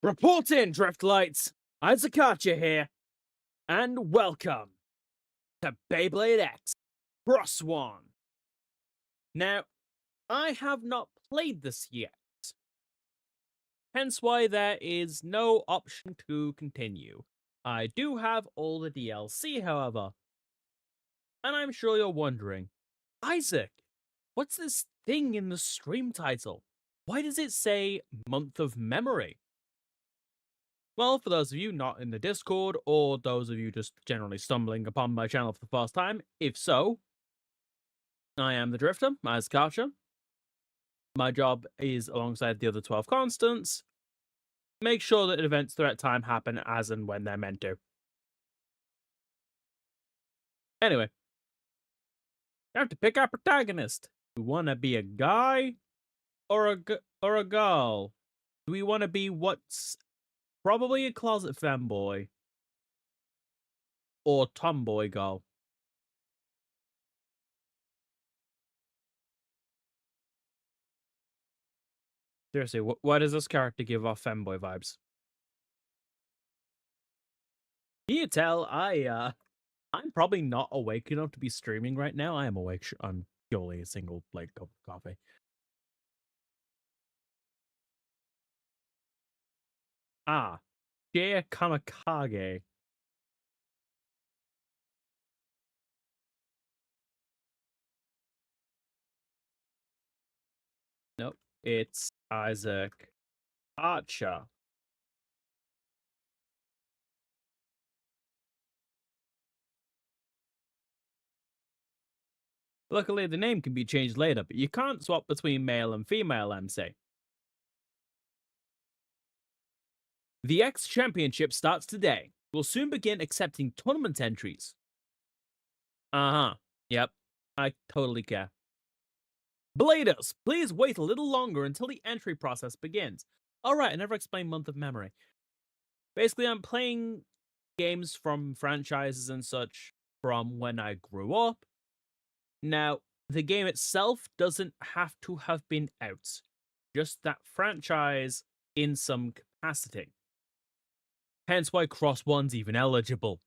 Report in, Driftlights! Izakacha here, and welcome to Beyblade X XOne. Now, I have not played this yet, hence why there is no option to continue. I do have all the DLC, however, and I'm sure you're wondering, Isaac, what's this thing in the stream title? Why does it say Month of Memory? Well, for those of you not in the Discord, or those of you just generally stumbling upon my channel for the first time, if so, I am the Drifter, as Karcher. My job is, alongside the other 12 constants, make sure that events throughout time happen as and when they're meant to. Anyway, you have to pick our protagonist. Do we want to be a guy or a girl? Do we want to be what's probably a closet femboy or tomboy girl? Seriously, why does this character give off femboy vibes? Can you tell I'm probably not awake enough to be streaming right now. I am awake. I'm purely a single cup of coffee. Ah, Jaya Kamikage. Nope, it's Isaac Archer. Luckily, the name can be changed later, but you can't swap between male and female MC. The X Championship starts today. We'll soon begin accepting tournament entries. Uh-huh. Yep. I totally care. Bladers, please wait a little longer until the entry process begins. Alright, I never explained Month of Memory. Basically, I'm playing games from franchises and such from when I grew up. Now, the game itself doesn't have to have been out. Just that franchise in some capacity. Hence why XOne's even eligible.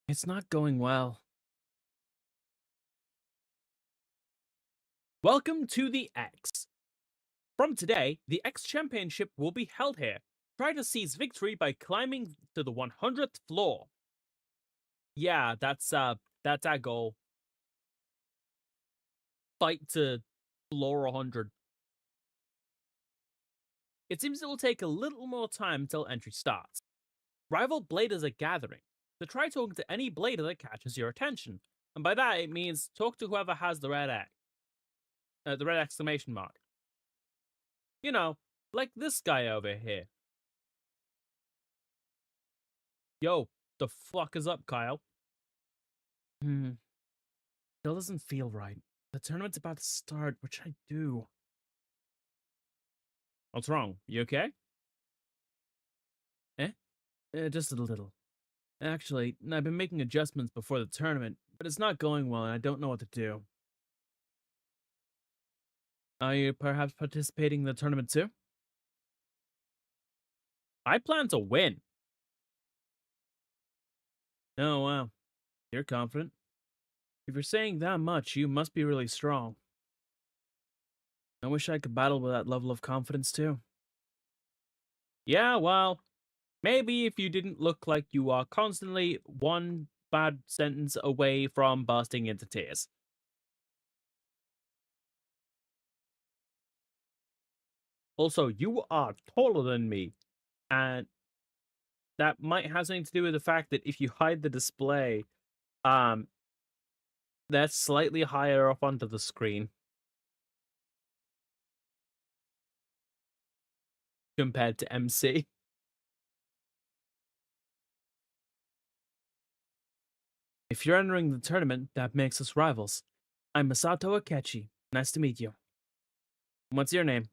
It's not going well. Welcome to the X. From today, the X Championship will be held here. Try to seize victory by climbing to the 100th floor. Yeah, that's our goal. Fight to floor 100. It seems it will take a little more time until entry starts. Rival bladers are gathering, so try talking to any blader that catches your attention. And by that, it means talk to whoever has the red exclamation mark. You know, like this guy over here. Yo, the fuck is up, Kyle? Still doesn't feel right. The tournament's about to start, which I do. What's wrong? You okay? Just a little. Actually, I've been making adjustments before the tournament, but it's not going well and I don't know what to do. Are you perhaps participating in the tournament too? I plan to win. Oh, wow. You're confident. If you're saying that much, you must be really strong. I wish I could battle with that level of confidence too. Yeah, well, maybe if you didn't look like you are constantly one bad sentence away from bursting into tears. Also, you are taller than me, and that might have something to do with the fact that if you hide the display, that's slightly higher up onto the screen compared to MC. If you're entering the tournament, that makes us rivals. I'm Masato Akechi. Nice to meet you. What's your name?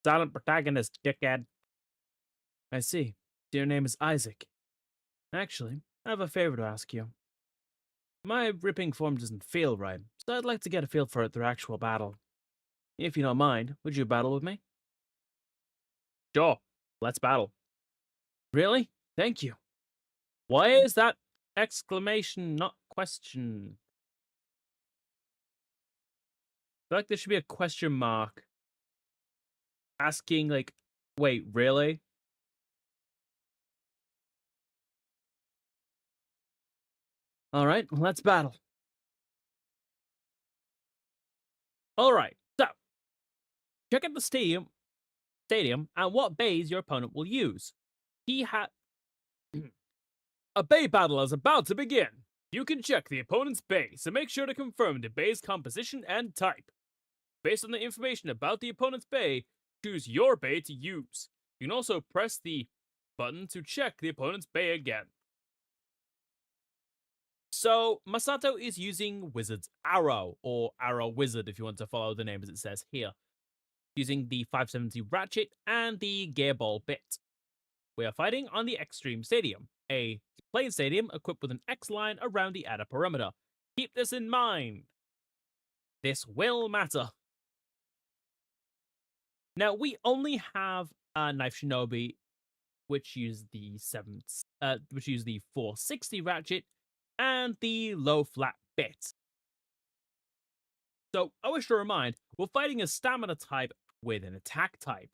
Silent protagonist, dickhead. I see. Your name is Isaac. Actually, I have a favor to ask you. My ripping form doesn't feel right, So I'd like to get a feel for it through actual battle. If you don't mind, would you battle with me? Sure, let's battle. Really? Thank you. Why is that exclamation, not question? I feel like there should be a question mark. Asking, like, wait, really? Alright, let's battle. Alright, so, check out the stadium and what bays your opponent will use. He had a bay battle is about to begin. You can check the opponent's bay, so make sure to confirm the bay's composition and type. Based on the information about the opponent's bay, choose your bay to use. You can also press the button to check the opponent's bay again. So, Masato is using Wizard's Arrow, or Arrow Wizard if you want to follow the name as it says here, using the 570 Ratchet and the Gearball Bit. We are fighting on the Extreme Stadium, a playing stadium equipped with an X line around the outer perimeter. Keep this in mind. This will matter. Now, we only have Knife Shinobi, which use the 460 Ratchet and the low flat bit. So, I wish to remind, we're fighting a stamina type with an attack type,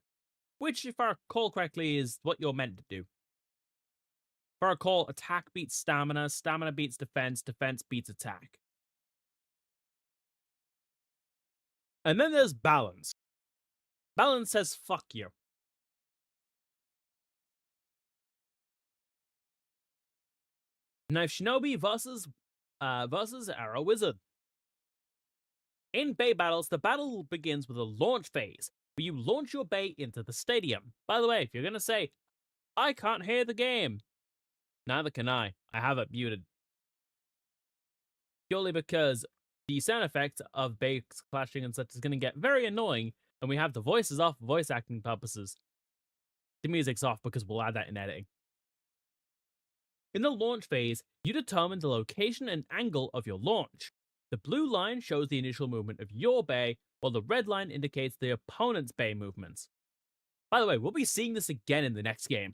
which, if I recall correctly, is what you're meant to do. If I recall, attack beats stamina, stamina beats defense, defense beats attack. And then there's balance. Balance says fuck you. Knife Shinobi versus Arrow Wizard. In bay battles, the battle begins with a launch phase, where you launch your bay into the stadium. By the way, if you're gonna say, I can't hear the game, neither can I. I have it muted. Purely because the sound effect of bay clashing and such is gonna get very annoying, and we have the voices off for voice acting purposes. The music's off because we'll add that in editing. In the launch phase, you determine the location and angle of your launch. The blue line shows the initial movement of your bay, while the red line indicates the opponent's bay movements. By the way, we'll be seeing this again in the next game.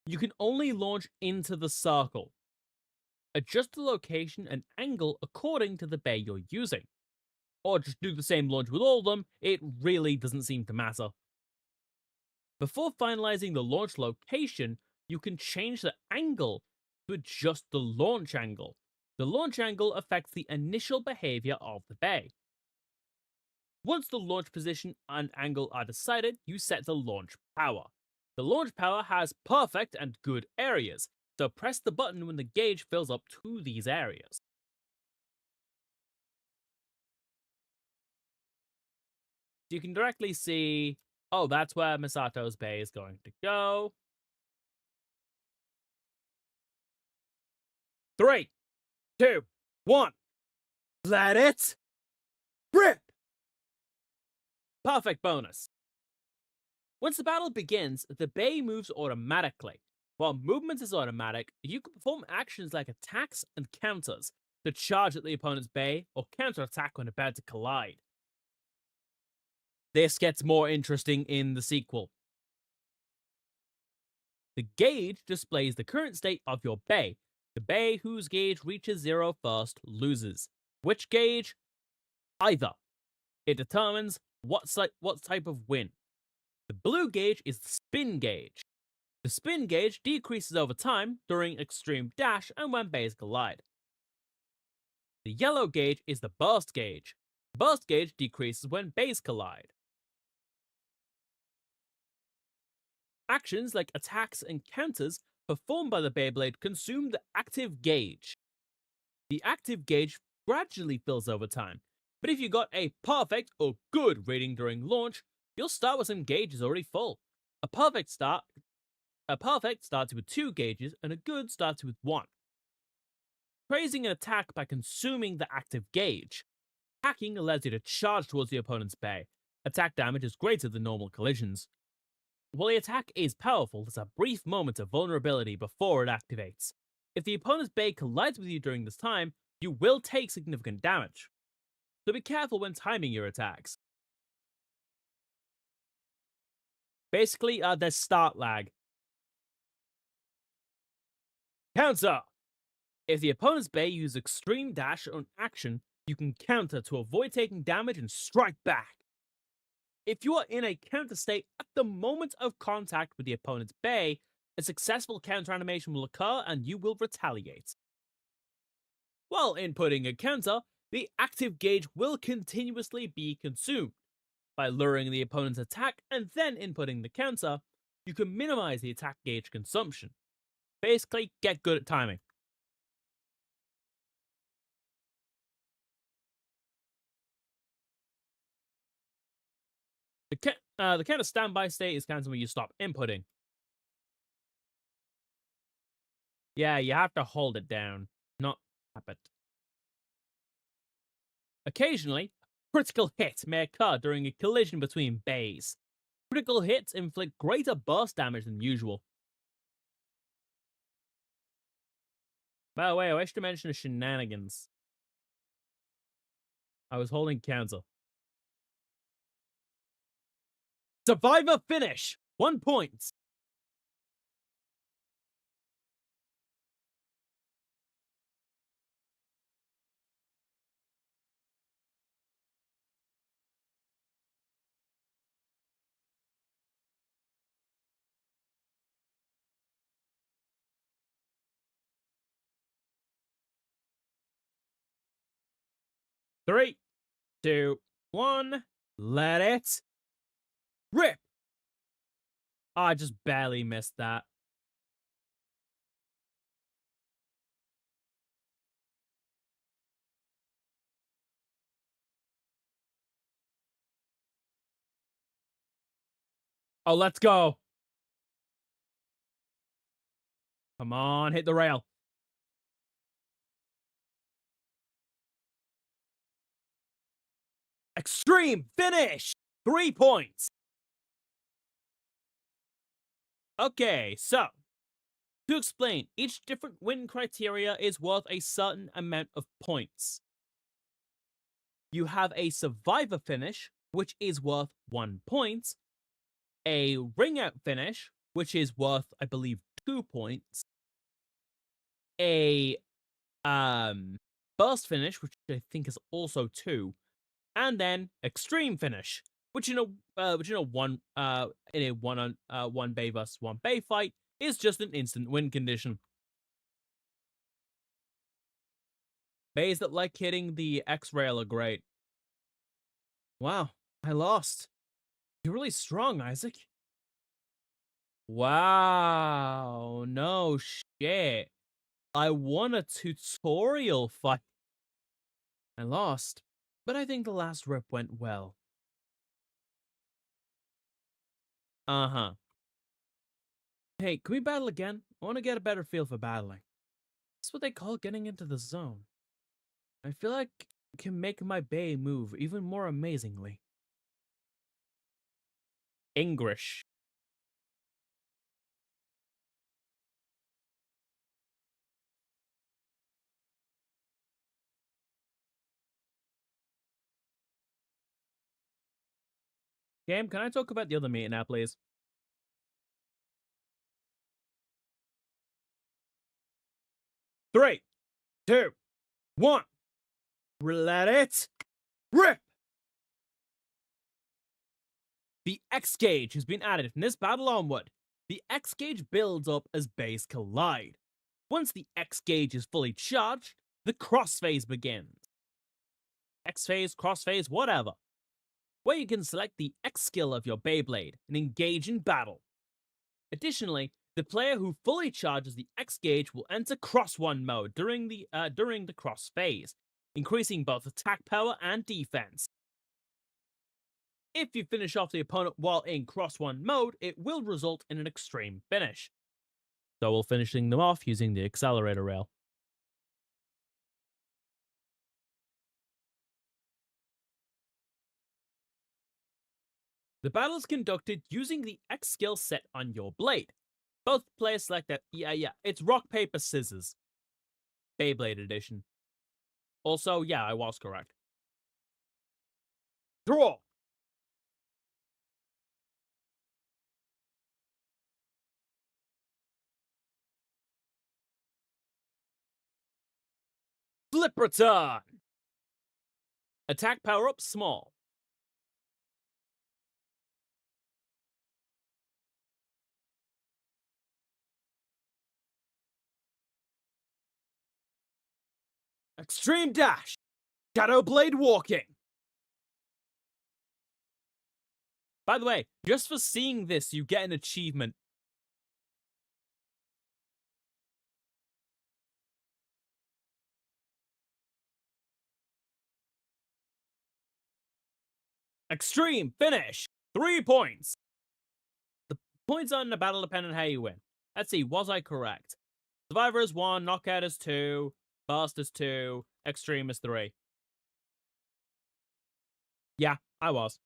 You can only launch into the circle. Adjust the location and angle according to the bay you're using. Or just do the same launch with all of them, it really doesn't seem to matter. Before finalizing the launch location, you can change the angle to adjust the launch angle. The launch angle affects the initial behavior of the bay. Once the launch position and angle are decided, you set the launch power. The launch power has perfect and good areas, so press the button when the gauge fills up to these areas. You can directly see, oh, that's where Misato's bay is going to go. 3, 2, 1. Let it rip! Perfect bonus. Once the battle begins, the bay moves automatically. While movement is automatic, you can perform actions like attacks and counters to charge at the opponent's bay or counterattack when about to collide. This gets more interesting in the sequel. The gauge displays the current state of your bay. The bay whose gauge reaches 0 first loses. Which gauge? Either. It determines what type of win. The blue gauge is the spin gauge. The spin gauge decreases over time during extreme dash and when bays collide. The yellow gauge is the burst gauge. The burst gauge decreases when bays collide. Actions like attacks and counters performed by the Beyblade consume the active gauge. The active gauge gradually fills over time, but if you got a perfect or good rating during launch, you'll start with some gauges already full. A perfect starts with 2 gauges, and a good starts with 1. Praising an attack by consuming the active gauge. Hacking allows you to charge towards the opponent's bay. Attack damage is greater than normal collisions. While the attack is powerful, there's a brief moment of vulnerability before it activates. If the opponent's bay collides with you during this time, you will take significant damage, so be careful when timing your attacks. Basically, there's start lag. Counter! If the opponent's Bay uses Extreme Dash on action, you can counter to avoid taking damage and strike back. If you are in a counter state at the moment of contact with the opponent's Bay, a successful counter animation will occur and you will retaliate. While inputting a counter, the active gauge will continuously be consumed. By luring the opponent's attack and then inputting the counter, you can minimize the attack gauge consumption. Basically, get good at timing. The counter standby state is kind of when you stop inputting. Yeah, you have to hold it down, not tap it. Occasionally, critical hit may occur during a collision between bays. Critical hits inflict greater burst damage than usual. By the way, I wish to mention the shenanigans. I was holding counter. Survivor finish! 1 point! Three, two, one, let it rip! Oh, I just barely missed that. Oh, let's go. Come on, hit the rail. Extreme finish! 3 points. Okay, so to explain, each different win criteria is worth a certain amount of points. You have a survivor finish, which is worth 1 point, a ring out finish, which is worth, I believe, 2 points, a burst finish, which I think is also 2, and then extreme finish, which in a one bay versus one bay fight is just an instant win condition. Bays that like hitting the X rail are great. Wow, I lost. You're really strong, Isaac. Wow, no shit. I won a tutorial fight. I lost, but I think the last rip went well. Uh-huh. Hey, can we battle again? I want to get a better feel for battling. That's what they call getting into the zone. I feel like I can make my bay move even more amazingly. English. Game, can I talk about the other meeting now, please? Three, two, one. Let it rip! The X gauge has been added from this battle onward. The X gauge builds up as bays collide. Once the X gauge is fully charged, the cross phase begins. X phase, cross phase, whatever. Where you can select the X skill of your Beyblade and engage in battle. Additionally, the player who fully charges the X gauge will enter XOne mode during the cross phase, increasing both attack power and defense. If you finish off the opponent while in XOne mode, it will result in an extreme finish. So we'll finishing them off using the accelerator rail. The battle is conducted using the X skill set on your blade. Both players select that, it's rock, paper, scissors. Beyblade edition. Also, yeah, I was correct. Draw! Flip return! Attack power up small. Extreme dash! Shadow blade walking! By the way, just for seeing this, you get an achievement. Extreme finish! 3 points! The points on the battle depend on how you win. Let's see, was I correct? Survivor is 1, Knockout is 2, Fast is 2, Extreme is 3. Yeah, I was.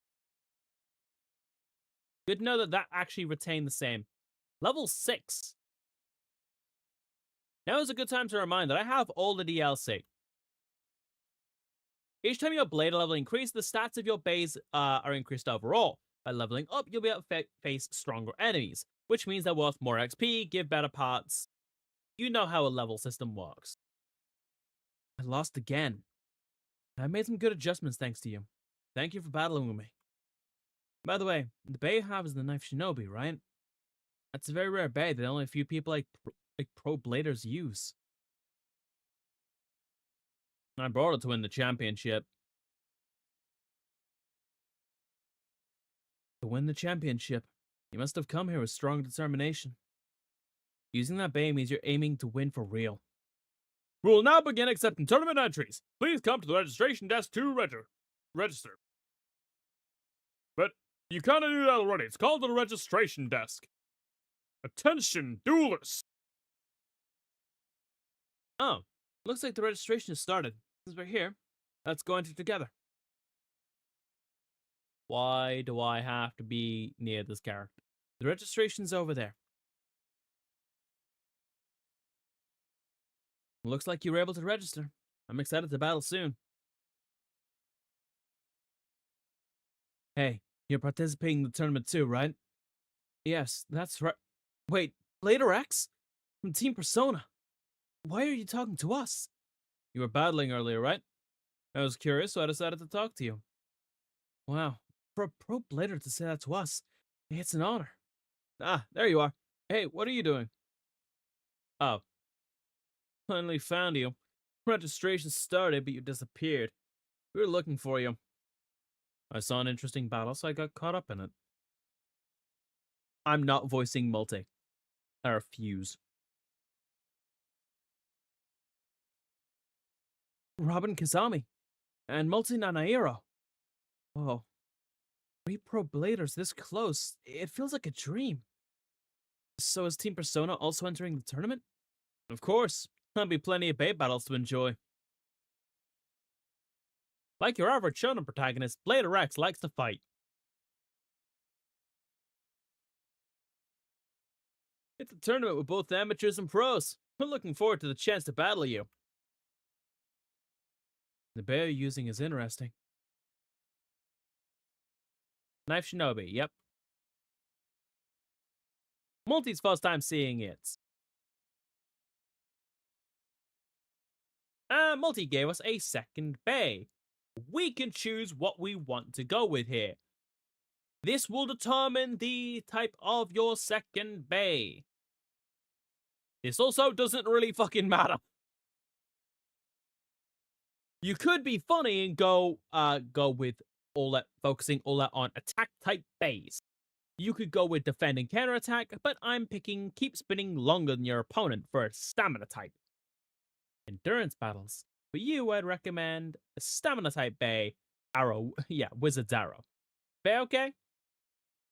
Good to know that that actually retained the same. Level 6. Now is a good time to remind that I have all the DLC. Each time your blade level increases, the stats of your base are increased overall. By leveling up, you'll be able to face stronger enemies, which means they're worth more XP, give better parts. You know how a level system works. I lost again. I made some good adjustments thanks to you. Thank you for battling with me. By the way, the bay you have is the Knife Shinobi, right? That's a very rare bay that only a few people like pro bladers use. I brought it to win the championship. To win the championship, you must have come here with strong determination. Using that bay means you're aiming to win for real. We will now begin accepting tournament entries. Please come to the registration desk to register. But you kind of knew that already. It's called the registration desk. Attention, duelists! Oh, looks like the registration has started. Since we're here, let's go enter together. Why do I have to be near this character? The registration's over there. Looks like you were able to register. I'm excited to battle soon. Hey, you're participating in the tournament too, right? Yes, that's right. Wait, Blader X? From Team Persona. Why are you talking to us? You were battling earlier, right? I was curious, so I decided to talk to you. Wow, for a pro Blader to say that to us, it's an honor. Ah, there you are. Hey, what are you doing? Oh. Finally found you. Registration started, but you disappeared. We were looking for you. I saw an interesting battle, so I got caught up in it. I'm not voicing Multi. I refuse. Robin Kazami. And Multi Nanairo. Whoa. 3 pro bladers this close. It feels like a dream. So is Team Persona also entering the tournament? Of course. There'll be plenty of bait battles to enjoy. Like your average shonen protagonist, Blader X likes to fight. It's a tournament with both amateurs and pros. We're looking forward to the chance to battle you. The bear you're using is interesting. Knife Shinobi, yep. Multi's first time seeing it. Multi gave us a second bay. We can choose what we want to go with here. This will determine the type of your second bay. This also doesn't really fucking matter. You could be funny and go with focusing all that on attack type bays. You could go with defend and counterattack, but I'm picking keep spinning longer than your opponent for a stamina type. Endurance battles. For you, I'd recommend a stamina type bay, arrow, yeah, wizard's arrow. Bay okay?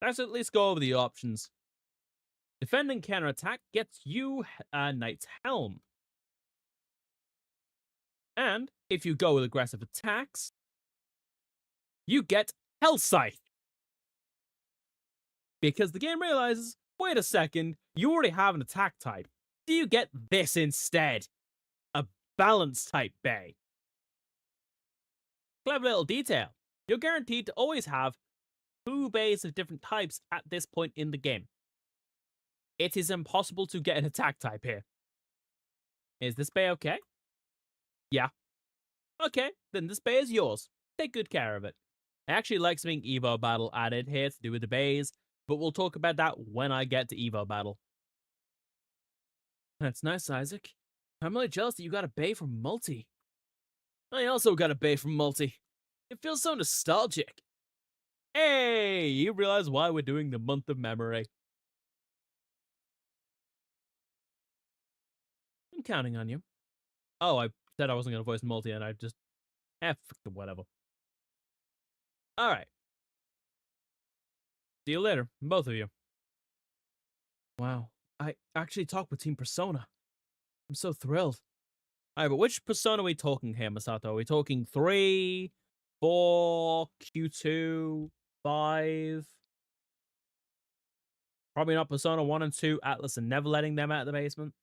Let's at least go over the options. Defend and counterattack gets you Knight's Helm. And if you go with aggressive attacks, you get Hell Scythe. Because the game realizes, wait a second, you already have an attack type. Do you get this instead? A balance type bay. Clever little detail. You're guaranteed to always have 2 bays of different types at this point in the game. It is impossible to get an attack type here. Is this bay okay? Yeah. Okay, then this bay is yours. Take good care of it. I actually like something Evo Battle added here to do with the bays, but we'll talk about that when I get to Evo Battle. That's nice, Isaac. I'm really jealous that you got a bay from Multi. I also got a bay from Multi. It feels so nostalgic. Hey, you realize why we're doing the month of memory. I'm counting on you. Oh, I said I wasn't going to voice Multi and I just... whatever. Alright. See you later, both of you. Wow, I actually talked with Team Persona. I'm so thrilled. Alright, but which Persona are we talking here, Masato? Are we talking 3, 4, Q2, 5? Probably not Persona 1 and 2, Atlas and never letting them out of the basement.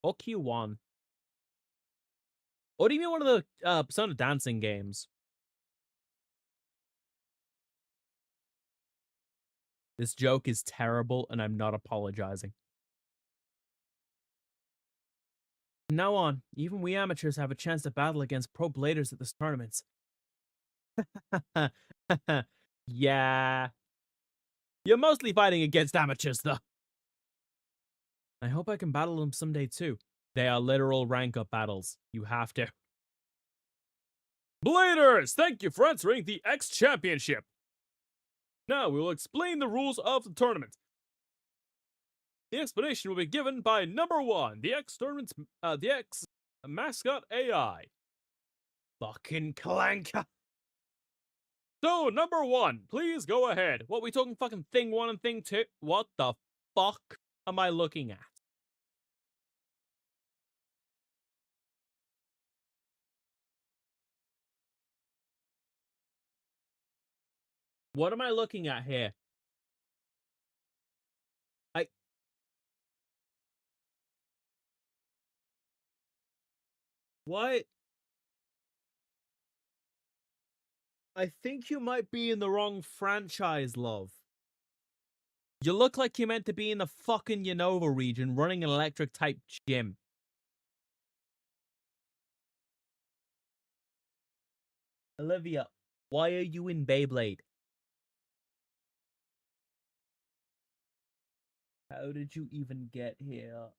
Or Q1. Or do you mean one of the Persona dancing games? This joke is terrible, and I'm not apologizing. From now on, even we amateurs have a chance to battle against pro bladers at this tournament. Yeah. You're mostly fighting against amateurs, though. I hope I can battle them someday, too. They are literal rank-up battles. You have to. Bladers! Thank you for entering the X Championship. Now we will explain the rules of the tournament. The explanation will be given by number 1, the X tournament's the X mascot AI. Fucking clanker. So, number 1, please go ahead. What, we talking fucking thing 1 and thing 2? What the fuck am I looking at? What am I looking at here? What? I think you might be in the wrong franchise, love. You look like you're meant to be in the fucking Unova region running an electric-type gym. Olivia, why are you in Beyblade? How did you even get here?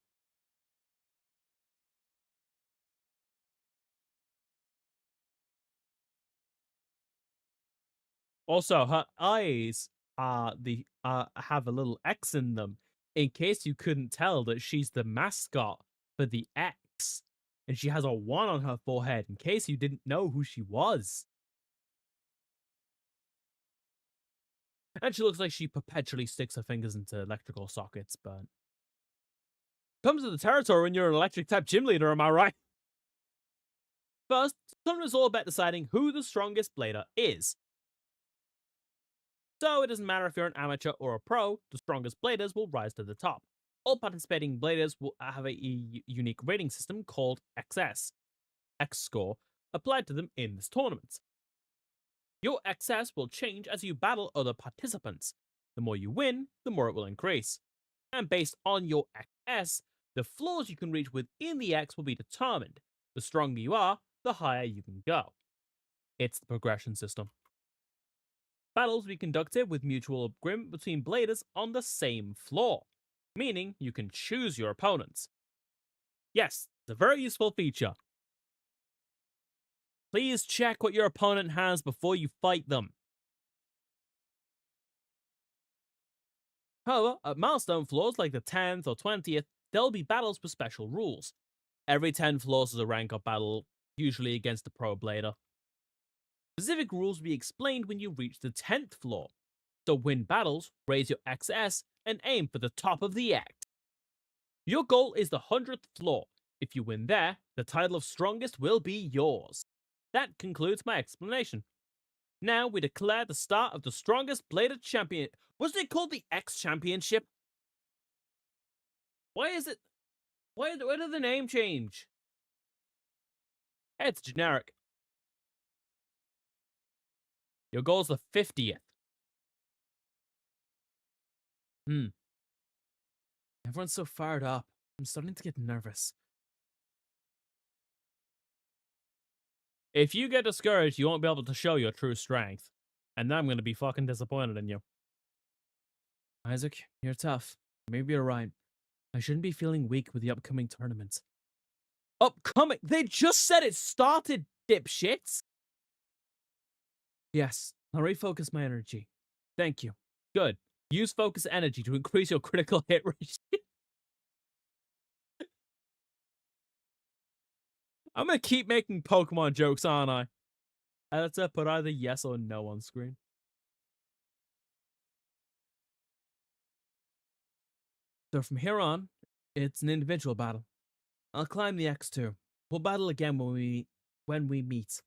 Also, her eyes have a little X in them, in case you couldn't tell that she's the mascot for the X. And she has a 1 on her forehead, in case you didn't know who she was. And she looks like she perpetually sticks her fingers into electrical sockets, but... Comes to the territory when you're an electric-type gym leader, am I right? First, the tournament is all about deciding who the strongest blader is. So it doesn't matter if you're an amateur or a pro, the strongest bladers will rise to the top. All participating bladers will have a unique rating system called XS, X score, applied to them in this tournament. Your XS will change as you battle other participants. The more you win, the more it will increase. And based on your XS, the floors you can reach within the X will be determined. The stronger you are, the higher you can go. It's the progression system. Battles will be conducted with mutual agreement between bladers on the same floor, meaning you can choose your opponents. Yes, it's a very useful feature. Please check what your opponent has before you fight them. However, at milestone floors like the 10th or 20th, there will be battles with special rules. Every 10 floors is a rank-up battle, usually against a pro blader. Specific rules will be explained when you reach the 10th floor. So win battles, raise your XS, and aim for the top of the X. Your goal is the 100th floor. If you win there, the title of strongest will be yours. That concludes my explanation. Now we declare the start of the strongest blader champion. Wasn't it called the X Championship? Why is it? Why did the name change? It's generic. Your goal's the 50th. Everyone's so fired up. I'm starting to get nervous. If you get discouraged, you won't be able to show your true strength. And then I'm going to be fucking disappointed in you. Isaac, you're tough. Maybe you're right. I shouldn't be feeling weak with the upcoming tournament. Upcoming? They just said it started, dipshits! Yes, I'll refocus my energy. Thank you. Good. Use focus energy to increase your critical hit rate. I'm gonna keep making Pokemon jokes, aren't I? Let's put either yes or no on screen. So from here on, it's an individual battle. I'll climb the X2. We'll battle again when we meet.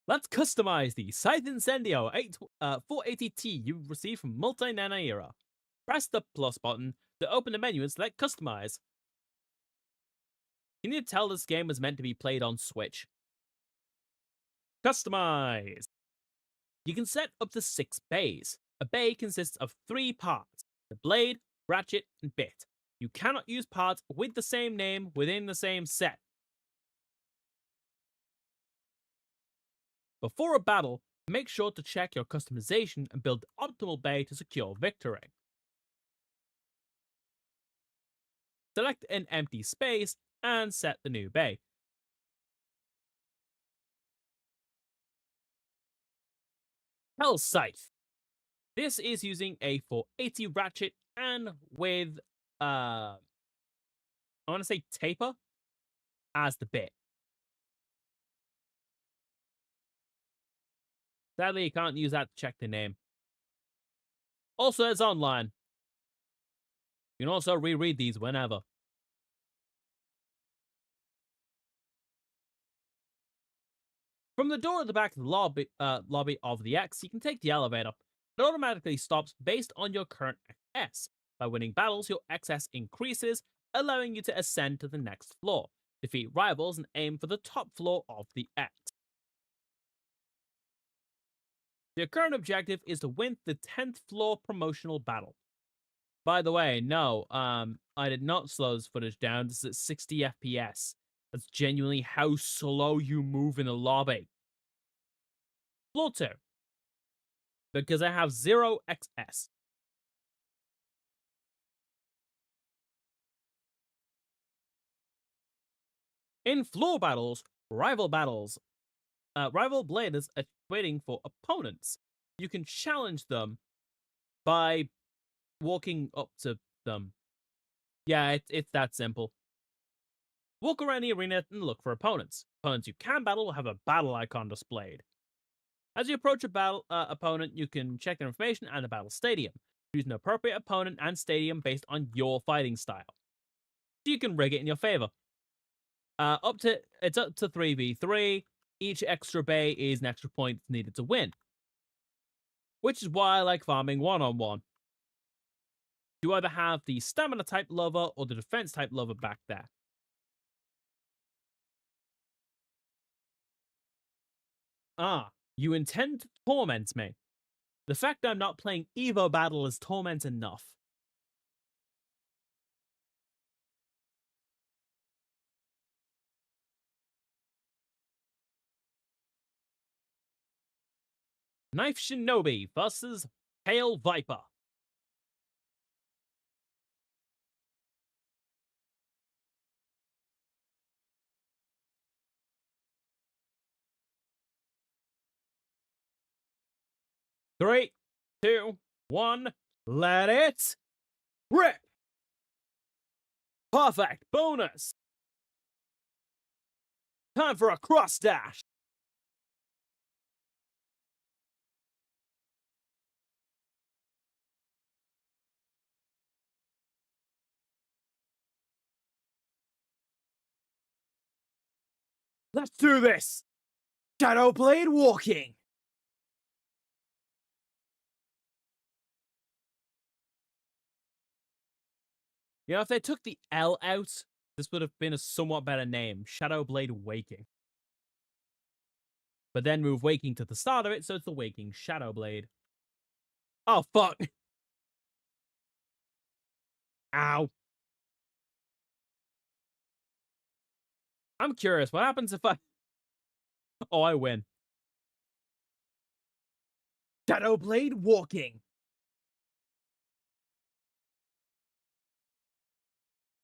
Let's customize the Scythe Incendio 480T you received from Multi-Nana Era. Press the plus button to open the menu and select Customize. Can you tell this game was meant to be played on Switch? Customize! You can set up to 6 bays. A bay consists of 3 parts: the blade, ratchet, and bit. You cannot use parts with the same name within the same set. Before a battle, make sure to check your customization and build the optimal bay to secure victory. Select an empty space and set the new bay. Hell Scythe. This is using a 480 ratchet and with, I want to say taper as the bit. Sadly, you can't use that to check the name. Also, it's online. You can also reread these whenever. From the door at the back of the lobby of the X, you can take the elevator. It automatically stops based on your current XS. By winning battles, your XS increases, allowing you to ascend to the next floor, defeat rivals, and aim for the top floor of the X. Your current objective is to win the 10th floor promotional battle. By the way, no, I did not slow this footage down. This is at 60 FPS. That's genuinely how slow you move in the lobby. Floor 2. Because I have 0 XS. In floor battles, rival bladers are waiting for opponents. You can challenge them by walking up to them. Yeah, it's that simple. Walk around the arena and look for opponents. Opponents you can battle will have a battle icon displayed. As you approach a battle opponent, you can check their information and the battle stadium. Choose an appropriate opponent and stadium based on your fighting style. So you can rig it in your favor. It's up to 3v3. Each extra bay is an extra point needed to win. Which is why I like farming one-on-one. You either have the stamina type lover or the defense type lover back there. You intend to torment me. The fact I'm not playing Evo Battle is torment enough. Knife Shinobi versus Pale Viper. Three, two, one, let it rip! Perfect bonus! Time for a cross dash! Let's do this! Shadow Blade walking! You know, if they took the L out This would have been a somewhat better name. Shadowblade Waking. But then move Waking to the start of it, so it's the Waking Shadowblade. Oh, fuck. Ow. I'm curious, what happens if I... Oh, I win. Shadowblade Walking.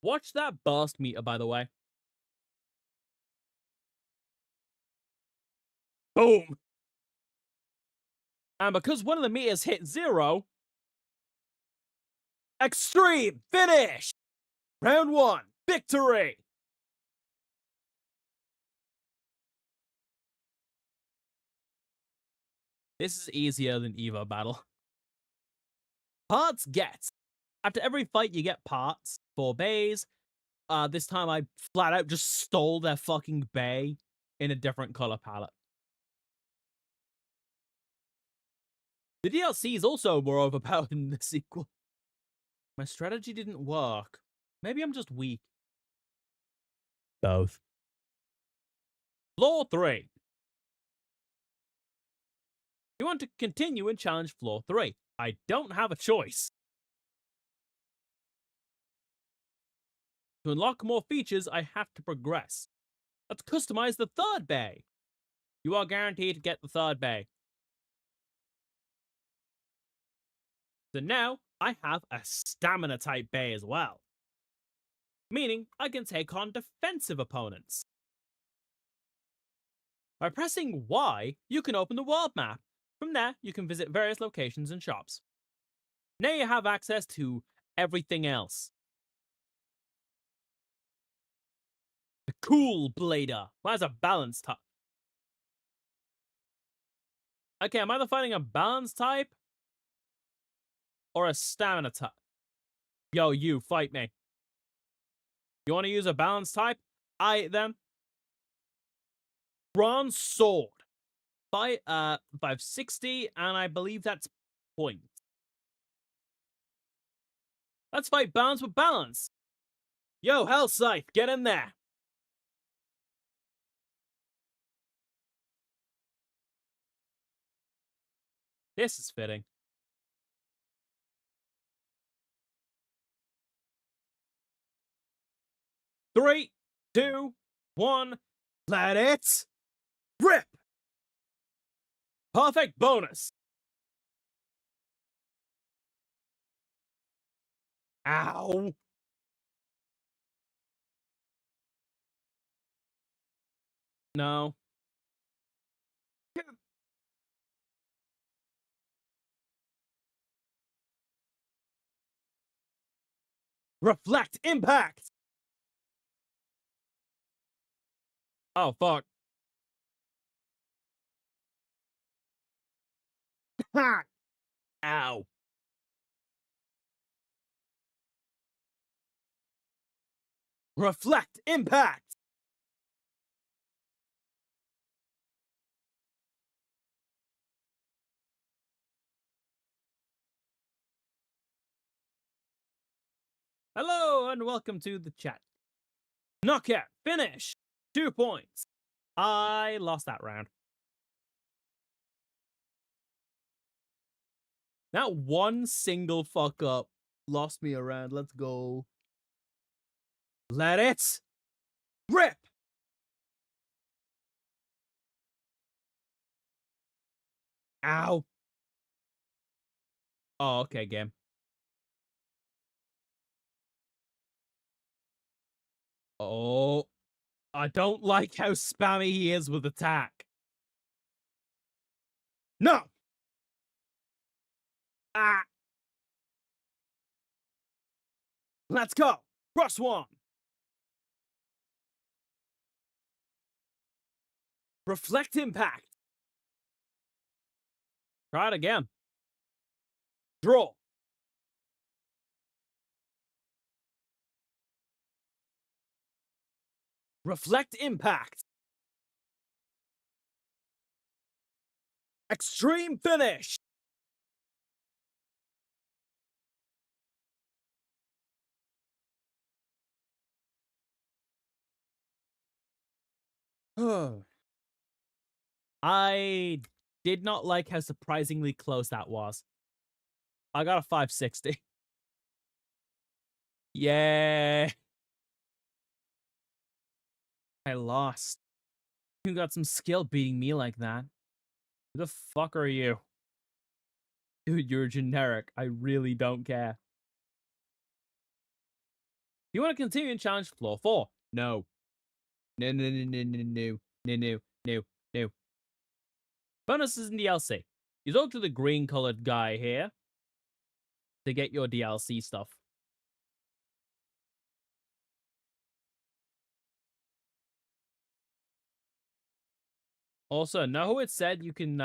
Watch that burst meter, by the way. Boom. And because one of the meters hit 0, extreme finish. Round 1, victory. This is easier than Evo battle. Parts get. After every fight, you get parts for bays. This time I flat out just stole their fucking bay in a different color palette. The DLC is also more overpowered than the sequel. My strategy didn't work. Maybe I'm just weak. Both. Floor 3. You want to continue and challenge Floor 3. I don't have a choice. To unlock more features, I have to progress. Let's customize the third bay. You are guaranteed to get the third bay. So now, I have a stamina type bay as well. Meaning, I can take on defensive opponents. By pressing Y, you can open the world map. From there, you can visit various locations and shops. Now you have access to everything else. The Cool Blader. Well, that's a balance type. Okay, I'm either fighting a balance type or a stamina type. Yo, you, fight me. You want to use a balance type? Then. Bronze Sword. By 560, and I believe that's points. Let's fight balance with balance. Yo, Hellscythe, get in there. This is fitting. Three, 2, 1, let it rip! Perfect bonus! Ow! No. Reflect impact! Oh, fuck. Ha! Ow. Reflect impact! Hello, and welcome to the chat. Knockout, finish! 2 points. I lost that round. That one single fuck up lost me a round. Let's go. Let it rip! Ow. Oh, okay, game. Oh. I don't like how spammy he is with attack. No! Ah! Let's go! XOne! Reflect impact! Try it again. Draw! Reflect impact! Extreme finish! I did not like how surprisingly close that was. I got a 560. Yeah. I lost. You got some skill beating me like that. Who the fuck are you? Dude, you're generic. I really don't care. You want to continue in challenge floor 4? No. No, no, no, no, no, no, no, no, no, no. Bonuses in DLC. You talk to the green colored guy here to get your DLC stuff. Also, know how it said you can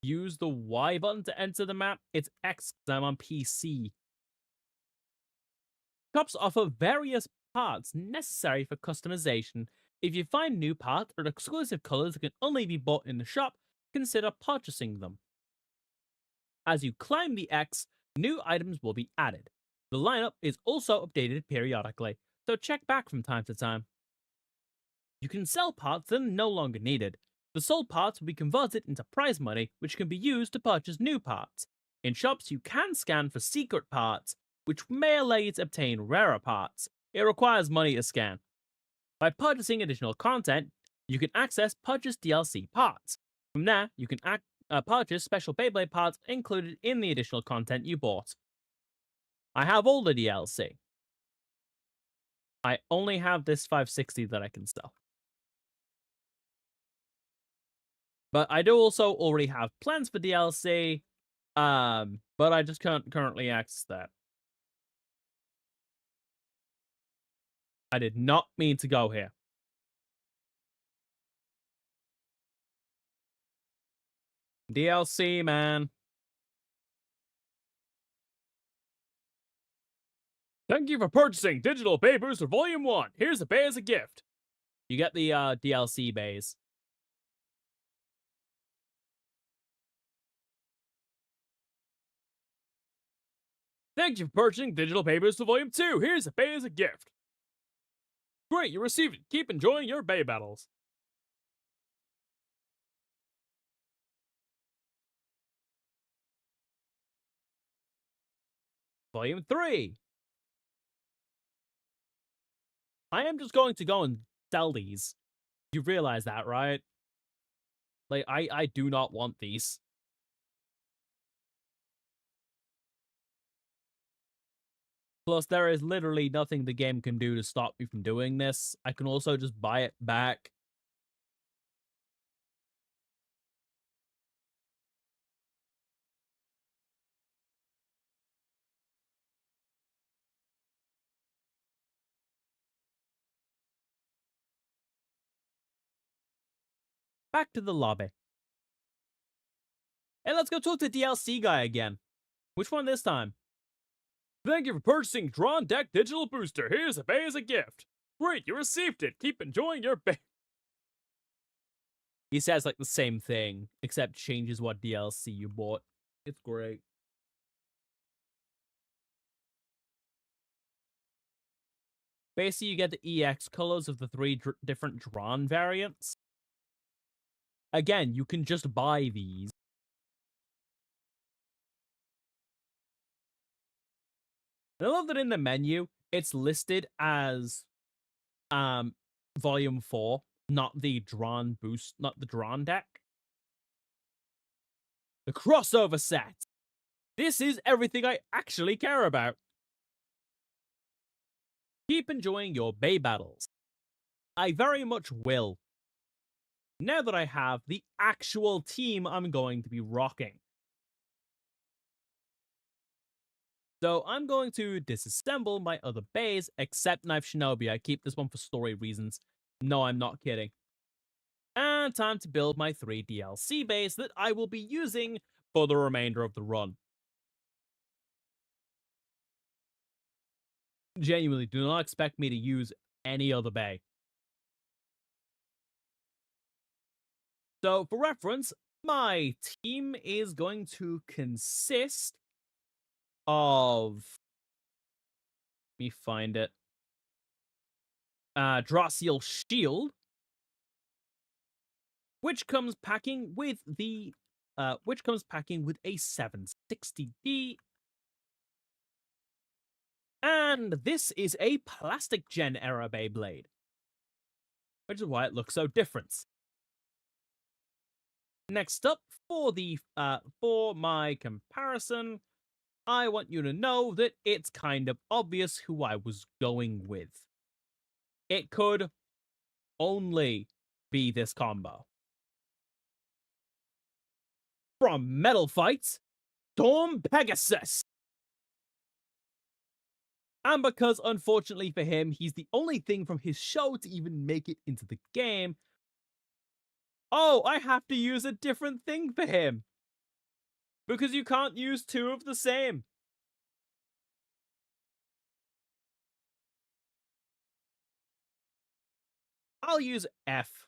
use the Y button to enter the map? It's X because I'm on PC. Shops offer various parts necessary for customization. If you find new parts or exclusive colors that can only be bought in the shop, consider purchasing them. As you climb the X, new items will be added. The lineup is also updated periodically, so check back from time to time. You can sell parts that are no longer needed. The sold parts will be converted into prize money, which can be used to purchase new parts. In shops, you can scan for secret parts, which may allow you to obtain rarer parts. It requires money to scan. By purchasing additional content, you can access purchased DLC parts. From there, you can purchase special Beyblade parts included in the additional content you bought. I have all the DLC. I only have this 560 that I can sell. But I do also already have plans for DLC, but I just can't currently access that. I did not mean to go here. DLC, man. Thank you for purchasing Digital Bay Booster Volume 1. Here's a bay as a gift. You get the DLC bays. Thank you for purchasing Digital Bay Booster Volume 2. Here's a bay as a gift. Great, you received it. Keep enjoying your bay battles. Volume 3. I am just going to go and sell these. You realize that, right? Like, I do not want these. Plus, there is literally nothing the game can do to stop me from doing this. I can also just buy it back. Back to the lobby. Hey, let's go talk to DLC guy again. Which one this time? Thank you for purchasing Drawn Deck Digital Booster. Here's a bay as a gift. Great, you received it. Keep enjoying your bay. He says like the same thing, except changes what DLC you bought. It's great. Basically, you get the EX colors of the three different Drawn variants. Again, you can just buy these. And I love that in the menu, it's listed as Volume 4, not the Drawn boost, not the Drawn deck. The crossover set. This is everything I actually care about. Keep enjoying your bay battles. I very much will. Now that I have the actual team I'm going to be rocking. So I'm going to disassemble my other bays, except Knife Shinobi. I keep this one for story reasons. No, I'm not kidding. And time to build my 3 DLC bays that I will be using for the remainder of the run. Genuinely, do not expect me to use any other bay. So, for reference, my team is going to consist of... Let me find it. Draciel Shield, which comes packing with a 760D. And this is a plastic gen era Beyblade, which is why it looks so different. Next up, for my comparison, I want you to know that it's kind of obvious who I was going with. It could only be this combo. From Metal Fight, Storm Pegasus! And because, unfortunately for him, he's the only thing from his show to even make it into the game, oh, I have to use a different thing for him. Because you can't use two of the same. I'll use F.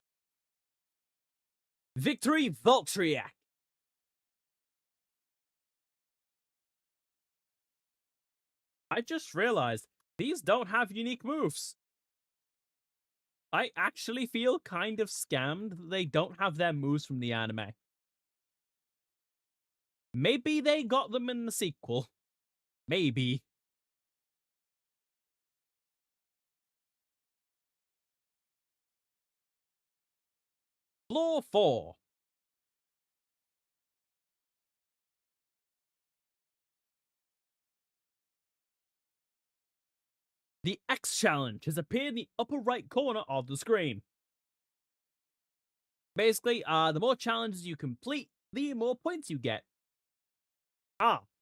Victory Voltriac. I just realized these don't have unique moves. I actually feel kind of scammed that they don't have their moves from the anime. Maybe they got them in the sequel. Maybe. Floor 4. The X challenge has appeared in the upper right corner of the screen. Basically, the more challenges you complete, the more points you get.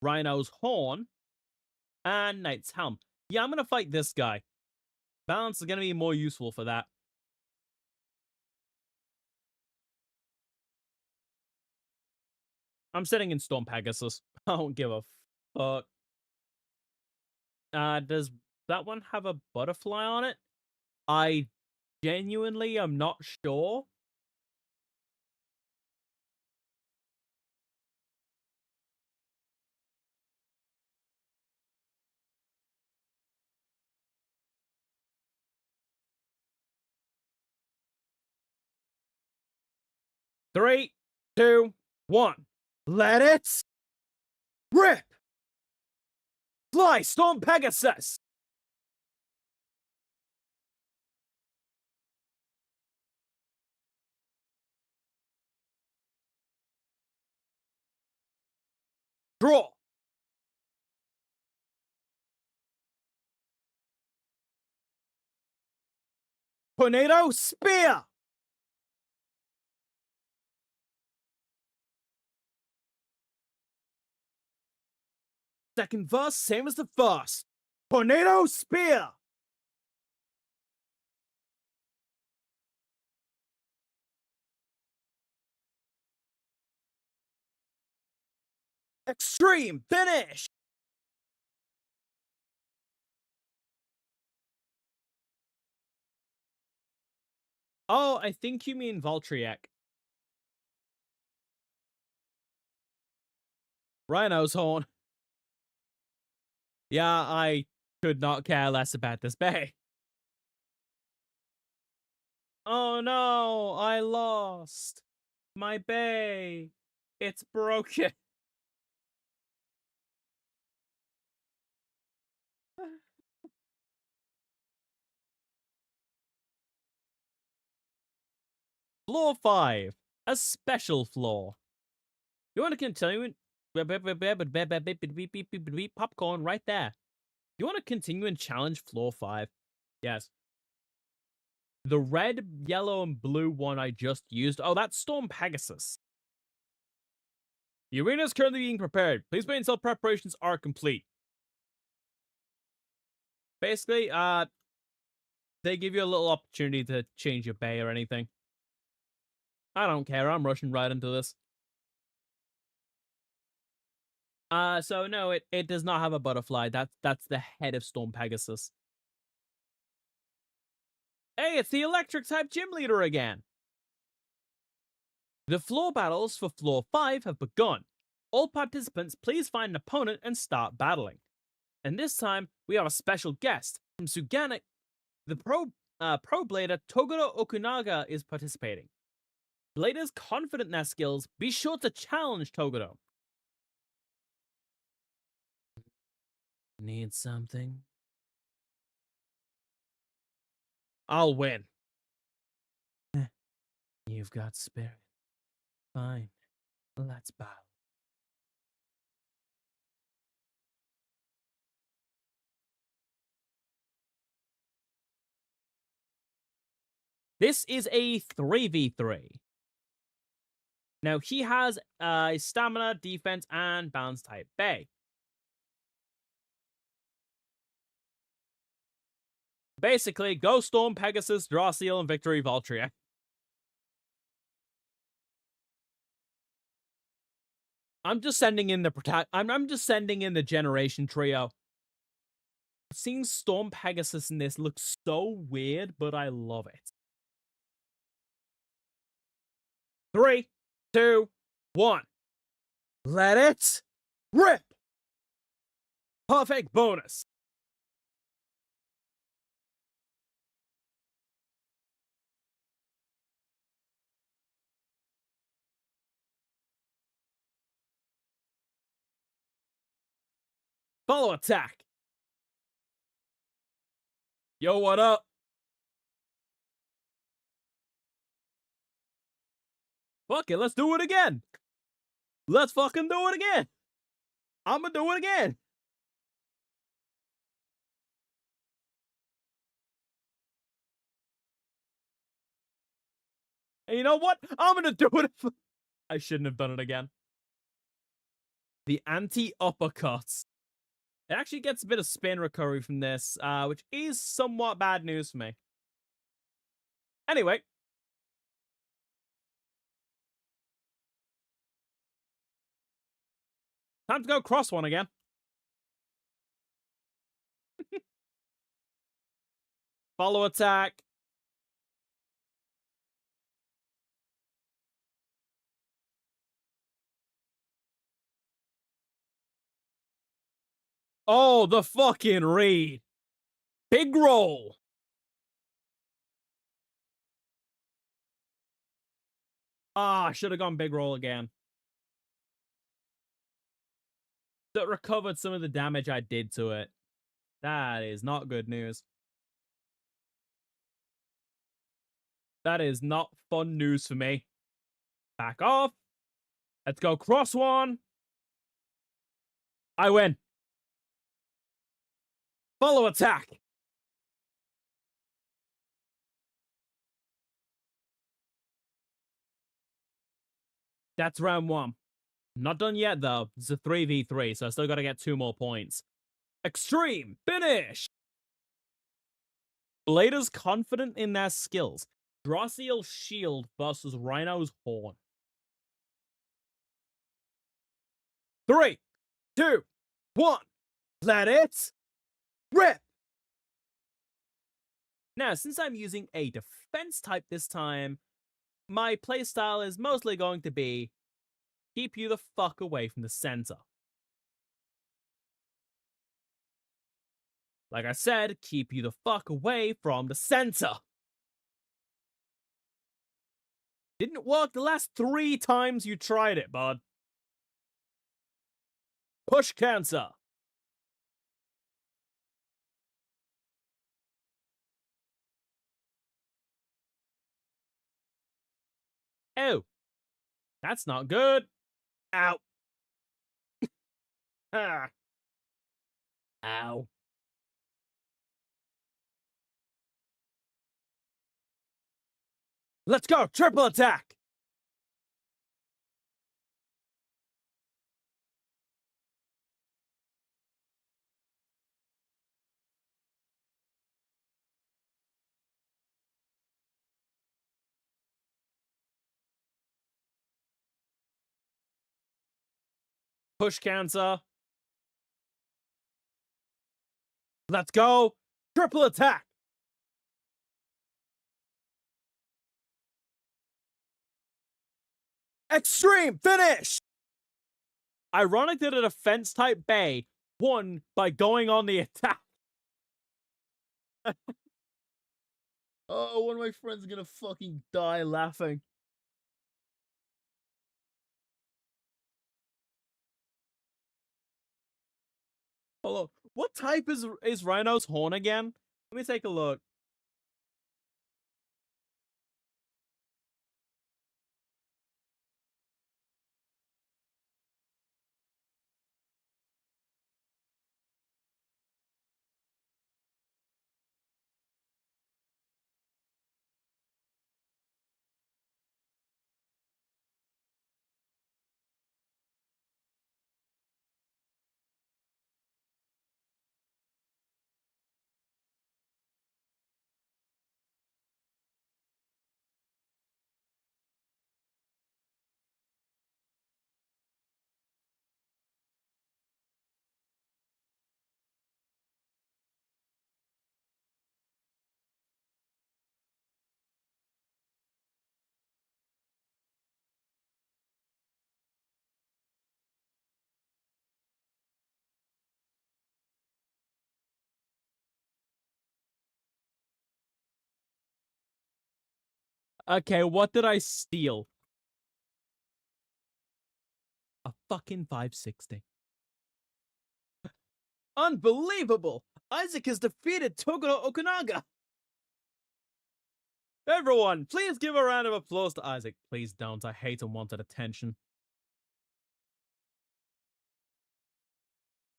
Rhino's Horn and Knight's Helm. Yeah, I'm gonna fight this guy. Balance is gonna be more useful for that. I'm sitting in Storm Pegasus. I don't give a fuck. Does that one have a butterfly on it? I genuinely am not sure. Three, two, one. Let it rip! Fly, Storm Pegasus! Draw! Tornado Spear! Second verse, same as the first. Tornado Spear! Extreme Finish! Oh, I think you mean Voltriac. Rhino's Horn. Yeah, I could not care less about this bay. Oh no, I lost my bay. It's broken. Floor 5, a special floor. You want to continue? Popcorn right there. You want to continue and challenge floor 5? Yes. The red, yellow, and blue one I just used. Oh, that's Storm Pegasus. The arena is currently being prepared. Please wait until preparations are complete. Basically, they give you a little opportunity to change your bay or anything. I don't care. I'm rushing right into this. So no, it does not have a butterfly. That's the head of Storm Pegasus. Hey, it's the electric type gym leader again. The floor battles for floor 5 have begun. All participants, please find an opponent and start battling. And this time, we have a special guest from Sugana. The pro blader Toguro Okunaga is participating. Blade is confident in their skills. Be sure to challenge Toguro. Need something? I'll win. You've got spirit. Fine. Let's bow. This is a 3v3. Now, he has stamina, defense, and balance type Bay. Basically, go Storm, Pegasus, Draciel, and Victory Valtria. I'm just sending in the I'm just sending in the Generation Trio. Seeing Storm Pegasus in this looks so weird, but I love it. 3, 2, 1. Let it rip! Perfect bonus. Follow attack. Yo, what up? Fuck it, let's do it again. Let's fucking do it again. I'ma do it again. And you know what? I'm gonna do it. I shouldn't have done it again. The anti-uppercuts. It actually gets a bit of spin recovery from this, which is somewhat bad news for me. Anyway. Time to go cross one again. Follow attack. Oh, the fucking read. Big roll. Ah, I should have gone big roll again. That recovered some of the damage I did to it. That is not good news. That is not fun news for me. Back off. Let's go cross one. I win. Follow attack. That's round one. Not done yet, though. It's a 3v3, so I still gotta get 2 more points. Extreme finish! Bladers confident in their skills. Draciel shield versus Rhino's horn. 3, 2, 1. Let it rip! Now, since I'm using a defense type this time, my playstyle is mostly going to be keep you the fuck away from the center. Like I said, keep you the fuck away from the center. Didn't work the last 3 times you tried it, bud. Push cancer. Oh, that's not good. Ow. Ah. Ow. Let's go! Triple attack! Push cancer. Let's go! Triple attack! Extreme finish! Ironic that a defense type Bay won by going on the attack. Oh, one of my friends is gonna fucking die laughing. Hold on. What type is Rhino's horn again? Let me take a look. Okay, what did I steal? A fucking 560. Unbelievable! Isaac has defeated Toguro Okunaga! Everyone, please give a round of applause to Isaac. Please don't. I hate unwanted attention.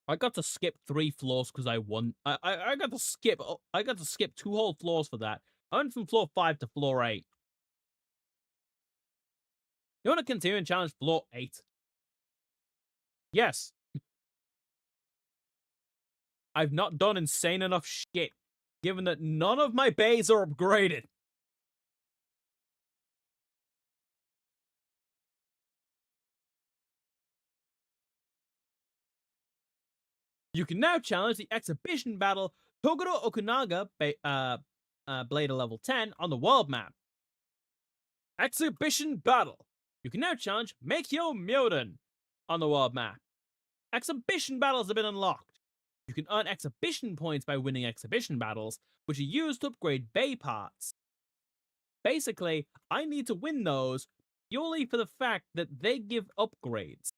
I got to skip 3 floors because I won. I got to skip. I got to skip 2 whole floors for that. I went from floor 5 to floor 8. You want to continue and challenge floor 8? Yes. I've not done insane enough shit, given that none of my bays are upgraded. You can now challenge the exhibition battle Toguro Okunaga Blade level 10 on the world map. Exhibition battle. You can now challenge Meikyo Myoden on the world map. Exhibition battles have been unlocked. You can earn exhibition points by winning exhibition battles, which are used to upgrade bay parts. Basically, I need to win those purely for the fact that they give upgrades.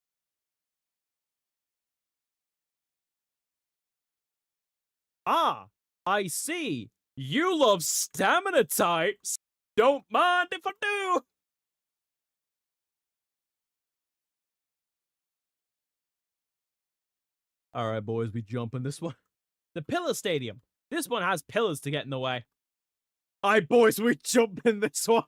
Ah, I see. You love stamina types. Don't mind if I do. Alright, boys, we jump in this one. The Pillar Stadium. This one has pillars to get in the way. Alright, boys, we jump in this one.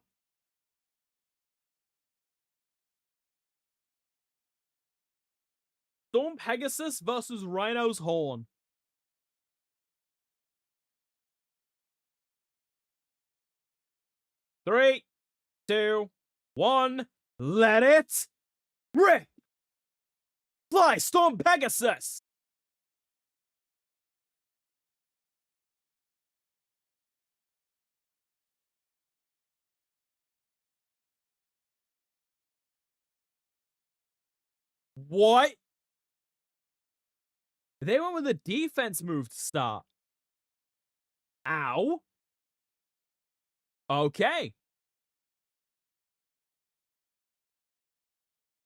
Storm Pegasus versus Rhino's Horn. Three, two, one, let it rip! Fly, Storm Pegasus! What? They went with a defense move to start. Ow. Okay.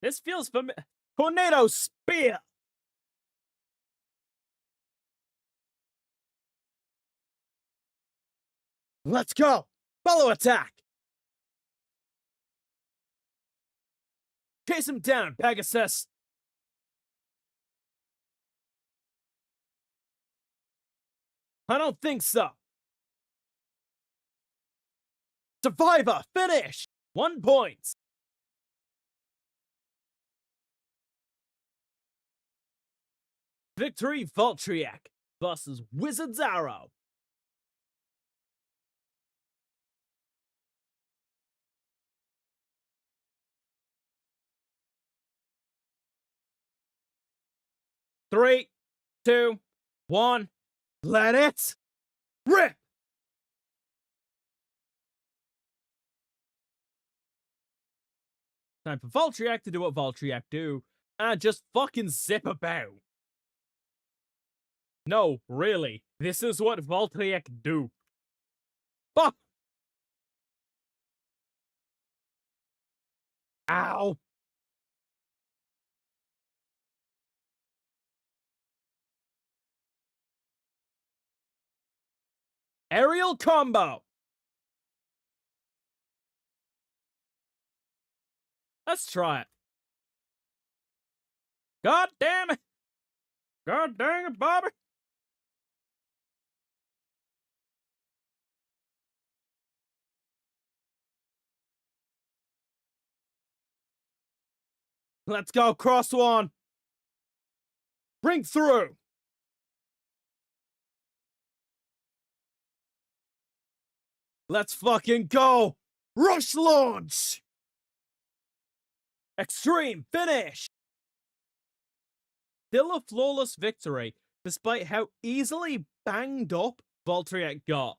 This feels familiar. Tornado Spear! Let's go! Follow attack! Chase him down, Pegasus! I don't think so. Survivor, finish! 1 point. Victory Voltriac versus Wizard's Arrow. Three, two, one, let it rip! Time for Voltriac to do what Voltriac do, and just fucking zip about. No, really, this is what Voltriac do. Fuck! Ow! Aerial combo. Let's try it. God damn it. God dang it, Bobby. Let's go, XOne. Bring through. Let's fucking go. Rush launch. Extreme finish. Still a flawless victory, despite how easily banged up Voltriek got.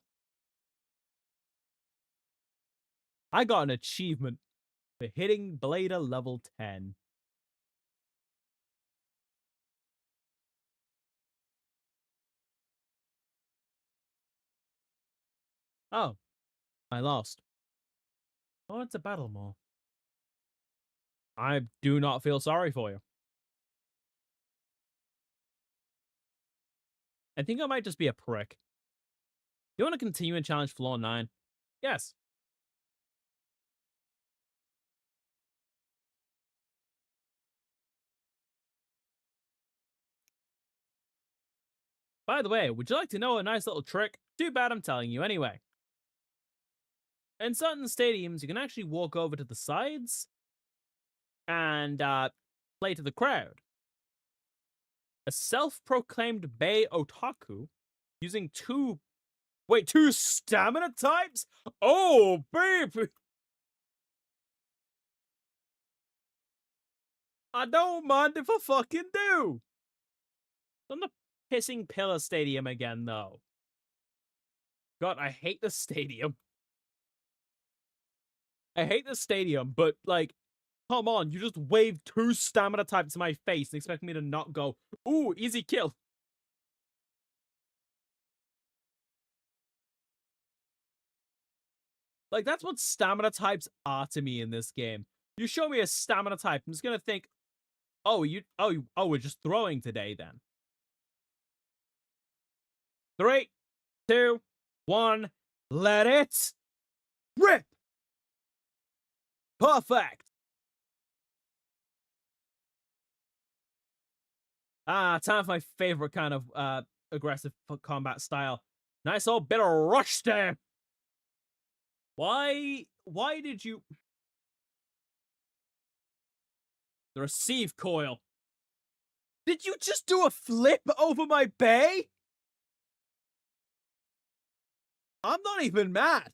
I got an achievement for hitting Blader level 10. Oh, I lost. Oh, it's a battle mall. I do not feel sorry for you. I think I might just be a prick. You want to continue and challenge floor 9? Yes. By the way, would you like to know a nice little trick? Too bad I'm telling you anyway. In certain stadiums, you can actually walk over to the sides and play to the crowd. A self-proclaimed Bay Otaku using two stamina types? Oh, baby! I don't mind if I fucking do! On the pissing pillar stadium again, though. God, I hate the stadium. I hate the stadium, but, like, come on, you just waved 2 stamina types in my face and expect me to not go, ooh, easy kill. Like, that's what stamina types are to me in this game. You show me a stamina type, I'm just gonna think, oh, we're just throwing today then. 3, 2, 1, let it rip! Perfect! Time for my favorite kind of aggressive combat style. Nice old bit of rush stamp. Why did you... The receive coil. Did you just do a flip over my bay? I'm not even mad.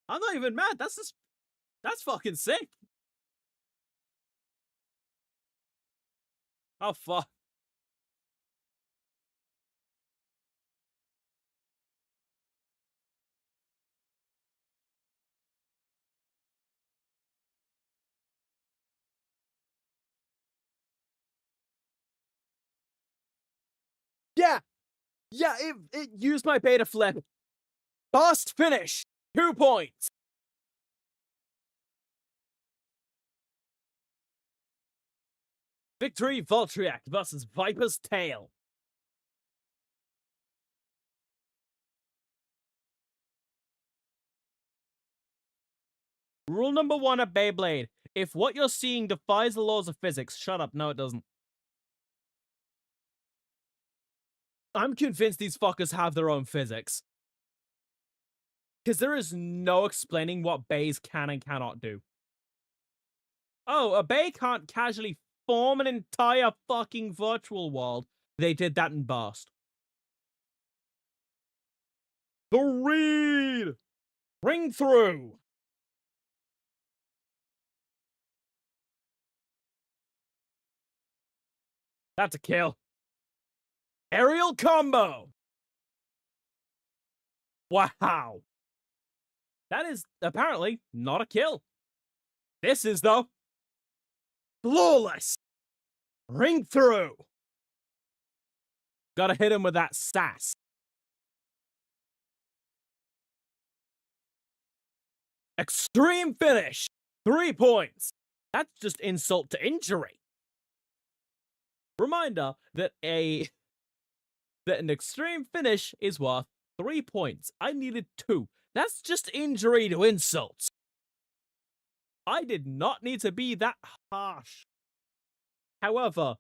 I'm not even mad. That's fucking sick. Oh, fuck. Yeah, it used my beta flip. Fast finish. 2 points. Victory Voltriek versus Viper's Tail. Rule number 1 at Beyblade. If what you're seeing defies the laws of physics, shut up. No, it doesn't. I'm convinced these fuckers have their own physics. Because there is no explaining what bays can and cannot do. Oh, a bay can't casually form an entire fucking virtual world. They did that in Burst. The read! Ring through! That's a kill. Aerial combo! Wow. That is apparently not a kill. This is, though. Flawless! Ring through! Gotta hit him with that sass. Extreme finish! 3 points. That's just insult to injury. Reminder that a that an extreme finish is worth 3 points. I needed 2. That's just injury to insult. I did not need to be that harsh. However,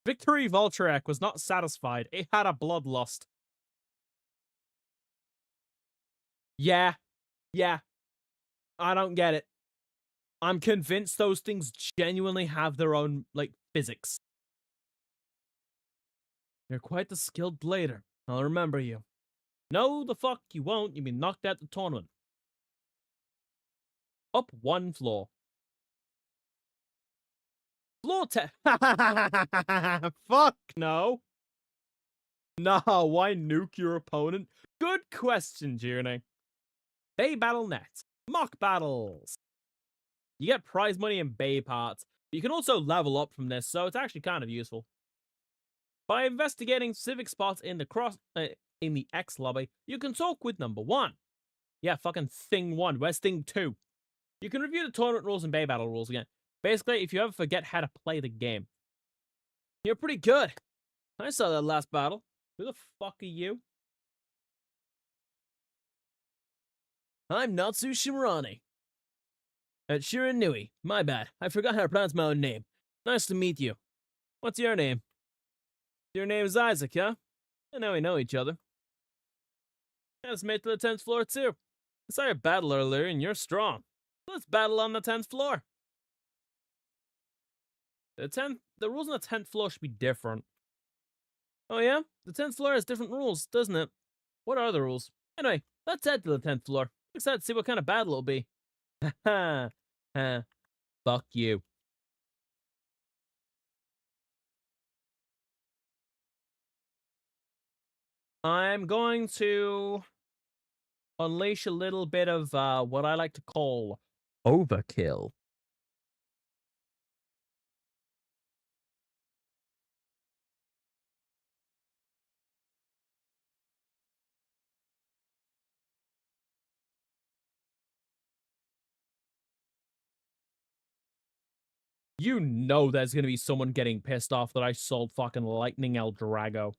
Victory Voltrak was not satisfied. It had a bloodlust. Yeah. I don't get it. I'm convinced those things genuinely have their own, physics. You're quite the skilled blader. I'll remember you. No, the fuck you won't. You've been knocked out the tournament. Up 1 floor. Floor 10. Fuck no. Nah, why nuke your opponent? Good question, Journey. Bay Battle Net. Mock battles. You get prize money and bay parts. You can also level up from this, so it's actually kind of useful. By investigating specific spots in the X lobby, you can talk with number 1. Yeah, fucking thing 1. Where's thing 2? You can review the tournament rules and bay battle rules again. Basically, if you ever forget how to play the game. You're pretty good. I saw that last battle. Who the fuck are you? I'm Natsu Shimurani. Shiranui. My bad. I forgot how to pronounce my own name. Nice to meet you. What's your name? Your name is Isaac, huh? I know we know each other. I was made to the 10th floor, too. I saw your battle earlier, and you're strong. Let's battle on the 10th floor. The rules on the 10th floor should be different. Oh yeah? The 10th floor has different rules, doesn't it? What are the rules? Anyway, let's head to the 10th floor. Excited to see what kind of battle it'll be. Ha ha. Fuck you. I'm going to unleash a little bit of what I like to call overkill. You know there's gonna be someone getting pissed off that I sold fucking Lightning El Drago.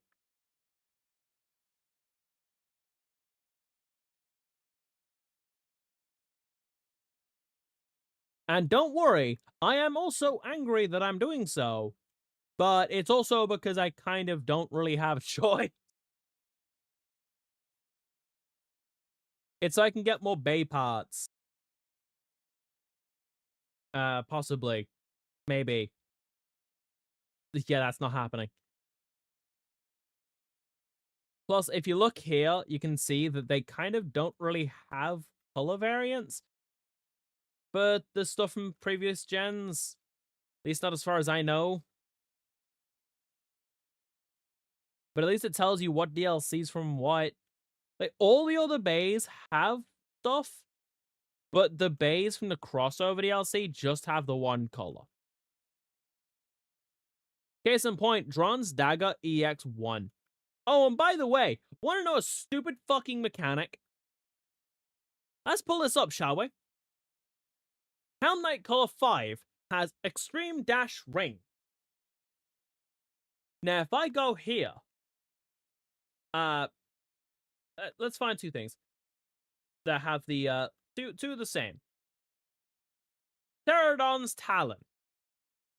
And don't worry, I am also angry that I'm doing so. But it's also because I kind of don't really have a choice. It's so I can get more bay parts. Possibly. Maybe. Yeah, that's not happening. Plus, if you look here, you can see that they kind of don't really have color variants. But the stuff from previous gens, at least not as far as I know. But at least it tells you what DLCs from what. Like, all the other bays have stuff, but the bays from the crossover DLC just have the one color. Case in point, Dron's Dagger EX1. Oh, and by the way, want to know a stupid fucking mechanic? Let's pull this up, shall we? Helm Knight Color 5 has Extreme Dash Ring. Now, if I go here, let's find 2 things that have the, two of the same. Pterodon's Talon.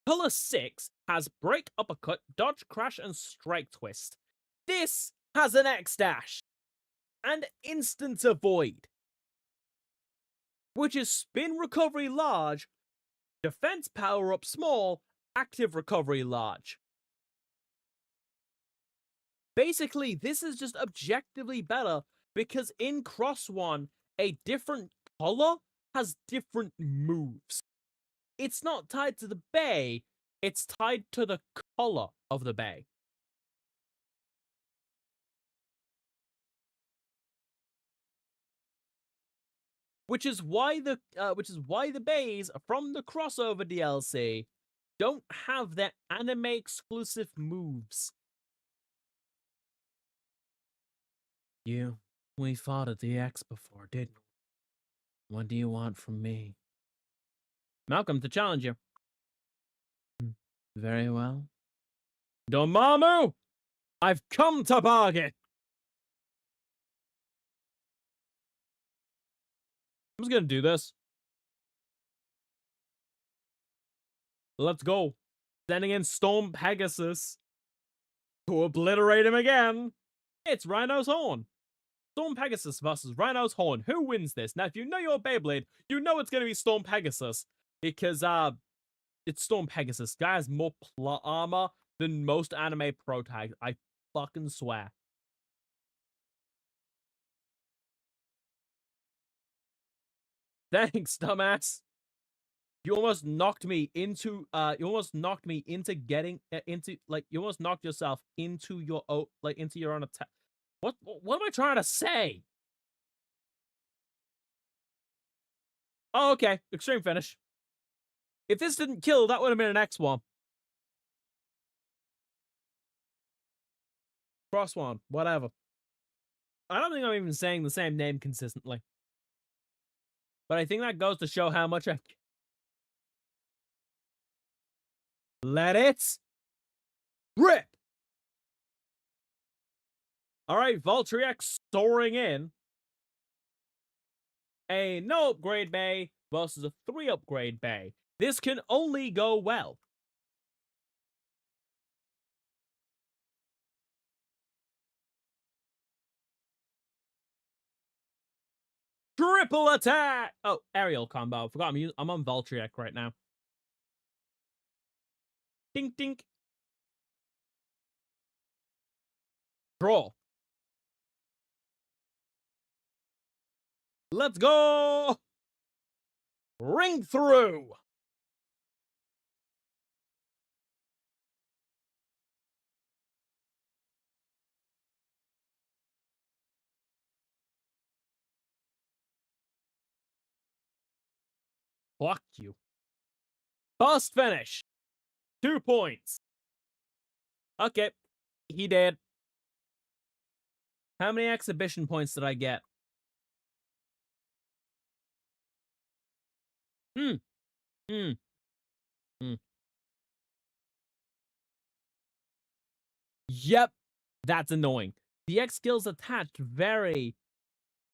Color 6 has Break Uppercut, Dodge Crash, and Strike Twist. This has an X-Dash and Instant Avoid, which is Spin Recovery Large, Defense Power Up Small, Active Recovery Large. Basically, this is just objectively better because in XOne, a different color has different moves. It's not tied to the bay, it's tied to the color of the bay. Which is why the bays from the crossover DLC don't have their anime exclusive moves. We fought at the X before, didn't we? What do you want from me? Malcolm, to challenge you. Very well. Dormammu! I've come to bargain. I'm just gonna do this. Let's go. Sending in Storm Pegasus to obliterate him again. It's Rhino's Horn. Storm Pegasus versus Rhino's Horn. Who wins this? Now, if you know your Beyblade, you know it's gonna be Storm Pegasus because it's Storm Pegasus. Guy has more plot armor than most anime pro tags. I fucking swear. Thanks, dumbass. You almost knocked me into getting into like you almost knocked yourself into your into your own attack. What am I trying to say? Oh, okay. Extreme finish. If this didn't kill, that would have been an XOne. XOne, whatever. I don't think I'm even saying the same name consistently. But I think that goes to show how much I... Let it rip! Alright, Voltriac soaring in. A no upgrade bay versus a 3 upgrade bay. This can only go well. Triple attack! Oh, aerial combo. I forgot I'm on Voltriac right now. Dink dink. Draw. Let's go! Ring through! Fuck you. Fast finish. 2 points. Okay. He did. How many exhibition points did I get? Yep. That's annoying. The X skills attached vary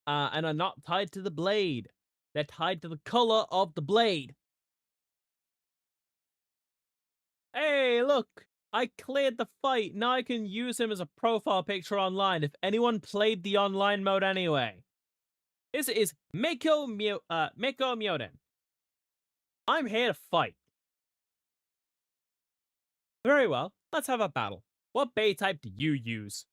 and are not tied to the blade. They're tied to the color of the blade. Hey, look! I cleared the fight. Now I can use him as a profile picture online if anyone played the online mode anyway. This is Mako Myoden. I'm here to fight. Very well, let's have a battle. What bay type do you use?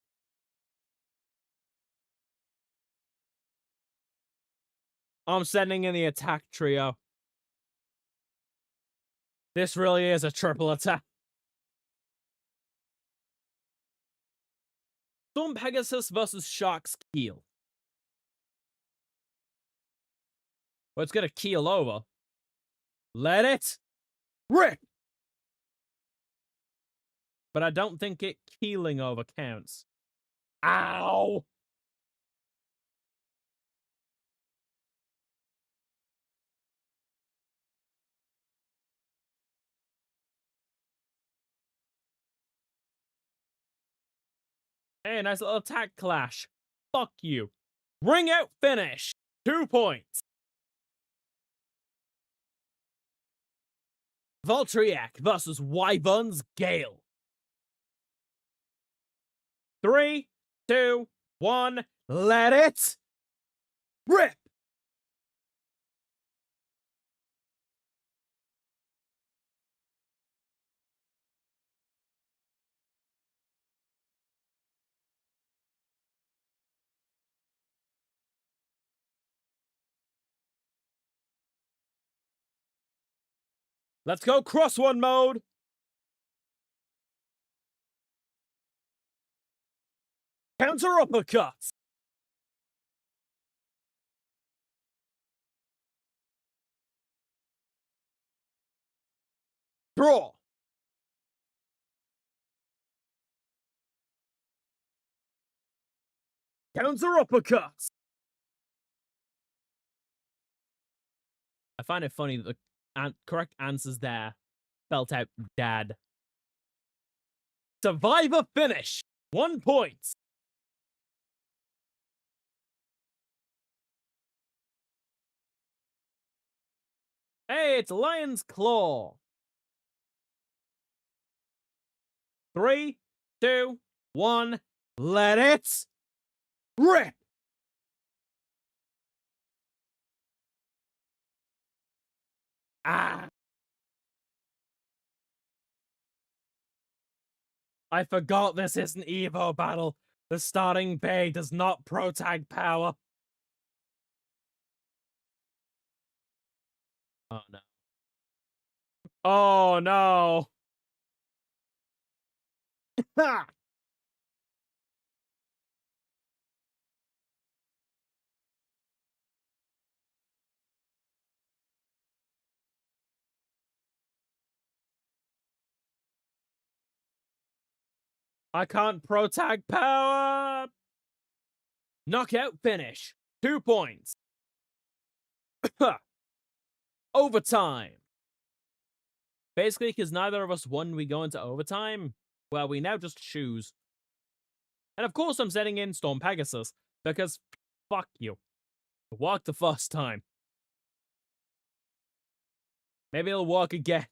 I'm sending in the attack trio. This really is a triple attack. Storm Pegasus versus Shark's Keel. Well, it's gonna keel over. Let it rip! But I don't think it keeling over counts. Ow! Hey, nice little attack clash. Fuck you. Ring out finish. 2 points. Voltriac versus Wyvern's Gale. 3, 2, 1, let it rip! Let's go XOne mode! Counter uppercuts! Draw! Counter uppercuts! I find it funny that the correct answers there spelt out dad. Survivor finish! 1 point. Hey, it's Lion's Claw. 3, 2, 1. Let it rip. Ah. I forgot this isn't Evo battle. The starting bay does not pro-tag power. Oh no. Oh no. Ha! I can't pro-tag power. Knockout finish. 2 points. Overtime. Basically, because neither of us won, we go into overtime. Well, we now just choose. And of course, I'm setting in Storm Pegasus, because fuck you. Walk the first time. Maybe it'll walk again.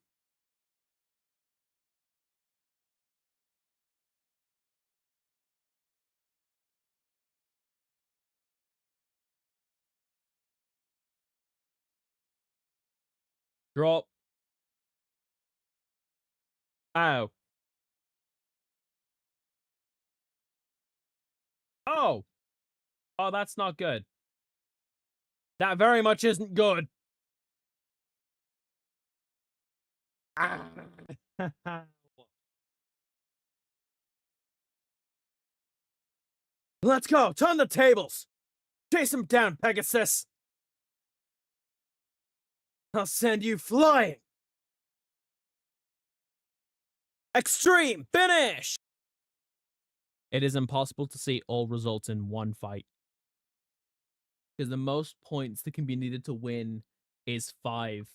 Drop. Ow. Oh. Oh, that's not good. That very much isn't good. Ah. Let's go. Turn the tables. Chase him down, Pegasus. I'll send you flying. Extreme finish. It is impossible to see all results in one fight, because the most points that can be needed to win is 5.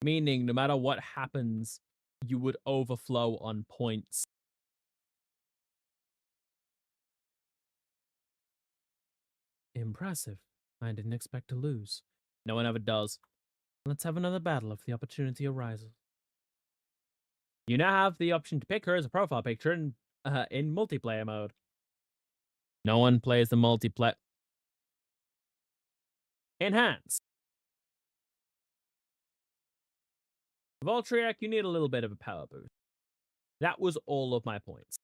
Meaning, no matter what happens, you would overflow on points. Impressive. I didn't expect to lose. No one ever does. Let's have another battle if the opportunity arises. You now have the option to pick her as a profile picture in multiplayer mode. No one plays the multiplayer. Enhance. Voltriac, you need a little bit of a power boost. That was all of my points.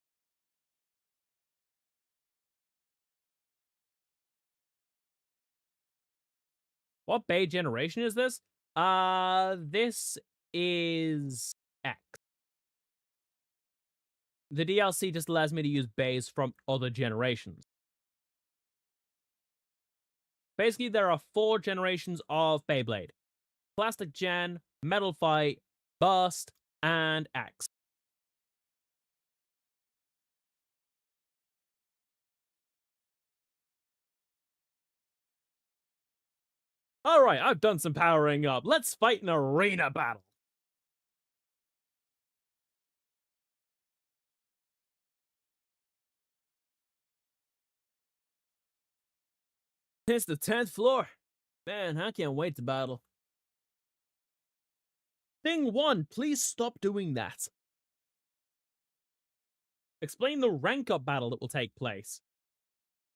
What Bay generation is this? This is X. The DLC just allows me to use bays from other generations. Basically, there are 4 generations of Beyblade. Plastic Gen, Metal Fight, Burst, and X. Alright, I've done some powering up. Let's fight an arena battle. It's the 10th floor. Man, I can't wait to battle. Thing 1, please stop doing that. Explain the rank up battle that will take place.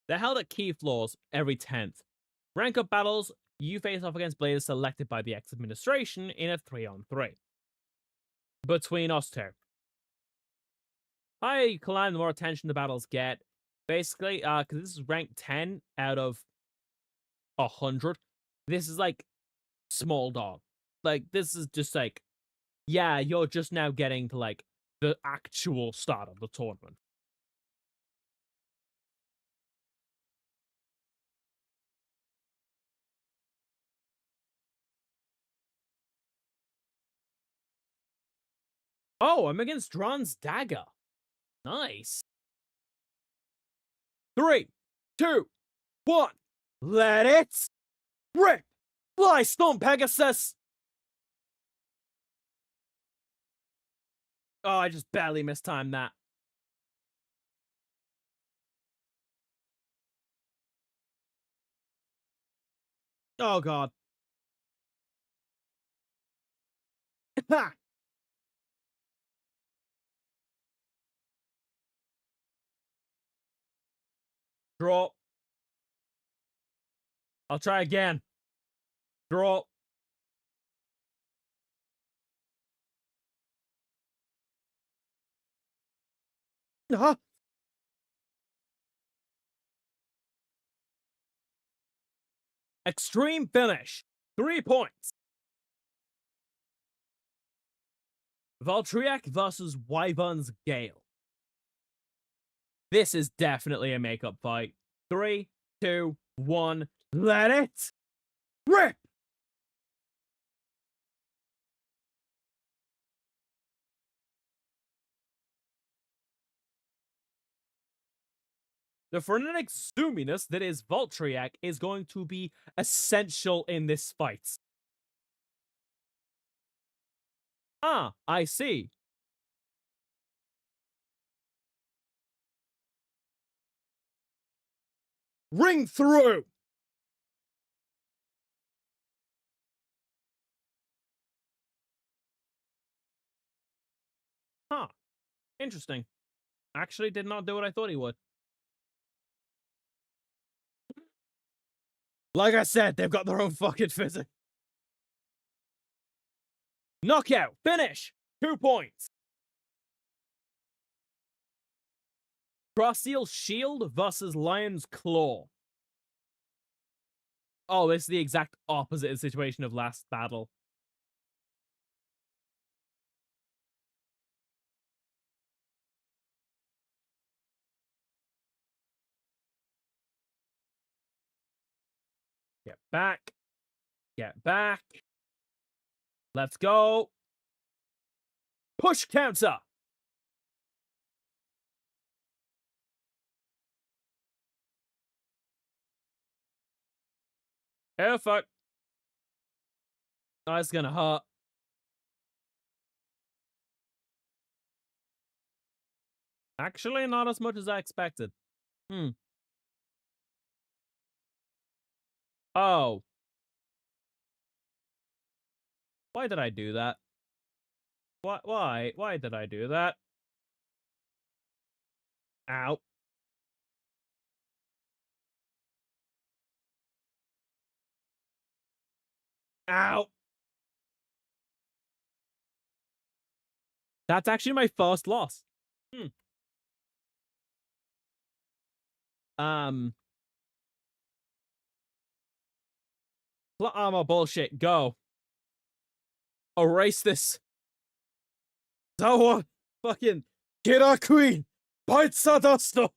They're held at key floors every 10th. Rank up battles, you face off against players selected by the X administration in a 3-on-3. Between us two. Higher you climb, the more attention the battles get. Basically, because this is rank 10 out of 100. This is like small dog. Like, this is just like, yeah, you're just now getting to like the actual start of the tournament. Oh, I'm against Dron's Dagger. Nice. 3, 2, 1. Let it rip. Fly, Storm Pegasus. Oh, I just barely mistimed that. Oh, God. Ha! Draw. I'll try again. Draw. Huh? Extreme finish. 3 points. Valtryek versus Wyvern's Gale. This is definitely a makeup fight. 3, 2, 1. Let it rip! The frenetic zoominess that is Valtryek is going to be essential in this fight. Ah, I see. Ring through! Huh. Interesting. Actually did not do what I thought he would. Like I said, they've got their own fucking physics. Knockout. Finish. 2 points. Cross-Seal Shield versus Lion's Claw. Oh, it's the exact opposite of the situation of last battle. Get back. Get back. Let's go. Push counter. Oh, fuck. Oh, it's gonna hurt. Actually, not as much as I expected. Oh. Why did I do that? Why? Why did I do that? Ow. Ow. That's actually my first loss. Plot armor bullshit. Go. Erase this. Zawa. Fucking. Kira Queen. Pizza Dusto.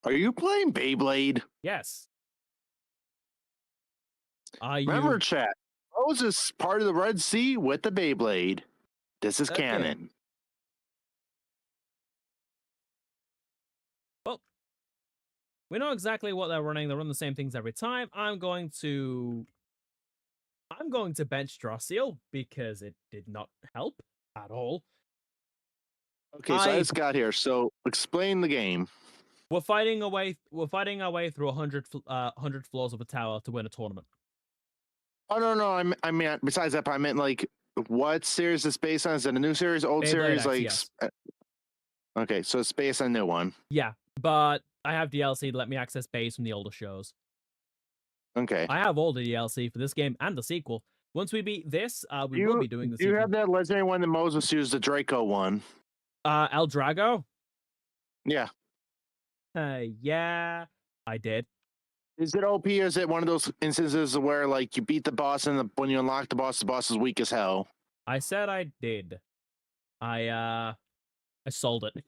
Are you playing Beyblade? Yes. Remember, chat. Moses part of the Red Sea with the Beyblade. This is canon. Well, we know exactly what they're running. They run the same things every time. I'm going to bench Draciel because it did not help at all. Okay, so I just got here. So explain the game. We're fighting our way through 100 floors of a tower to win a tournament. Oh no! I mean, besides that, I meant like what series is based on? Is it a new series, old Beyblade series? X, Like, yes. Okay, so it's based on a new one. Yeah, but I have DLC to let me access bays from the older shows. Okay. I have all the DLC for this game and the sequel. Once we beat this, we will be doing the sequel. You have that legendary one that Moses used, the Draco one. El Drago? Yeah. Yeah, I did. Is it OP or is it one of those instances where like you beat the boss and when you unlock the boss is weak as hell? I said I did. I sold it.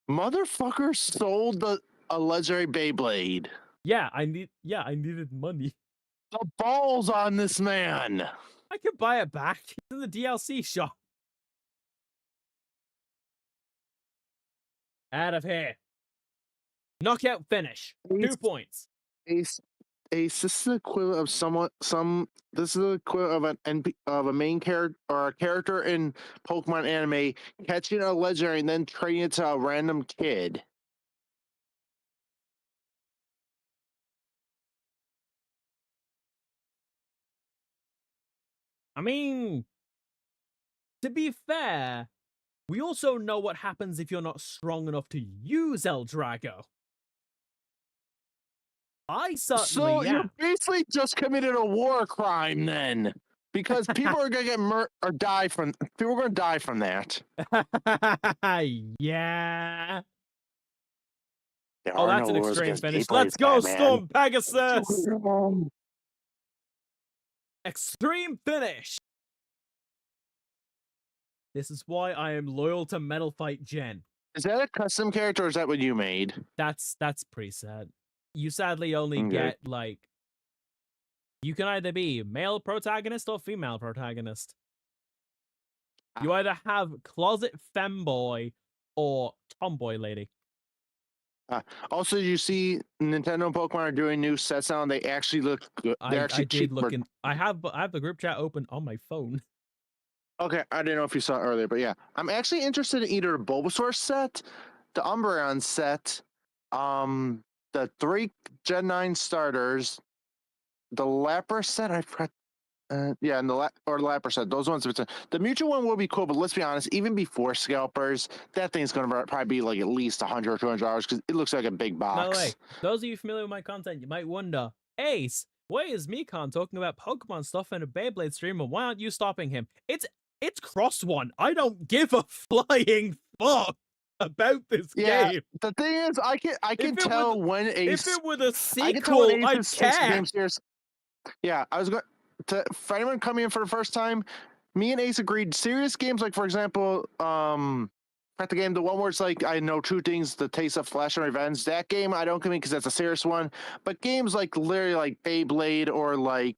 Motherfucker sold a legendary Beyblade. Yeah, I needed money. The balls on this man. I could buy it back in the DLC shop. Out of here. Knockout finish. 2 points. Ace, Ace, this is the equivalent of this is the equivalent of a main character or a character in Pokemon anime catching a legendary and then trading it to a random kid. I mean, to be fair, we also know what happens if you're not strong enough to use El Drago. I certainly So am. you basically just committed a war crime then, because people are gonna get or die from people are gonna die from that. Yeah. There Oh, are that's no an rules extreme against finish. Beyblades, Let's go, Batman. Storm Pegasus! Extreme finish! This is why I am loyal to Metal Fight Gen. Is that a custom character or is that what you made? That's preset. You sadly only get, like... You can either be male protagonist or female protagonist. You either have closet femboy or tomboy lady. Also, you see Nintendo and Pokemon are doing new sets now and they actually look good. They're actually I did cheaper. look in... I have the group chat open on my phone. Okay, I didn't know if you saw it earlier, but yeah. I'm actually interested in either the Bulbasaur set, the Umbreon set, the 3 Gen 9 starters, the Lapras set, I forgot. Yeah, and the Lapras set, those ones. The Mewtwo one will be cool, but let's be honest, even before Scalpers, that thing's going to probably be like at least $100 or $200 because it looks like a big box. By the way, those of you familiar with my content, you might wonder, Ace, why is Mikon talking about Pokemon stuff in a Beyblade stream, and why aren't you stopping him? It's XOne. I don't give a flying fuck about this game. The thing is, I can tell when Ace. If it were the sequel, I'd care. Yeah, I was going to. For anyone coming in for the first time, me and Ace agreed. Serious games, like for example, at the game, the one where it's like I know 2 things: the taste of flesh and revenge. That game I don't come in because that's a serious one. But games like literally like Beyblade or like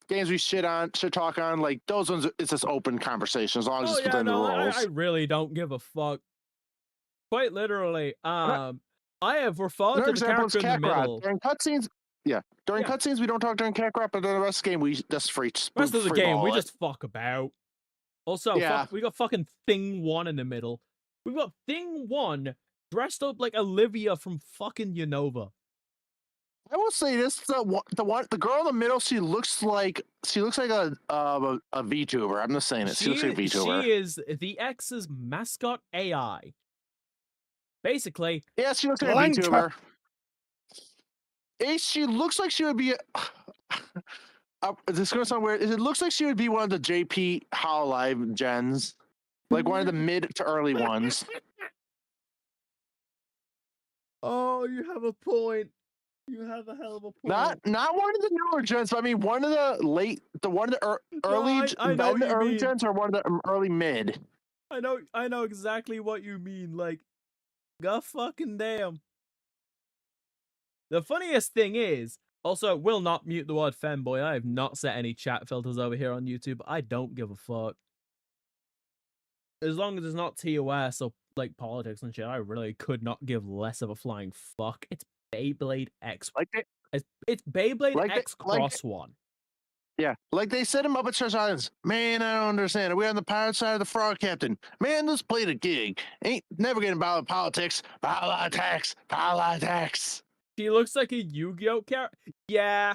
games we shit talk on, like those ones, it's just open conversation as long as it's within the rules. I really don't give a fuck. Quite literally, I have referred to the character in the middle. During cutscenes, during cutscenes we don't talk during Kakarot, but then the rest of the game we just free. Rest of the game we just fuck about. Also, yeah. We got fucking Thing 1 in the middle. We've got Thing 1 dressed up like Olivia from fucking Unova. I will say this: the girl in the middle, she looks like a VTuber. I'm just saying it. She looks like a VTuber. She is the X's mascot AI. Basically, yeah, she looks like a VTuber. She looks like she would be. This is gonna sound weird. It looks like she would be one of the JP Hololive gens, like one of the mid to early ones. Oh, you have a point. You have a hell of a point. Not one of the newer gens, but I mean one of the early gens or one of the early mid. I know exactly what you mean. Like, god fucking damn. The funniest thing is, also, will not mute the word femboy. I have not set any chat filters over here on YouTube. I don't give a fuck. As long as it's not TOS or like politics and shit, I really could not give less of a flying fuck. It's Beyblade X. It's Beyblade X XOne. Yeah, like they said in Muppet Treasure Islands. Man, I don't understand it. We're on the pirate side of the frog captain. Man, let's play the gig. Ain't never getting about politics. Politics. She looks like a Yu-Gi-Oh character. Yeah.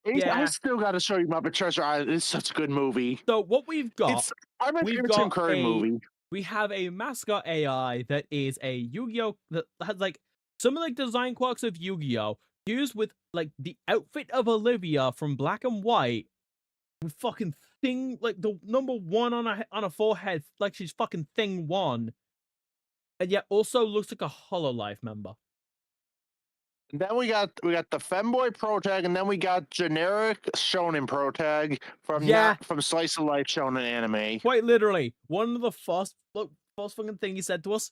I still got to show you Muppet Treasure Island. It's such a good movie. So what we've got, movie. We have a mascot AI that is a Yu-Gi-Oh that has like some of the design quirks of Yu-Gi-Oh used with like the outfit of Olivia from Black and White with fucking Thing, like the number 1 on a forehead, like she's fucking Thing 1, and yet also looks like a Hololive member. And then we got the femboy protag, and then we got generic shonen protag from slice of life shonen anime. Quite literally, one of the first fucking thing he said to us.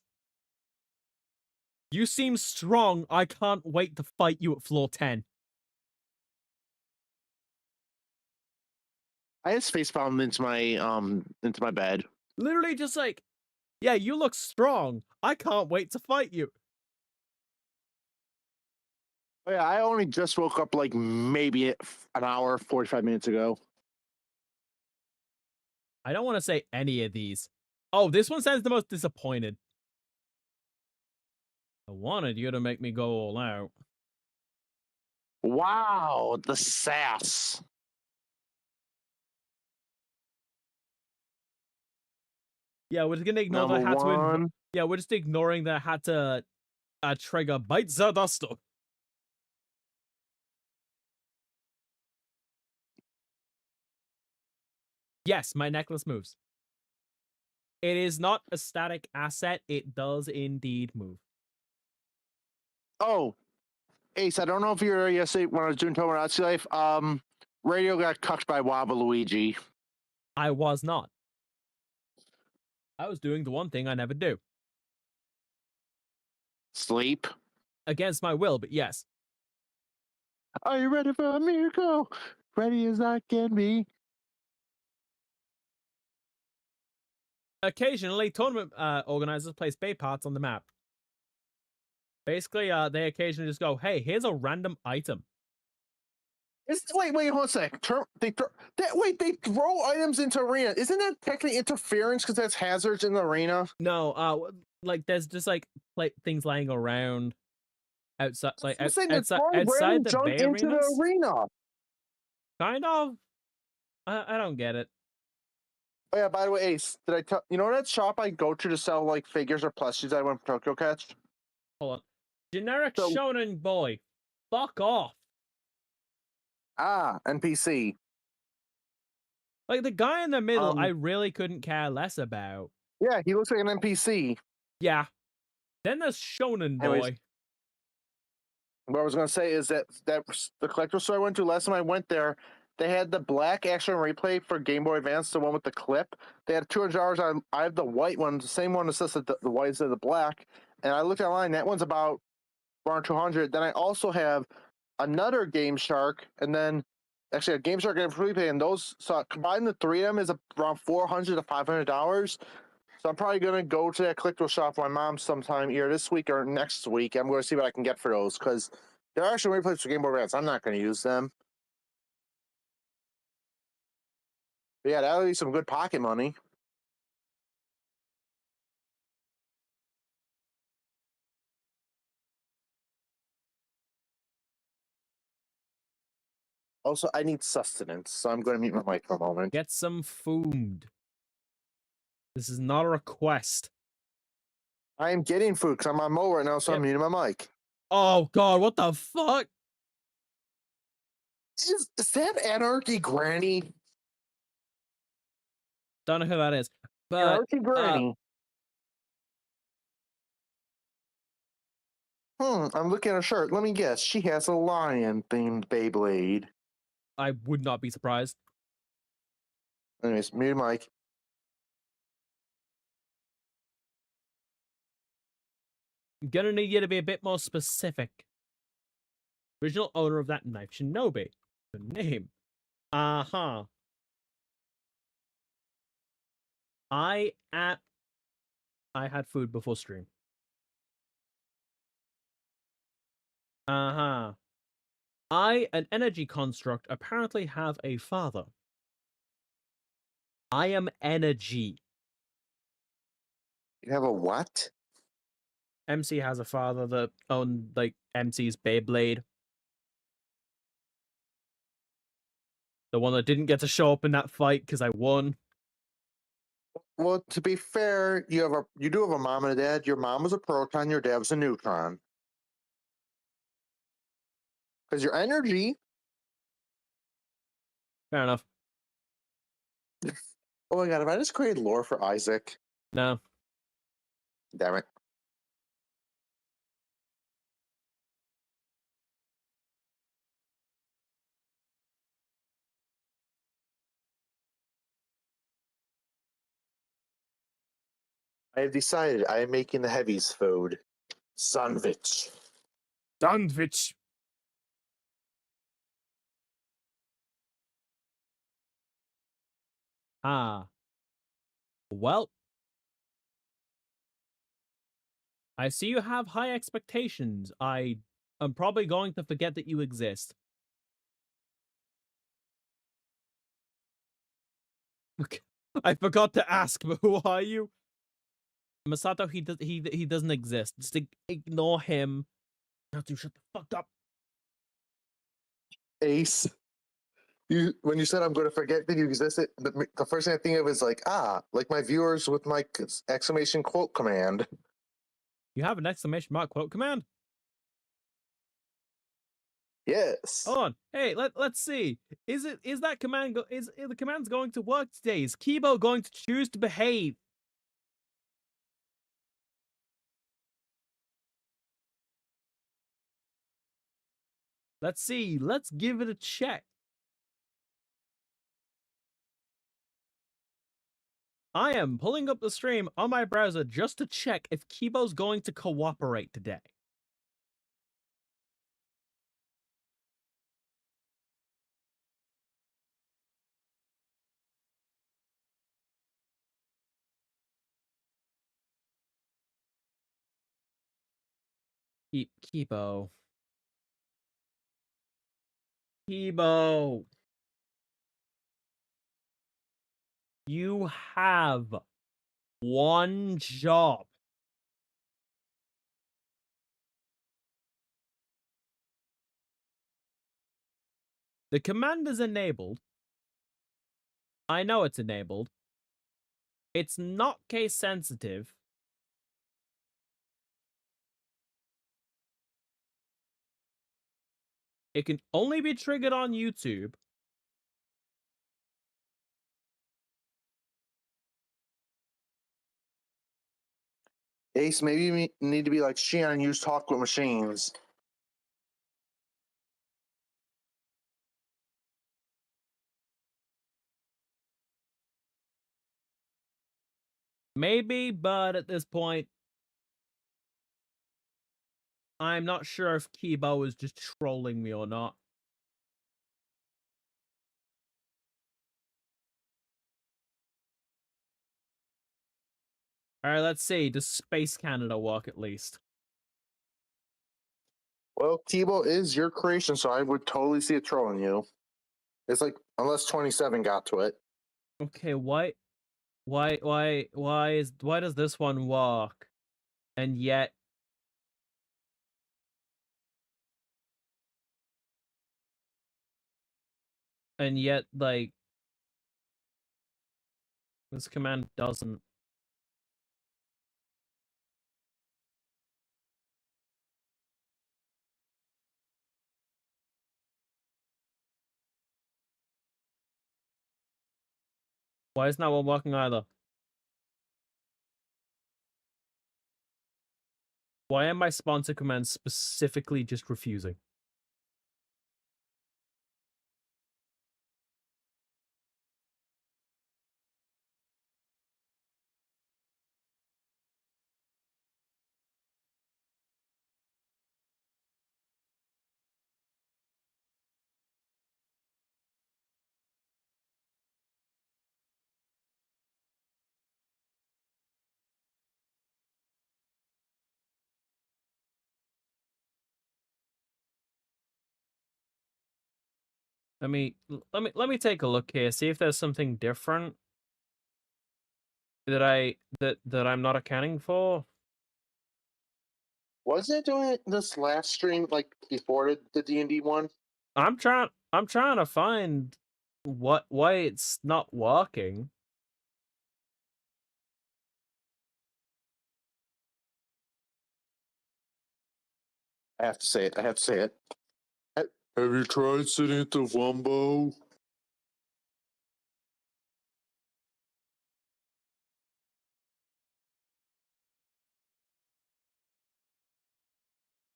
You seem strong. I can't wait to fight you at floor 10. I just face palmed into my bed. Literally just like, yeah, you look strong. I can't wait to fight you. Oh, yeah, I only just woke up like maybe an hour, 45 minutes ago. I don't want to say any of these. Oh, this one sounds the most disappointed. I wanted you to make me go all out. Wow, the sass. Yeah, we're just gonna ignore that I Number had to. one. Yeah, we're just ignoring that I had to trigger bite the duster. Yes, my necklace moves. It is not a static asset. It does indeed move. Oh, Ace, I don't know if you were there yesterday when I was doing Tomodachi Life. Radio got cucked by Wabaluigi. I was not. I was doing the one thing I never do. Sleep. Against my will, but yes. Are you ready for a miracle? Ready as I can be. Occasionally, tournament organizers place bay parts on the map. Basically, they occasionally just go, hey, here's a random item. Wait, hold on a sec. They throw items into arena. Isn't that technically interference because that's hazards in the arena? No, like there's just like things lying around outside, like I'm saying they're outside, throwing outside random the junk bay into arenas. the arena. Kind of. I don't get it. Oh yeah, by the way, Ace, did I tell you know that shop I go to sell like figures or plushies I went from Tokyo Catch? Hold on. Generic So- shonen boy. Fuck off. NPC. Like the guy in the middle, I really couldn't care less about. Yeah, he looks like an NPC. Yeah. Then there's shonen boy. Anyways, what I was gonna say is that the collector store I went to last time I went there, they had the black action replay for Game Boy Advance, the one with the clip. They had $200. I have the white one, the same one that says the white instead of the black. And I looked online, that one's about around 200. Then I also have another Game Shark, and then actually a Game Shark and a replay, and those, so combined the three of them is around $400 to $500. So I'm probably gonna go to that collectible shop with my mom sometime either this week or next week. I'm going to see what I can get for those because they're actually replays for Game Boy Advance. I'm not going to use them. But yeah, that'll be some good pocket money. Also, I need sustenance, so I'm going to mute my mic for a moment. Get some food. This is not a request. I am getting food because I'm on mobile right now, so I'm muting my mic. Oh god, what the fuck? Is that Anarchy Granny? Don't know who that is. But Anarchy Granny. I'm looking at her shirt. Let me guess. She has a lion-themed Beyblade. I would not be surprised. Anyways, mute mic. I'm gonna need you to be a bit more specific. Original owner of that Knife Shinobi. The name. Uh-huh. I had food before stream. Uh-huh. I, an energy construct, apparently have a father. I am energy. You have a what? MC has a father that owned, like, MC's Beyblade. The one that didn't get to show up in that fight because I won. Well, to be fair, you do have a mom and a dad. Your mom was a proton, your dad was a neutron. Because your energy. Fair enough. Oh my god, have I just created lore for Isaac? No. Damn it. I have decided I am making the heavies food. Sandwich. Sandwich. Ah, well, I see you have high expectations. I am probably going to forget that you exist. Okay. I forgot to ask, but who are you? Masato, he doesn't exist. Just ignore him. Now to shut the fuck up. Ace, when you said I'm going to forget that you existed, the first thing I think of is like like my viewers with my exclamation quote command. You have an exclamation mark quote command? Yes. Hold on. Hey, let's see. Is that command is the command's going to work today? Is Kibo going to choose to behave? Let's see. Let's give it a check. I am pulling up the stream on my browser just to check if Kibo's going to cooperate today. Kibo. Kibo. You have one job. The command is enabled. I know it's enabled. It's not case sensitive. It can only be triggered on YouTube. Ace, maybe you need to be like Shion and use talk with machines. Maybe, but at this point, I'm not sure if Kibo is just trolling me or not. Alright, let's see. Does Space Canada work at least? Well, Kibo is your creation, so I would totally see it trolling you. It's like, unless 27 got to it. Okay, why does this one work? And yet like this command doesn't. Why isn't that one working either? Why am my sponsor commands specifically just refusing? Let me take a look here, see if there's something different that I'm not accounting for. Wasn't it doing this last stream like before the D&D one? I'm trying to find why it's not working. I have to say it. I have to say it. Have you tried sitting at the Wumbo?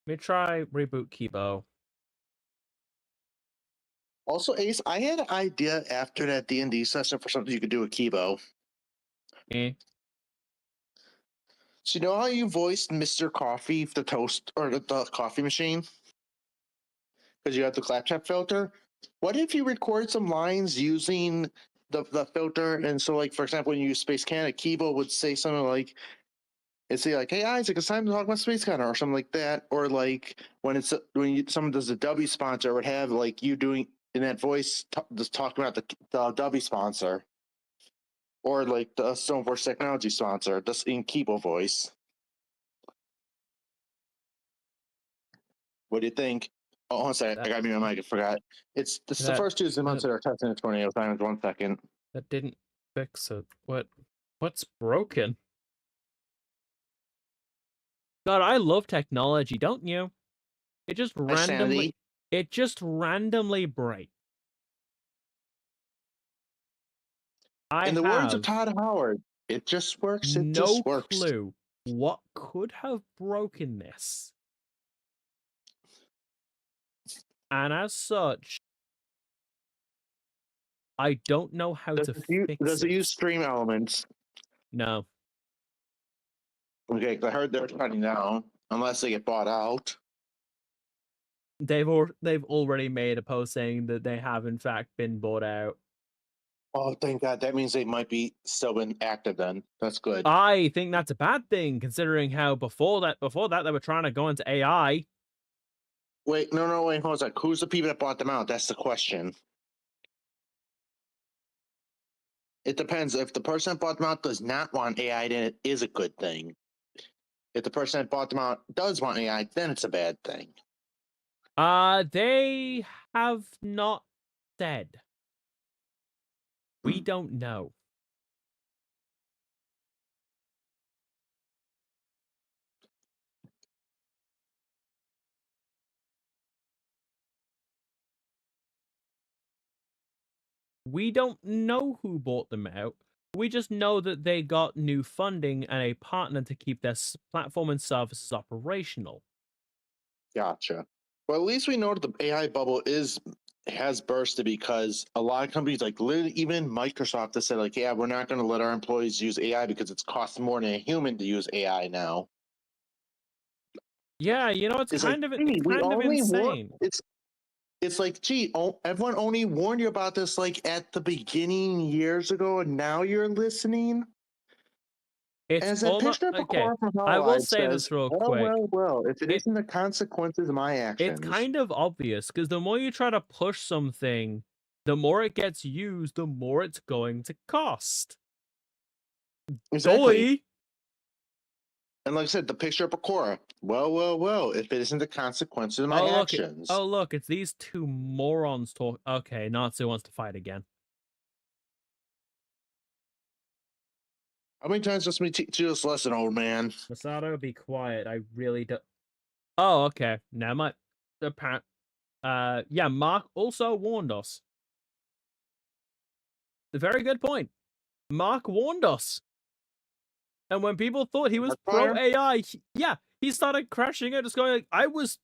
Let me try reboot Kibo. Also, Ace, I had an idea after that D&D session for something you could do with Kibo. Eh. So you know how you voiced Mr. Coffee, the toast or the coffee machine? Because you have the claptrap filter. What if you record some lines using the filter, and so like for example, when you use Space Canada, Kibo would say something like, "It's like, hey Isaac, it's time to talk about Space Canada," or something like that, or like when someone does a W sponsor, it would have like you doing in that voice just talking about the W sponsor, or like the Stoneforge Technology sponsor, just in Kibo voice. What do you think? Oh, hold on a second. I got me on mic. I forgot. This is the first Tuesday month that are testing the tornado time. 1 second. That didn't fix it. What's broken? God, I love technology, don't you? It just randomly breaks. In the words of Todd Howard, it just works. It just works. No clue what could have broken this. And as such, I don't know how to fix it. Does it use stream elements? No. Okay, I heard they're shutting down unless they get bought out. They've already made a post saying that they have in fact been bought out. Oh, thank God! That means they might be still been active. Then that's good. I think that's a bad thing, considering how before that they were trying to go into AI. Wait, no, wait, hold on. Who's the people that bought them out? That's the question. It depends. If the person that bought them out does not want AI, then it is a good thing. If the person that bought them out does want AI, then it's a bad thing. They have not said. We don't know. We don't know who bought them out. We just know that they got new funding and a partner to keep their platform and services operational. Gotcha. Well, at least we know that the AI bubble has bursted, because a lot of companies, like literally even Microsoft, has said like, yeah, we're not going to let our employees use AI because it's costing more than a human to use AI now. Yeah, you know, it's kind of insane. It's like, gee, everyone only warned you about this like at the beginning years ago, and now you're listening. It's almost okay. I will say this real quick. Well, if it isn't the consequences of my actions. It's kind of obvious, because the more you try to push something, the more it gets used, the more it's going to cost. Exactly. Dolly. And like I said, the picture of Pecora. Well, if it isn't the consequences of my actions. Look, it's these two morons talk. Okay, Natsu wants to fight again. How many times does me teach you this lesson, old man? Masato, be quiet. I really don't. Oh, okay. Now my yeah, Mark also warned us. A very good point. Mark warned us. And when people thought he was pro AI, he started crashing it, just going like, I was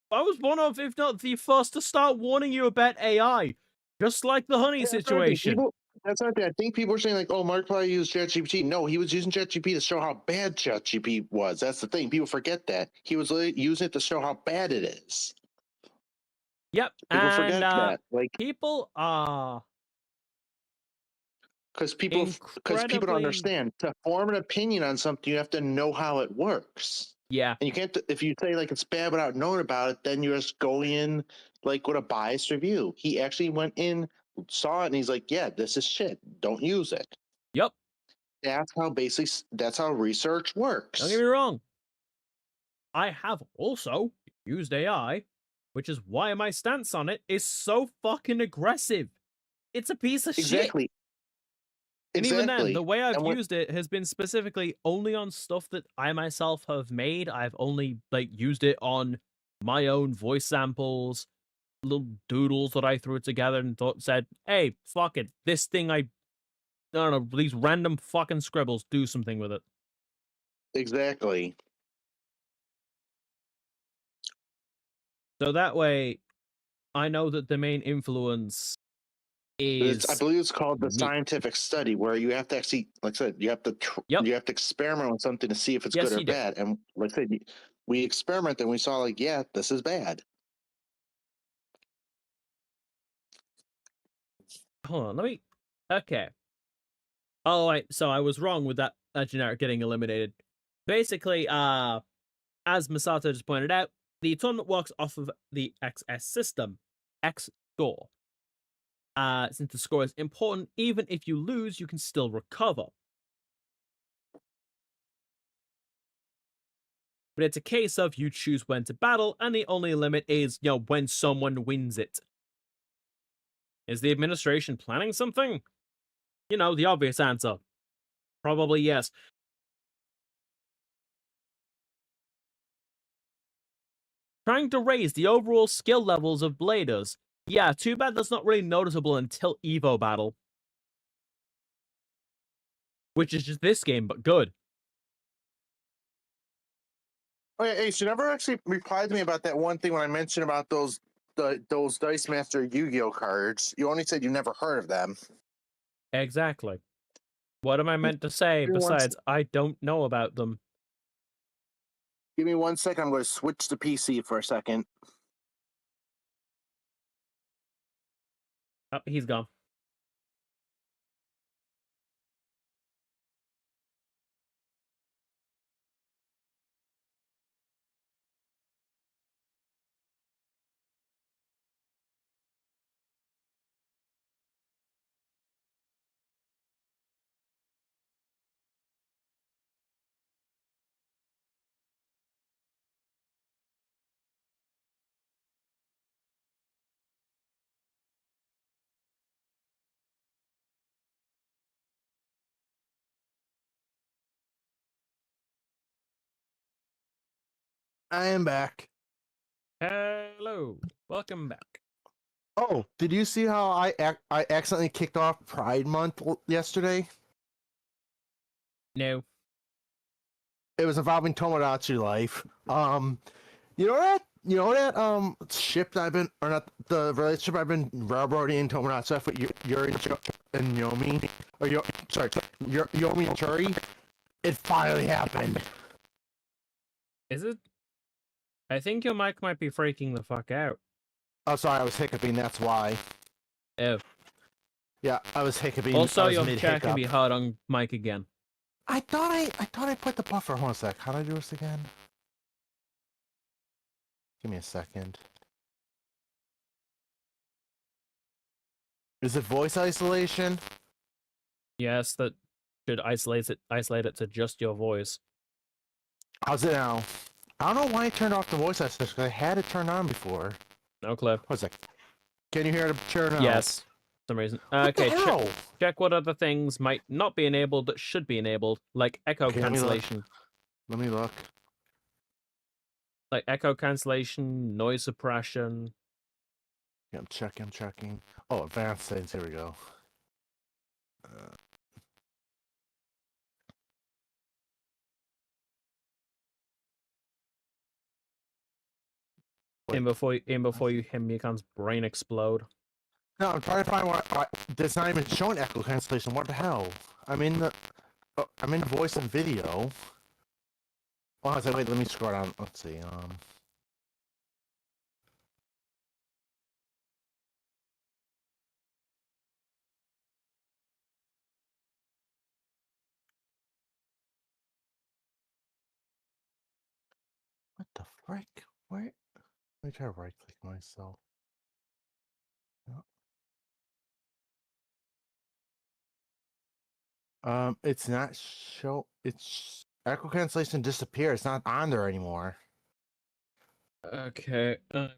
one of, if not the first, to start warning you about AI. Just like the honey situation. That's not that. I think people were saying like, oh, Mark probably used ChatGPT. No, he was using ChatGPT to show how bad ChatGPT was. That's the thing. People forget that. He was using it to show how bad it is. Yep. People forget that. Like, people are... Because people don't understand. To form an opinion on something, you have to know how it works. Yeah. And you can't, if you say like it's bad without knowing about it, then you're just going in like with a biased review. He actually went in, saw it, and he's like, yeah, this is shit. Don't use it. Yep. That's how research works. Don't get me wrong. I have also used AI, which is why my stance on it is so fucking aggressive. It's a piece of shit. And even then, the way I've used it has been specifically only on stuff that I myself have made. I've only used it on my own voice samples, little doodles that I threw together and said, hey, fuck it. This thing I don't know, these random fucking scribbles, do something with it. Exactly. So that way, I know that the main influence is... I believe it's called the scientific study, where you have to actually, like I said, you have to you have to experiment with something to see if it's good or bad. And like I said, we experimented and we saw like, yeah, this is bad. Hold on, let me... Okay. Oh, right. So I was wrong with that generic getting eliminated. Basically, as Masato just pointed out, the tournament works off of the XS system, X score. Since the score is important, even if you lose, you can still recover. But it's a case of you choose when to battle, and the only limit is, when someone wins it. Is the administration planning something? The obvious answer. Probably yes. Trying to raise the overall skill levels of bladers. Yeah, too bad that's not really noticeable until Evo Battle. Which is just this game, but good. Oh yeah, Ace, you never actually replied to me about that one thing when I mentioned about those Dice Master Yu-Gi-Oh cards. You only said you never heard of them. Exactly. What am I meant to say besides I don't know about them? Give me 1 second. I'm going to switch to PC for a second. Oh, he's gone. I am back. Hello. Welcome back. Oh, did you see how I accidentally kicked off Pride Month yesterday? No. It was involving Tomodachi Life. You know that ship that I've been, or not, the relationship I've been railroading in Tomodachi Life with Yuri and Yomi, or Yomi and Churi? It finally happened. Is it? I think your mic might be freaking the fuck out. Oh, sorry, I was hiccuping, that's why. Oh. Yeah, I was hiccuping. Also, your chat can be hard. hard on mic again. I thought I put the buffer. Hold on a sec. How do I do this again? Give me a second. Is it voice isolation? Yes, that should isolate it to just your voice. How's it now? I don't know why I turned off the voice isolation, because I had it turned on before. No clue. What's that? Can you hear it turn on? Yes. For some reason. What Okay, the hell? check what other things might not be enabled that should be enabled, like echo Okay, cancellation. Let me look. Like echo cancellation, noise suppression. Yeah, I'm checking. Oh, advanced settings. Here we go. In before you hear Mikan's brain explode. No, I'm trying to find what. It's not even showing echo cancellation. What the hell? I'm in the voice and video. Oh, wait. Let me scroll down. Let's see. What the frick? Where? Let me try to right click myself. It's not show. It's echo cancellation disappeared. It's not on there anymore. Okay, I'm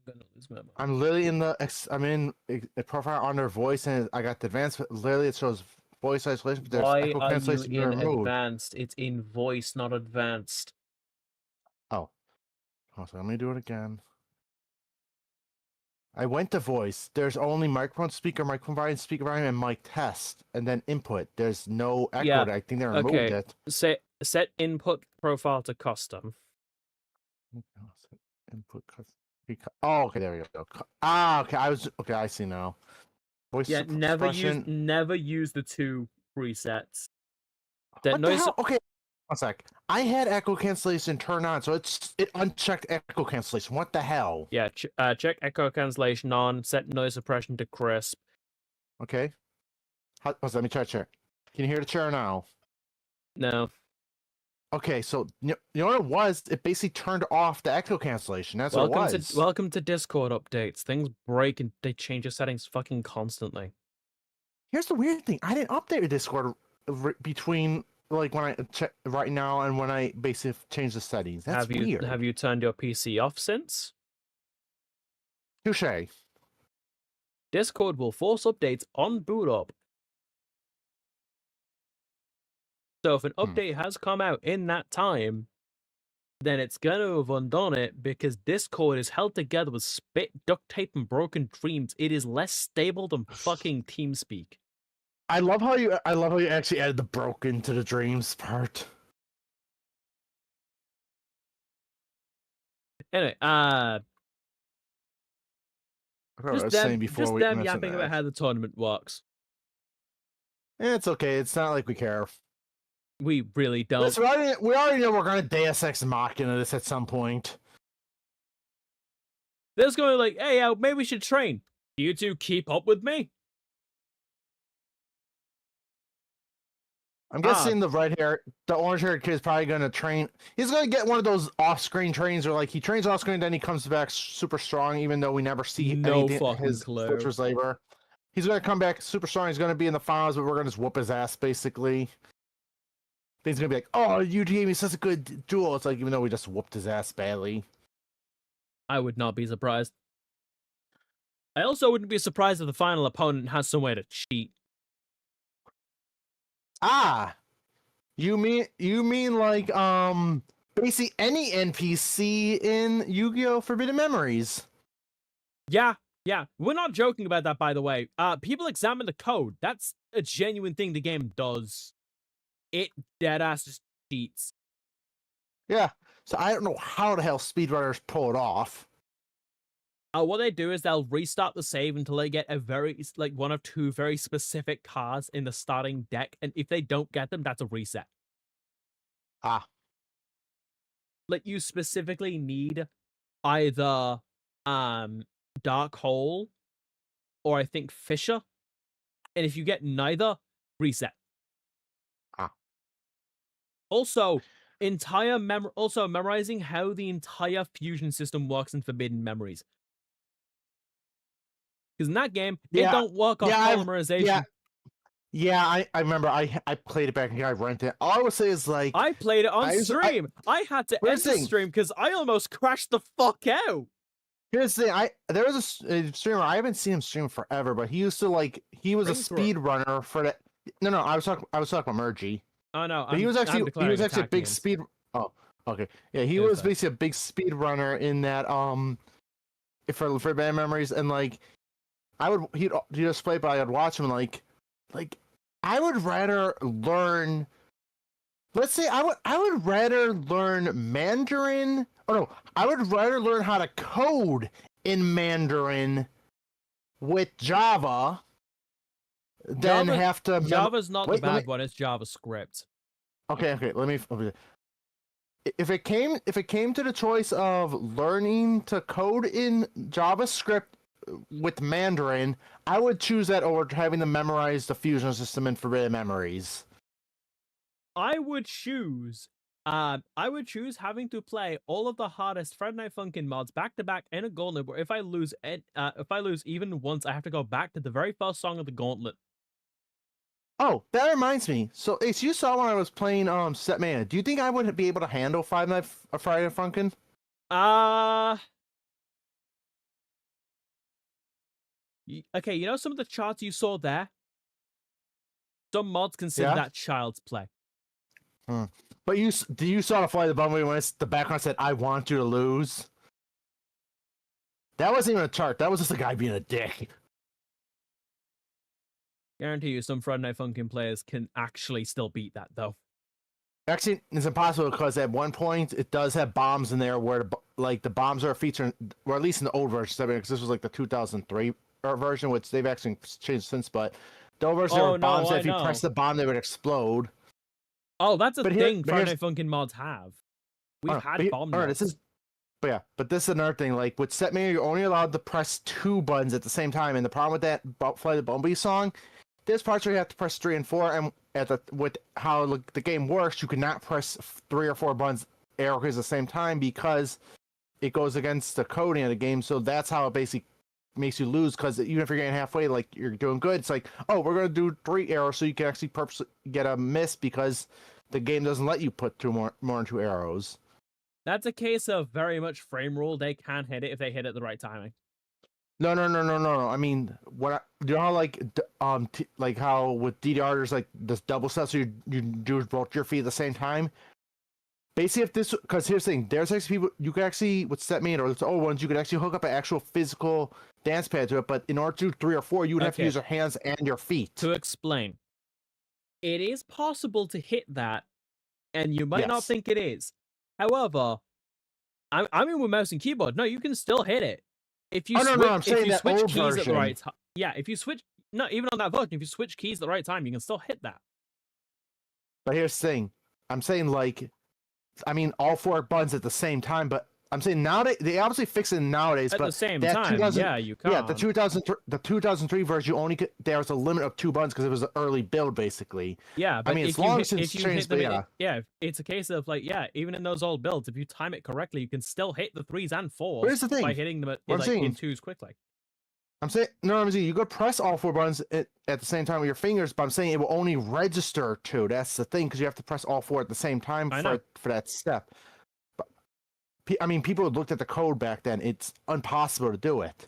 gonna lose my mind. I'm literally in the. I'm in a profile under voice, and I got the advanced. But literally, it shows voice isolation. But there's Why echo are you cancellation in removed. advanced? It's in voice, not advanced. Oh, so let me do it again. I went to voice. There's only microphone, microphone volume, speaker volume, and mic test, and then input. There's no echo. Yeah, I think they removed it. Set input profile to custom. Input custom. Oh, okay, there we go. Okay. I see now. Voice never use the two presets. What the hell? Okay, 1 sec. I had echo cancellation turned on, so it unchecked echo cancellation. What the hell? Yeah, check echo cancellation on. Set noise suppression to crisp. Okay. Let me try to chair. Can you hear the chair now? No. Okay, so you know what it was? It basically turned off the echo cancellation. That's what it was. Welcome to Discord updates. Things break and they change the settings fucking constantly. Here's the weird thing. I didn't update the Discord between like when I check right now and when I basically change the settings. That's weird. Have you turned your PC off since? Touche. Discord will force updates on boot up. So if an update has come out in that time, then it's going to have undone it because Discord is held together with spit, duct tape, and broken dreams. It is less stable than fucking TeamSpeak. I love how you actually added the broken to the dreams part. Anyway, just them yapping about how the tournament works. It's okay. It's not like we care. We really don't. Listen, we already know we're gonna Deus Ex Machina this at some point. They're just going like, hey, maybe we should train. You two keep up with me? I'm guessing the orange-haired kid is probably gonna train. He's gonna get one of those off-screen trains where like he trains off-screen, then he comes back super strong, even though we never see his fortress labor. He's gonna come back super strong. He's gonna be in the finals, but we're gonna just whoop his ass basically. He's gonna be like, "Oh, you gave me such a good duel." It's like, even though we just whooped his ass badly. I would not be surprised. I also wouldn't be surprised if the final opponent has some way to cheat. Ah, you mean like basically any NPC in Yu-Gi-Oh! Forbidden Memories? Yeah. We're not joking about that, by the way. People examine the code. That's a genuine thing the game does. It deadass just cheats. Yeah. So I don't know how the hell speedrunners pull it off. What they do is they'll restart the save until they get one of two very specific cards in the starting deck, and if they don't get them, that's a reset. Ah. Like, you specifically need either Dark Hole or I think Fisher, and if you get neither, reset. Also, memorizing how the entire fusion system works in Forbidden Memories. Because in that game, it don't work on polymerization. Yeah, I remember. I played it back and I rented it. All I would say is like I played it on stream. I had to end the stream because I almost crashed the fuck out. Here's the thing. There was a streamer. I haven't seen him stream forever, but he was a speed runner for that. No, I was talking about Mergy. Oh no, but he was actually a big speed. Oh, okay, yeah, he was basically a big speed runner in that for bad memories, and like he'd just play, but I'd watch him like I would rather learn. Let's say I would rather learn Mandarin. Oh no, I would rather learn how to code in Mandarin with Java. Then have to. Java's not the bad one. It's JavaScript. Okay. Let me. If it came to the choice of learning to code in JavaScript with Mandarin, I would choose that over having to memorize the fusion system in Forbidden Memories. I would choose having to play all of the hardest Friday Night Funkin' mods back to back in a gauntlet. Where if I lose even once, I have to go back to the very first song of the gauntlet. Oh, that reminds me. So, Ace, you saw when I was playing Setmania. Do you think I would be able to handle Friday Night Funkin'? Okay, you know some of the charts you saw there? Some mods consider that child's play. But you saw the Fly the Bumblebee when the background said, "I want you to lose"? That wasn't even a chart. That was just a guy being a dick. Guarantee you some Friday Night Funkin' players can actually still beat that, though. Actually, it's impossible because at one point it does have bombs in there where the bombs are featured, or at least in the old version, because this was like the 2003 version, which they've actually changed since. But the old version, there were bombs that if you press the bomb, they would explode. Oh, that's a thing Friday Night Funkin' mods have. We've had bomb mods. But this is another thing. Like with Setmania, you're only allowed to press 2 buttons at the same time, and the problem with that Fly the Bumblebee song there's parts where you have to press 3 and 4, and with how the game works, you cannot press 3 or 4 buttons arrow keys at the same time because it goes against the coding of the game. So that's how it basically makes you lose, because even if you're getting halfway, like you're doing good, it's like, oh, we're gonna do 3 arrows so you can actually purposely get a miss because the game doesn't let you put more than 2 arrows. That's a case of very much frame rule. They can hit it if they hit it at the right timing. No. I mean, you know how like how with DDR there's like this double set, so you do both your feet at the same time. Basically, if this, because here's the thing, there's actually people you can actually with step meter or the old ones, you could actually hook up an actual physical dance pad to it. But in order to do 3 or 4, you would have to use your hands and your feet. To explain, it is possible to hit that, and you might not think it is. However, I mean with mouse and keyboard, no, you can still hit it. If you switch keys at the right time, if you switch, no, even on that version, if you switch keys at the right time, you can still hit that. But here's the thing, I'm saying like, I mean all 4 buttons at the same time, but I'm saying nowadays they obviously fix it nowadays. At but the same time, yeah, you can. Yeah, the 2003 version, you only there was a limit of 2 buttons because it was an early build basically. Yeah, but I mean, if as long as it's changed, it's a case of like, even in those old builds, if you time it correctly, you can still hit the 3s and 4s. Here's the thing, by hitting them in 2s quickly. I'm saying you could press all 4 buttons at the same time with your fingers, but I'm saying it will only register 2. That's the thing, because you have to press all 4 at the same time for that step. But I mean, people looked at the code back then. It's impossible to do it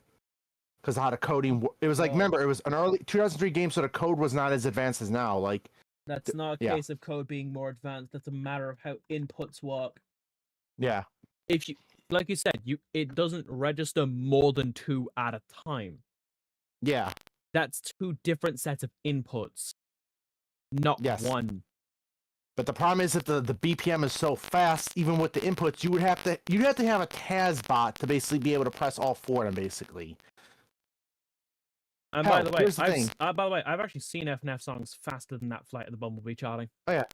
because how the coding. It was like, remember, it was an early 2003 game, so the code was not as advanced as now. Like, that's not a case of code being more advanced. That's a matter of how inputs work. Yeah. If you, like you said, it doesn't register more than 2 at a time. Yeah. That's 2 different sets of inputs, not one. But the problem is that the BPM is so fast. Even with the inputs, you'd have to have a Taz bot to basically be able to press all 4 of them, basically. And by the way, I've actually seen FNAF songs faster than that Flight of the Bumblebee charting. Oh yeah.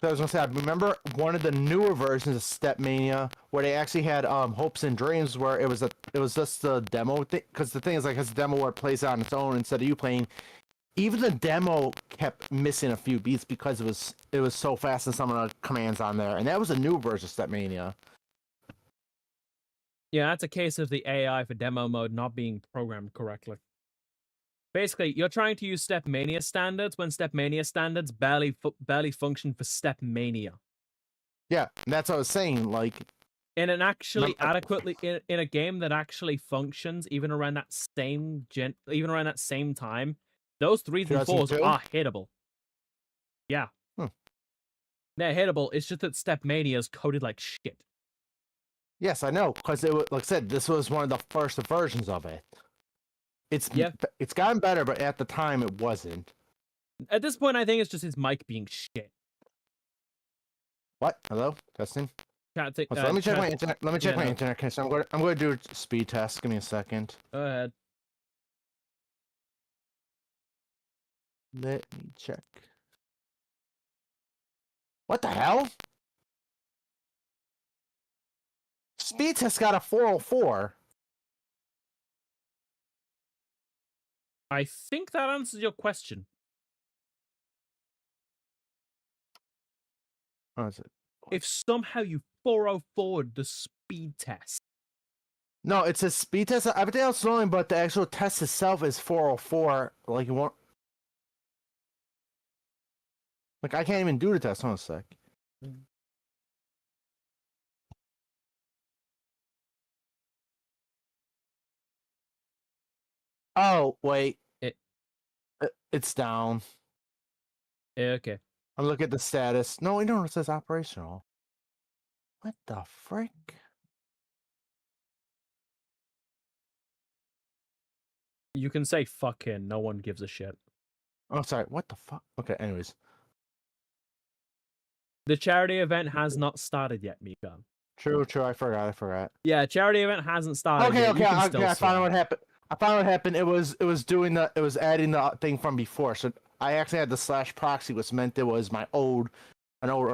So I was gonna say, I remember one of the newer versions of Stepmania where they actually had Hopes and Dreams, where it was just the demo thing. Because the thing is, like, it's a demo where it plays out on its own instead of you playing. Even the demo kept missing a few beats because it was so fast in some of the commands on there, and that was a new version of Stepmania. Yeah, that's a case of the AI for demo mode not being programmed correctly. Basically, you're trying to use Stepmania standards when Stepmania standards barely function for Stepmania. Yeah, that's what I was saying. Like, in an actually adequately in a game that actually functions even around that same time. Those 3s and 4s are hittable. Yeah. They're hittable. It's just that Stepmania is coded like shit. Yes, I know, because it was, like I said, this was one of the first versions of it. It's gotten better, but at the time it wasn't. At this point, I think it's just his mic being shit. What? Hello? Testing? Let me check my internet. Let me check my internet. Okay, so I'm going to do a speed test. Give me a second. Go ahead. Let me check. What the hell? Speed test got a 404. I think that answers your question. What is it? If somehow you 404'd the speed test. No, it's a speed test. I think it's slowing, but the actual test itself is 404. Like, you want. Like, I can't even do the test. Hold on a sec. Oh, wait. It's down. Yeah, okay. I'm looking at the status. No, it says operational. What the frick? You can say fucking. No one gives a shit. Oh, sorry. What the fuck? Okay, anyways. The charity event has not started yet, Mika. True. I forgot. Yeah, charity event hasn't started. Okay. Yet. I found out what happened. It was adding the thing from before. So I actually had the /proxy, which meant it was an older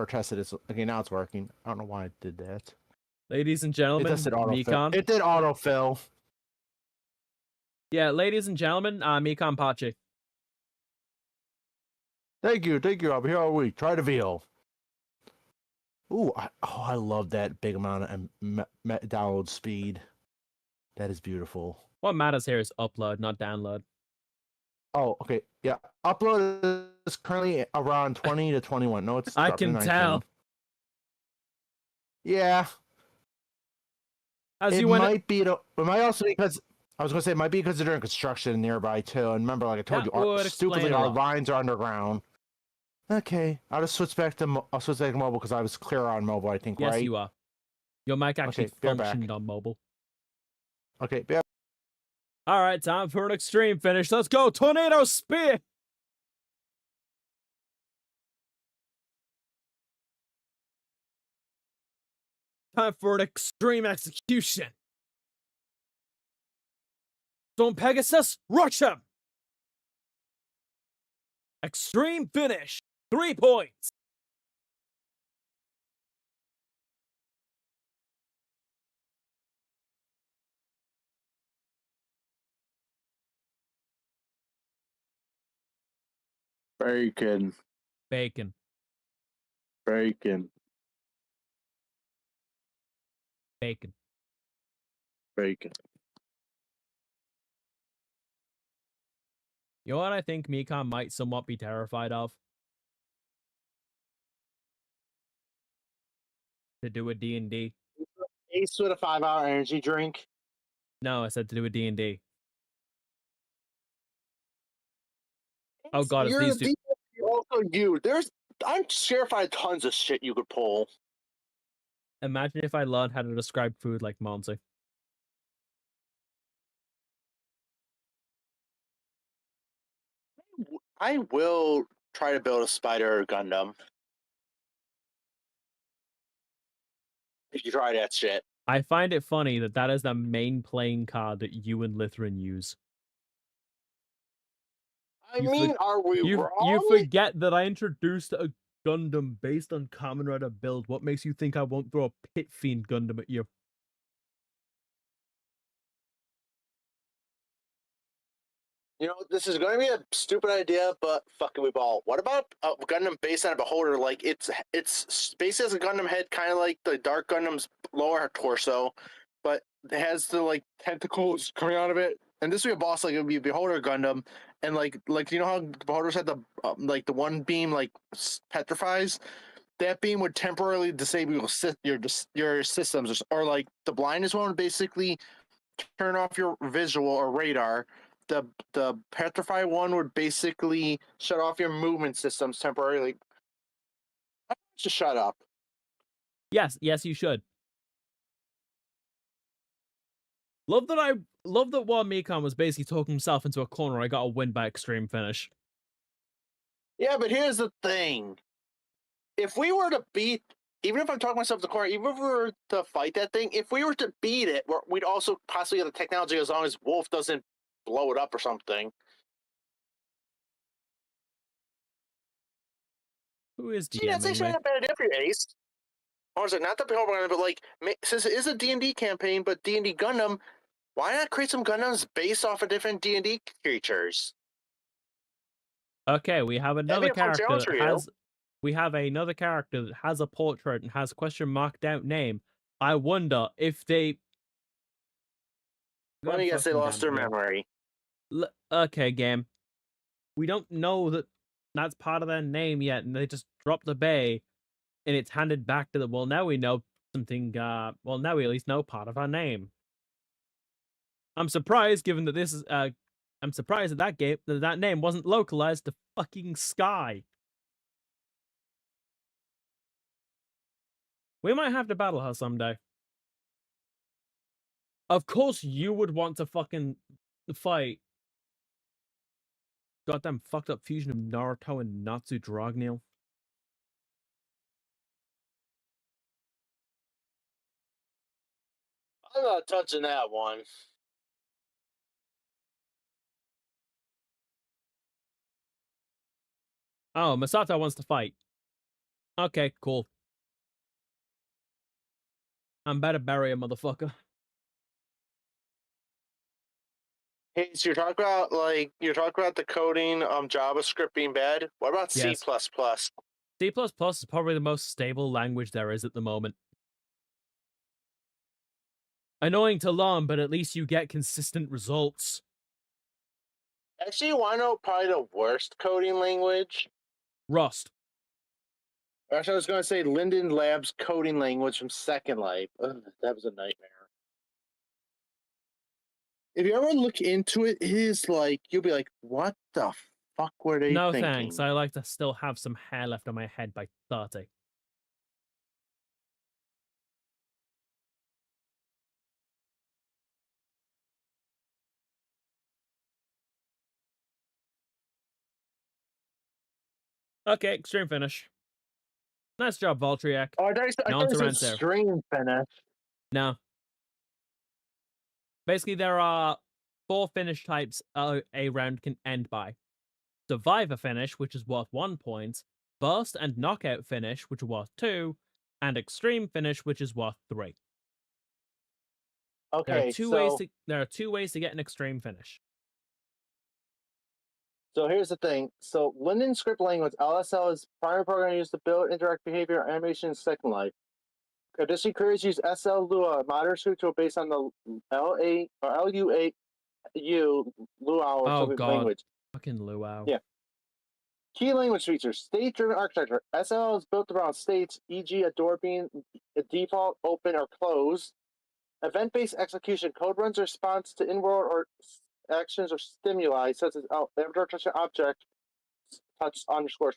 test. Okay, now it's working. I don't know why it did that. Ladies and gentlemen, Mekon. It did autofill. Yeah, ladies and gentlemen, Mekon Pachi. Thank you. I'll be here all week. Try to veal. Ooh, I love that big amount of download speed. That is beautiful. What matters here is upload, not download. Oh, okay. Yeah. Upload is currently around 20 to 21. No, it's I dropped to can 19. tell. Yeah. As It you went, might be. It might also be because I was gonna say it might be because they're doing construction nearby too. And remember, like I told that you, would explain stupidly a our lot. lines are underground. Okay, I'll just switch back to I'll switch back to mobile because I was clear on mobile. I think Yes, right. you are. Your mic actually Okay, be right back. functioned on mobile. Okay, yeah. All right, time for an extreme finish. Let's go, tornado spear. Time for an extreme execution. Storm Pegasus, rush him. Extreme finish. 3 points. Bacon. Bacon. Bacon. Bacon. Bacon. You know what I think Mikan might somewhat be terrified of? To do a D&D. Ace with a 5-hour energy drink. No, I said to do a D&D. Oh god, it's You're these the two. DM, you're also you. I'm sure if I had tons of shit you could pull. Imagine if I learned how to describe food like Monty. I will try to build a spider Gundam. If you try that shit. I find it funny that that is the main playing card that you and Lytherin use. I mean, are we You wrong? forget that I introduced a Gundam based on Kamen Rider build. What makes you think I won't throw a Pit Fiend Gundam at you? You know, this is going to be a stupid idea, but fucking we ball. What about a Gundam based on a beholder? Like it's based as a Gundam head, kind of like the Dark Gundam's lower torso, but it has the like tentacles coming out of it. And this would be a boss, like it would be a beholder Gundam, and like you know how the beholders had the like the one beam like petrifies. That beam would temporarily disable your systems, or like the blindness one would basically turn off your visual or radar. The petrify one would basically shut off your movement systems temporarily. Just shut up. Yes, you should. Love that while Mikan was basically talking himself into a corner, I got a win by extreme finish. Yeah, but here's the thing. If we were to beat, even if I'm talking myself to the corner, even if we were to fight that thing, if we were to beat it, we'd also possibly have the technology as long as Wolf doesn't blow it up or something. Who is See, that's DMing actually me? not a bad idea for you, Ace. Or is it not the Beholder, but like, since it is a D&D campaign, but D&D Gundam, why not create some Gundams based off of different D&D creatures? Okay, we have another That'd be a fun character challenge that for you. has another character that has a portrait and has a question marked out name. I wonder if they Let me guess, they fucking lost damn their it, game. memory. Okay, game. We don't know that that's part of their name yet, and they just dropped the bay, and it's handed back to them. Well, now we know something. Well, now we at least know part of our name. I'm surprised, given that this is. I'm surprised that that name wasn't localized to fucking Sky. We might have to battle her someday. Of course, you would want to fucking fight. Goddamn fucked up fusion of Naruto and Natsu Dragneel. I'm not touching that one. Oh, Masato wants to fight. Okay, cool. I'm about to bury a motherfucker. Hey, so you're talking about the coding JavaScript being bad. What about C++? Yes. C++ is probably the most stable language there is at the moment. Annoying to learn, but at least you get consistent results. Actually, you want to know probably the worst coding language? Rust. Actually, I was going to say Linden Labs coding language from Second Life. Ugh, that was a nightmare. If you ever look into it, it is like, you'll be like, what the fuck were they No thinking? thanks. I like to still have some hair left on my head by 30. Okay, extreme finish. Nice job, Voltriak. Oh, I thought No it to was Rancer. stream finish. No. Basically, there are 4 finish types a round can end by. Survivor finish, which is worth 1 point, burst and knockout finish, which are worth 2, and extreme finish, which is worth 3. Okay, There are two ways to get an extreme finish. So here's the thing. So Linden script language LSL is primary program used to build interact behavior animation in Second Life. Additionally, queries use SL Lua modern script tool based on the LUAU Luau Oh something god. language. Fucking luau. Yeah. Key language features: state-driven architecture. SL is built around states, e.g., a door being a default, open, or closed. Event-based execution. Code runs a response to in-world or actions or stimuli, such as avatar touch an object, touch underscore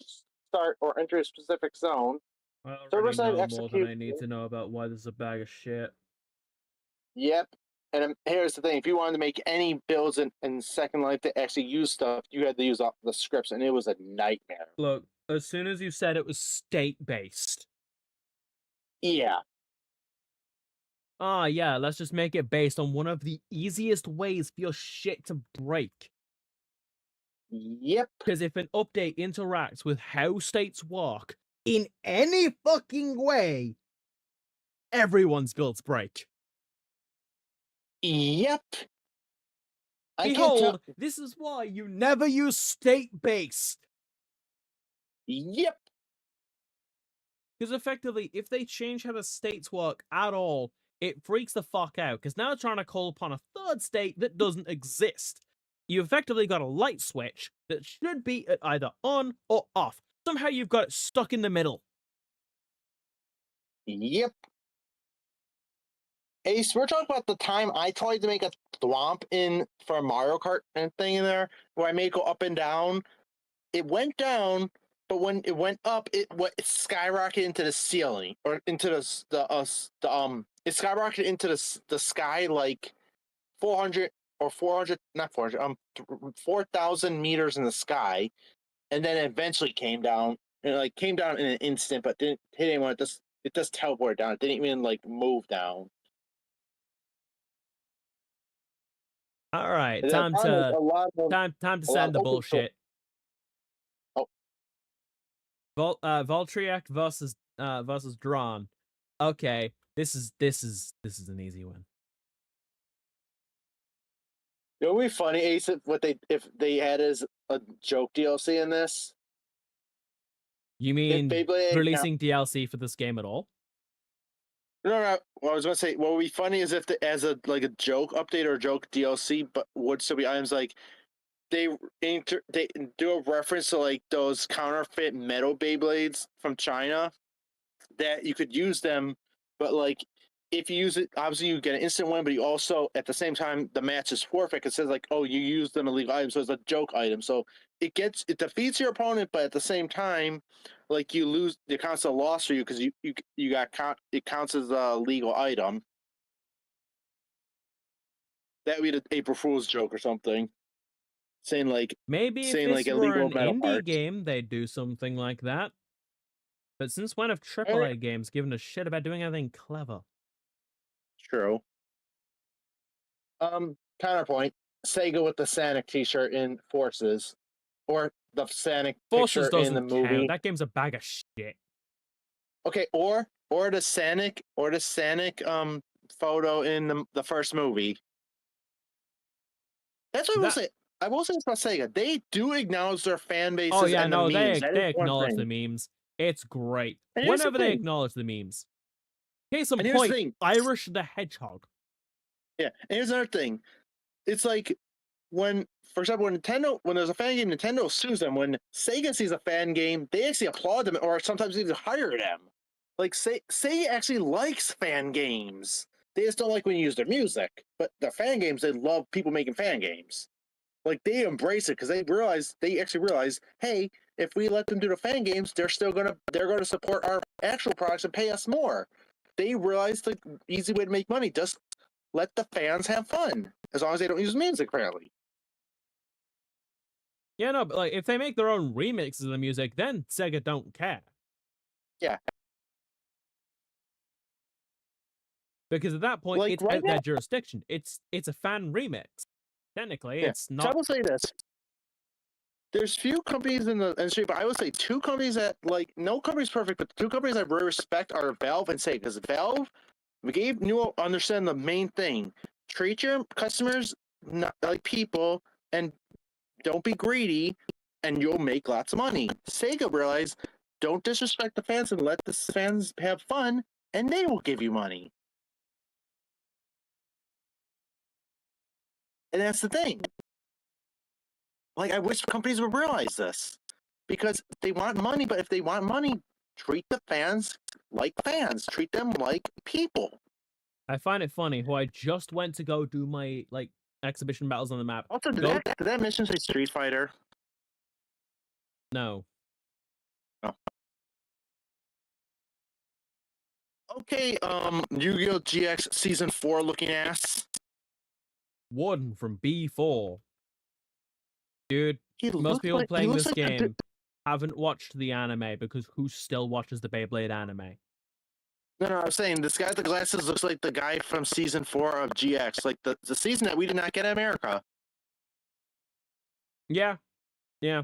start, or enter a specific zone. I already Server-side know more than I execution. need to know about why this is a bag of shit. Yep. And here's the thing: if you wanted to make any builds in Second Life to actually use stuff, you had to use the scripts, and it was a nightmare. Look, as soon as you said it was state-based. Yeah. Ah, yeah, let's just make it based on one of the easiest ways for your shit to break. Yep. Because if an update interacts with how states work in any fucking way, everyone's builds break. Yep. Behold, this is why you never use state-based. Yep. Because effectively, if they change how the states work at all, it freaks the fuck out. Because now they're trying to call upon a third state that doesn't exist. You effectively got a light switch that should be at either on or off. Somehow you've got it stuck in the middle. Yep. Ace, we're talking about the time I tried to make a thwomp in for a Mario Kart and thing in there, where I made it go up and down. It went down, but when it went up, it skyrocketed into the ceiling or into it skyrocketed into the sky like 400 or 400, not 400, 4,000 meters in the sky, and then eventually came down. And it came down in an instant, but didn't hit anyone. It just teleported down. It didn't even move down. All right, And time time to send the bullshit. Oh. Voltriac versus Drawn. Okay, this is an easy one. It would be funny, Ace, if they had as a joke DLC in this. You mean Beyblade, releasing DLC for this game at all? No. What I was gonna say, what would be funny is if as a joke update or a joke DLC, but would still be items they do a reference to those counterfeit metal Beyblades from China that you could use them, but if you use it, obviously you get an instant win, but you also at the same time the match is forfeit. It says oh, you used an illegal item, so it's a joke item. So it defeats your opponent, but at the same time, you lose, it counts a loss for you because you got it counts as a legal item. That would be the April Fool's joke or something. Saying maybe saying if this were illegal an metal indie parts. game, they'd do something like that. But since when have AAA games given a shit about doing anything clever? True. Counterpoint: Sega with the Sonic T-shirt in Forces, or the Sonic Forces picture in the doesn't movie. count. That game's a bag of shit. Okay, or the Sonic photo in the first movie. That's what I will That- say. I will say this about Sega. They do acknowledge their fan bases Oh yeah, and no, the memes. That they is one acknowledge the thing. memes. It's great. And here's the Whenever they thing. acknowledge the memes. Case in And here's the point, thing. Irish the Hedgehog. Yeah. And here's another thing. It's like when, for example, when there's a fan game, Nintendo sues them. When Sega sees a fan game, they actually applaud them or sometimes even hire them. Like Sega actually likes fan games. They just don't like when you use their music. But the fan games, they love people making fan games. Like they embrace it because they actually realize, hey, if we let them do the fan games, they're gonna support our actual products and pay us more. They realize the easy way to make money. Just let the fans have fun, as long as they don't use music, apparently. Yeah, no, but like if they make their own remixes of the music, then Sega don't care. Yeah. Because at that point, Like, it's right out now- their jurisdiction. It's a fan remix. Technically, Yeah. it's So I not. will say this. There's few companies in the industry, but I would say two companies that, like, no company's perfect, but the two companies I really respect are Valve and Sega. Because Valve, Gabe knew understand the main thing. Treat your customers not like people and don't be greedy, and you'll make lots of money. Sega realized, don't disrespect the fans and let the fans have fun, and they will give you money. And that's the thing. Like, I wish companies would realize this. Because they want money, but if they want money, treat the fans like fans. Treat them like people. I find it funny how I just went to go do my like exhibition battles on the map. Also, did Go- that mission say Street Fighter? No. Okay, Yu-Gi-Oh! GX Season 4 looking ass. One from B4. Dude, He most looks people like- he playing looks this like the game haven't watched the anime because who still watches the Beyblade anime? No, I'm saying this guy with the glasses looks like the guy from Season 4 of GX, like the season that we did not get in America. Yeah. Yeah.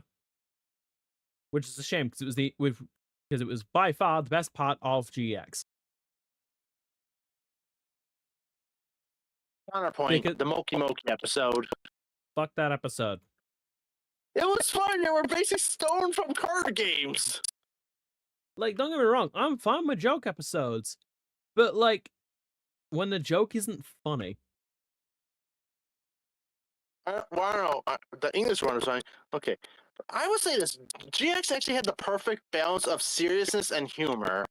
Which is a shame because it was by far the best part of GX. Counterpoint, Because- the Moki Moki episode. Fuck that episode. It was fun. They were basically stoned from card games. Like, don't get me wrong, I'm fine with joke episodes. But like when the joke isn't funny. I don't know. The English one was fine. Okay. I would say this. GX actually had the perfect balance of seriousness and humor.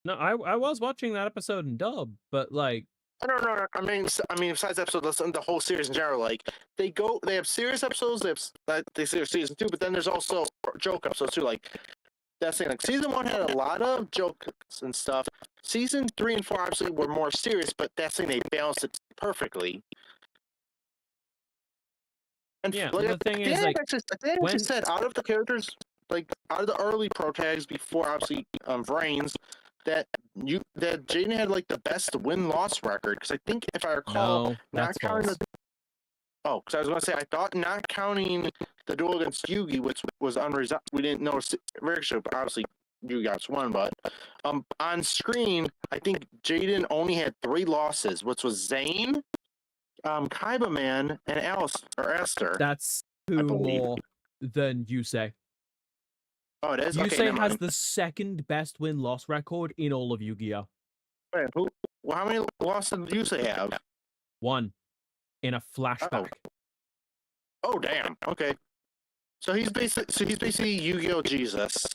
No, I was watching that episode in dub, but like I don't know. I mean, besides episode, listen, the whole series in general, like they have serious episodes. They say season 2, but then there's also joke episodes too. Like that's the thing. Like season 1 had a lot of jokes and stuff. Season 3 and 4 obviously were more serious, but that's the thing, they balanced it perfectly. And yeah, like, the thing is, like, I said, out of the characters, like out of the early pro tags before obviously Vrains, that Jaden had like the best win-loss record, because I think if I recall, no, that's counting false. because I was going to say, I thought not counting the duel against Yugi, which was unresolved, we didn't notice Rickshaw, but obviously Yugi got one. But on screen, I think Jaden only had 3 losses, which was Zane, Kaiba Man, and Alice or Esther. That's 2 believe. more than Yusei. Oh, it is. Okay, Yusei never has mind. the second best win-loss record in all of Yu-Gi-Oh! Wait, well, how many losses did Yusei have? 1 in a flashback. Oh, damn. Okay. So he's basically Yu-Gi-Oh! Jesus.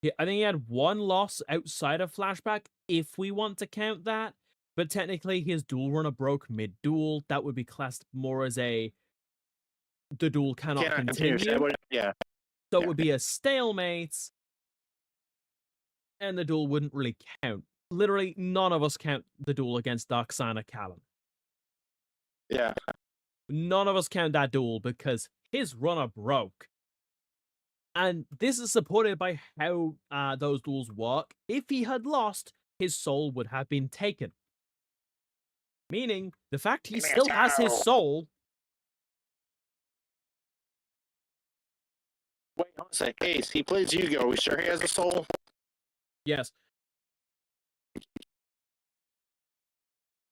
Yeah, I think he had 1 loss outside of flashback, if we want to count that. But technically, his duel runner broke mid-duel. That would be classed more as the duel cannot continue. Yeah. So it yeah. would be a stalemate, and the duel wouldn't really count. Literally, none of us count the duel against Darksana Callum. Yeah. None of us count that duel because his runner broke. And this is supported by how those duels work. If he had lost, his soul would have been taken. Meaning, the fact he still has his soul. Wait, hold on a sec. Ace, he plays Yu-Gi-Oh! Are we sure he has a soul? Yes.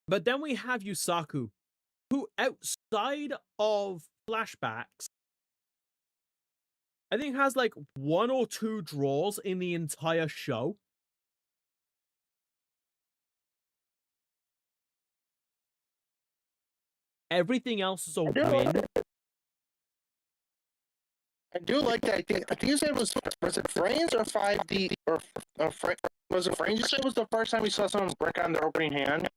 But then we have Yusaku, who outside of flashbacks, I think has like 1 or 2 draws in the entire show. Everything else is a win. I do like that. I think you said was it Frames or 5D or was it Frames? You said was the first time you saw someone break on their opening hand.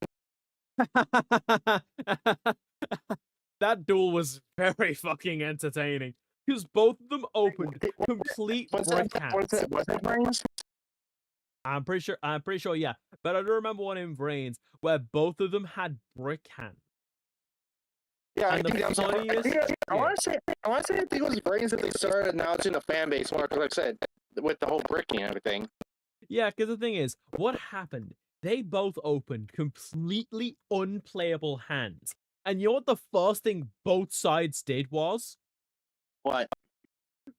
That duel was very fucking entertaining because both of them opened complete brick hands. Was that Frames? I'm pretty sure, yeah. But I do remember one in Brains where both of them had brick hands. Yeah, And the funniest, I want to say I think it was Brains that they started announcing the fan base more, because like I said, with the whole bricking and everything. yeah, because the thing is, what happened? They both opened completely unplayable hands. And you know what the first thing both sides did was? What?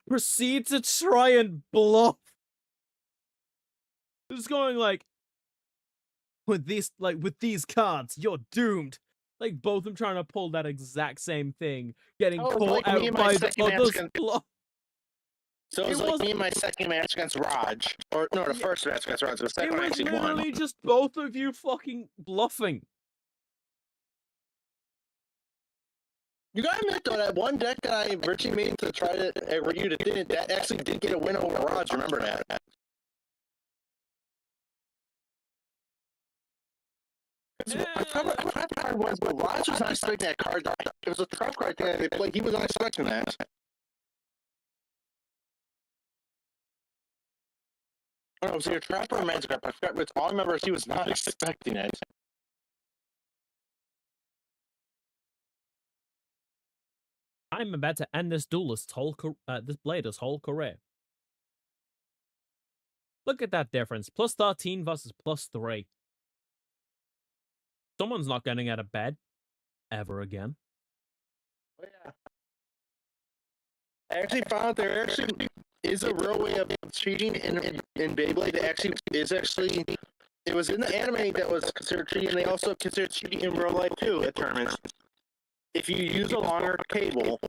Proceed to try and bluff. It's going like, with these cards, you're doomed. Like both of them trying to pull that exact same thing, getting caught like out me and by my the second match other's against- bluff. So it was like me and my second match against Raj, or no, the first match against Raj. The It second one was actually won. literally just both of you fucking bluffing. You gotta admit though, that one deck that I originally made to try to you that didn't, that actually did get a win over Raj. Remember that? My favorite card was, but Raj was not expecting that card. It was a trap card that they played. He was not expecting that. Oh, was it a trap or a magic card? I forgot, but all I remember is he was not expecting it. I'm about to end this duelist's this blader's whole career. Look at that difference. Plus 13 versus plus 3. Someone's not getting out of bed ever again. Oh, yeah. I actually found out there actually is a real way of cheating in Beyblade. It was in the anime that was considered cheating, and they also considered cheating in real life too at tournaments. If you use a longer cable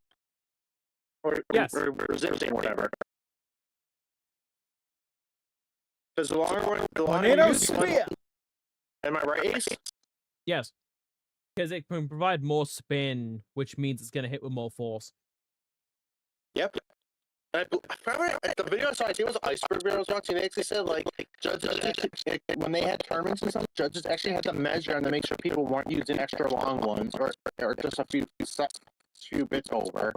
or zip or whatever. Because the longer one, Tornado Spear! Am I right, Ace? Yes. Because it can provide more spin, which means it's going to hit with more force. Yep. I remember at the video I saw, I think it was Iceberg video I was watching, they actually said, like, judges, when they had tournaments and stuff, judges actually had to measure and to make sure people weren't using extra long ones or just a few bits over.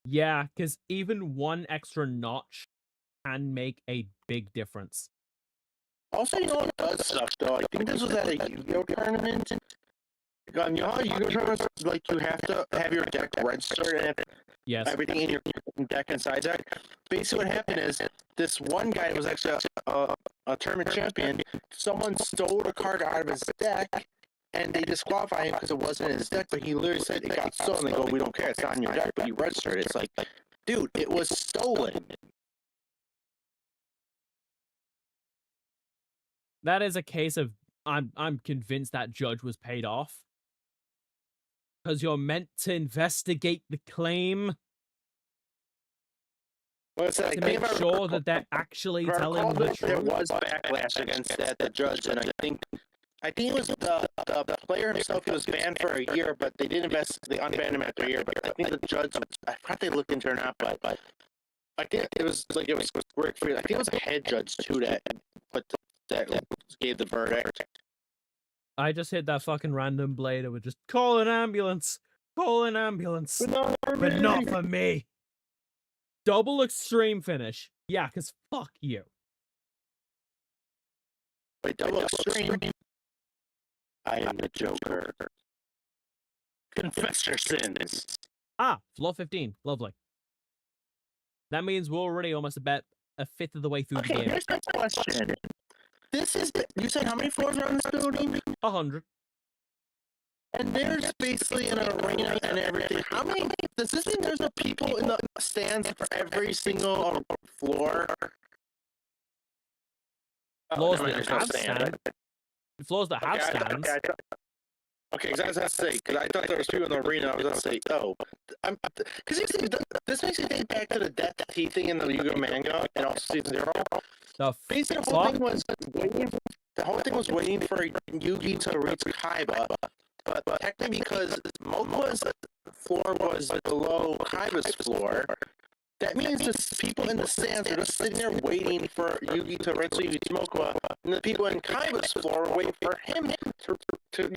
Yeah, because even one extra notch can make a big difference. Also, you know what does suck, though? I think this was at a Yu-Gi-Oh! Tournament. You know how Yu-Gi-Oh! Tournaments, like, you have to have your deck registered and have Yes. everything in your deck and side deck? Basically, what happened is, this one guy was actually a tournament champion. Someone stole a card out of his deck, and they disqualified him because it wasn't in his deck, but he literally said it got stolen. They go, we don't care, it's not in your deck, but you registered it. It's like, dude, it was stolen. That is a case of I'm convinced that judge was paid off. Because you're meant to investigate the claim to make sure that they're actually telling the truth. There was backlash against that, the judge, and I think it was the player himself. He was banned for a year, but they didn't they unbanned him after a year. But I think the judge, I forgot they looked into it or not, but I think it was Rick Freed. I think it was a head judge too that gave the verdict. I just hit that fucking random blade. It would just call an ambulance. Call an ambulance. But not for me. Double extreme finish. Yeah, because fuck you. Wait, double extreme? I am the Joker. Confess your sins. Ah, floor 15. Lovely. That means we're already almost about a fifth of the way through the game. Here's my question. You said how many floors are on this building? 100. And there's basically an arena and everything. How many? Does this mean there's people in the stands for every single floor? Floors that have stands. Floors that have stands. Okay, because I was going to say, because I thought there was people in the arena, I was going to say, oh, because this makes me think back to the Death Tea thing in the Yu-Gi-Oh manga, and also Season 0. The Basically, the whole thing was waiting for Yugi to reach Kaiba, but technically because Mokuba's floor was below Kaiba's floor, that means the people in the stands are just sitting there waiting for Yugi to eventually reach Mokuba, and the people in Kaiba's floor are waiting for him to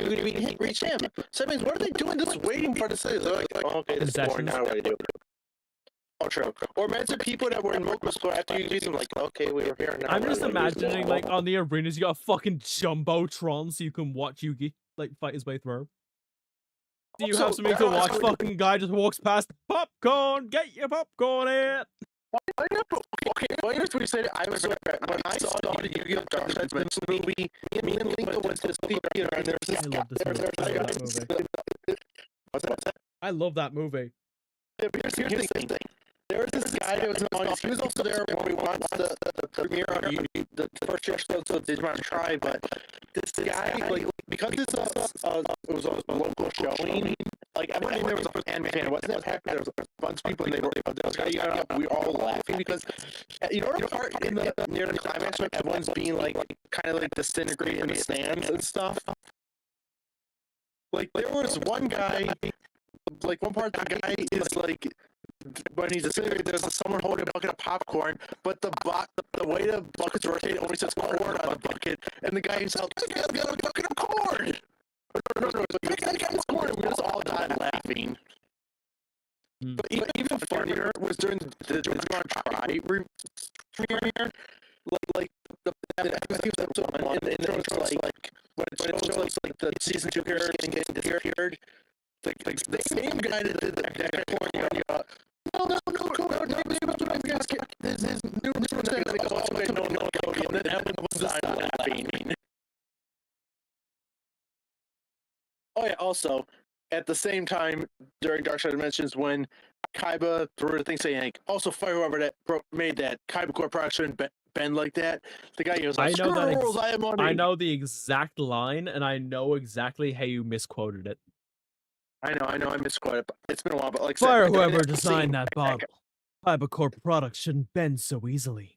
reach him. So that means, what are they doing just waiting for the city? They're like, oh, okay, this is boring, now what do I do? Oh, true. Or imagine people that were in Mokuba's floor after you beat them, like, okay, we were here now. I'm just imagining, like, on the arenas, you got a fucking Jumbotron so you can watch Yugi, like, fight his way through. Do you have something to watch? Fucking guy just walks past. Popcorn! Get your popcorn in! Okay, well, here's what you said. I was when I saw the Yu-Gi-Oh! Dark Side's movie, me and Link went to the theater, and there was this guy. What's that? I love that movie. Yeah, but here's the thing. There was this guy that was in the audience. He was also there when we watched the premiere on YouTube, the first episode of Digimon Try, but this guy, like, because this it was a local showing, like, everyone there was a anime fan. It wasn't that happy. There was a bunch of people, and we were all laughing because, you know, the part in the near the climax where everyone's being, like, kind of, like, disintegrated in the stands and stuff? Like, there was one guy, like, one part, the guy is, like, when he's disintegrated, there's someone holding a bucket of popcorn, but the way the bucket's rotated only says corn on the bucket, and the guy himself, this guy's got a bucket of corn! No, this guy's corn, and we just all died laughing. But even funnier was during the Digimon Try premiere, like the episode one, and it was like, when it shows like the season 2 character getting disappeared, the same guy that did the California, this is new and then goes, okay, no, and then everyone died laughing. Oh yeah, also, at the same time, during Dark Side Dimensions, when Kaiba threw the thing saying, like, also fire whoever that made that Kaiba Core production bend like that, the guy was like, I know the exact line, and I know exactly how you misquoted it. I know, I misquoted it, but it's been a while, but like fire whoever designed that bottle. Kaiba Core products shouldn't bend so easily.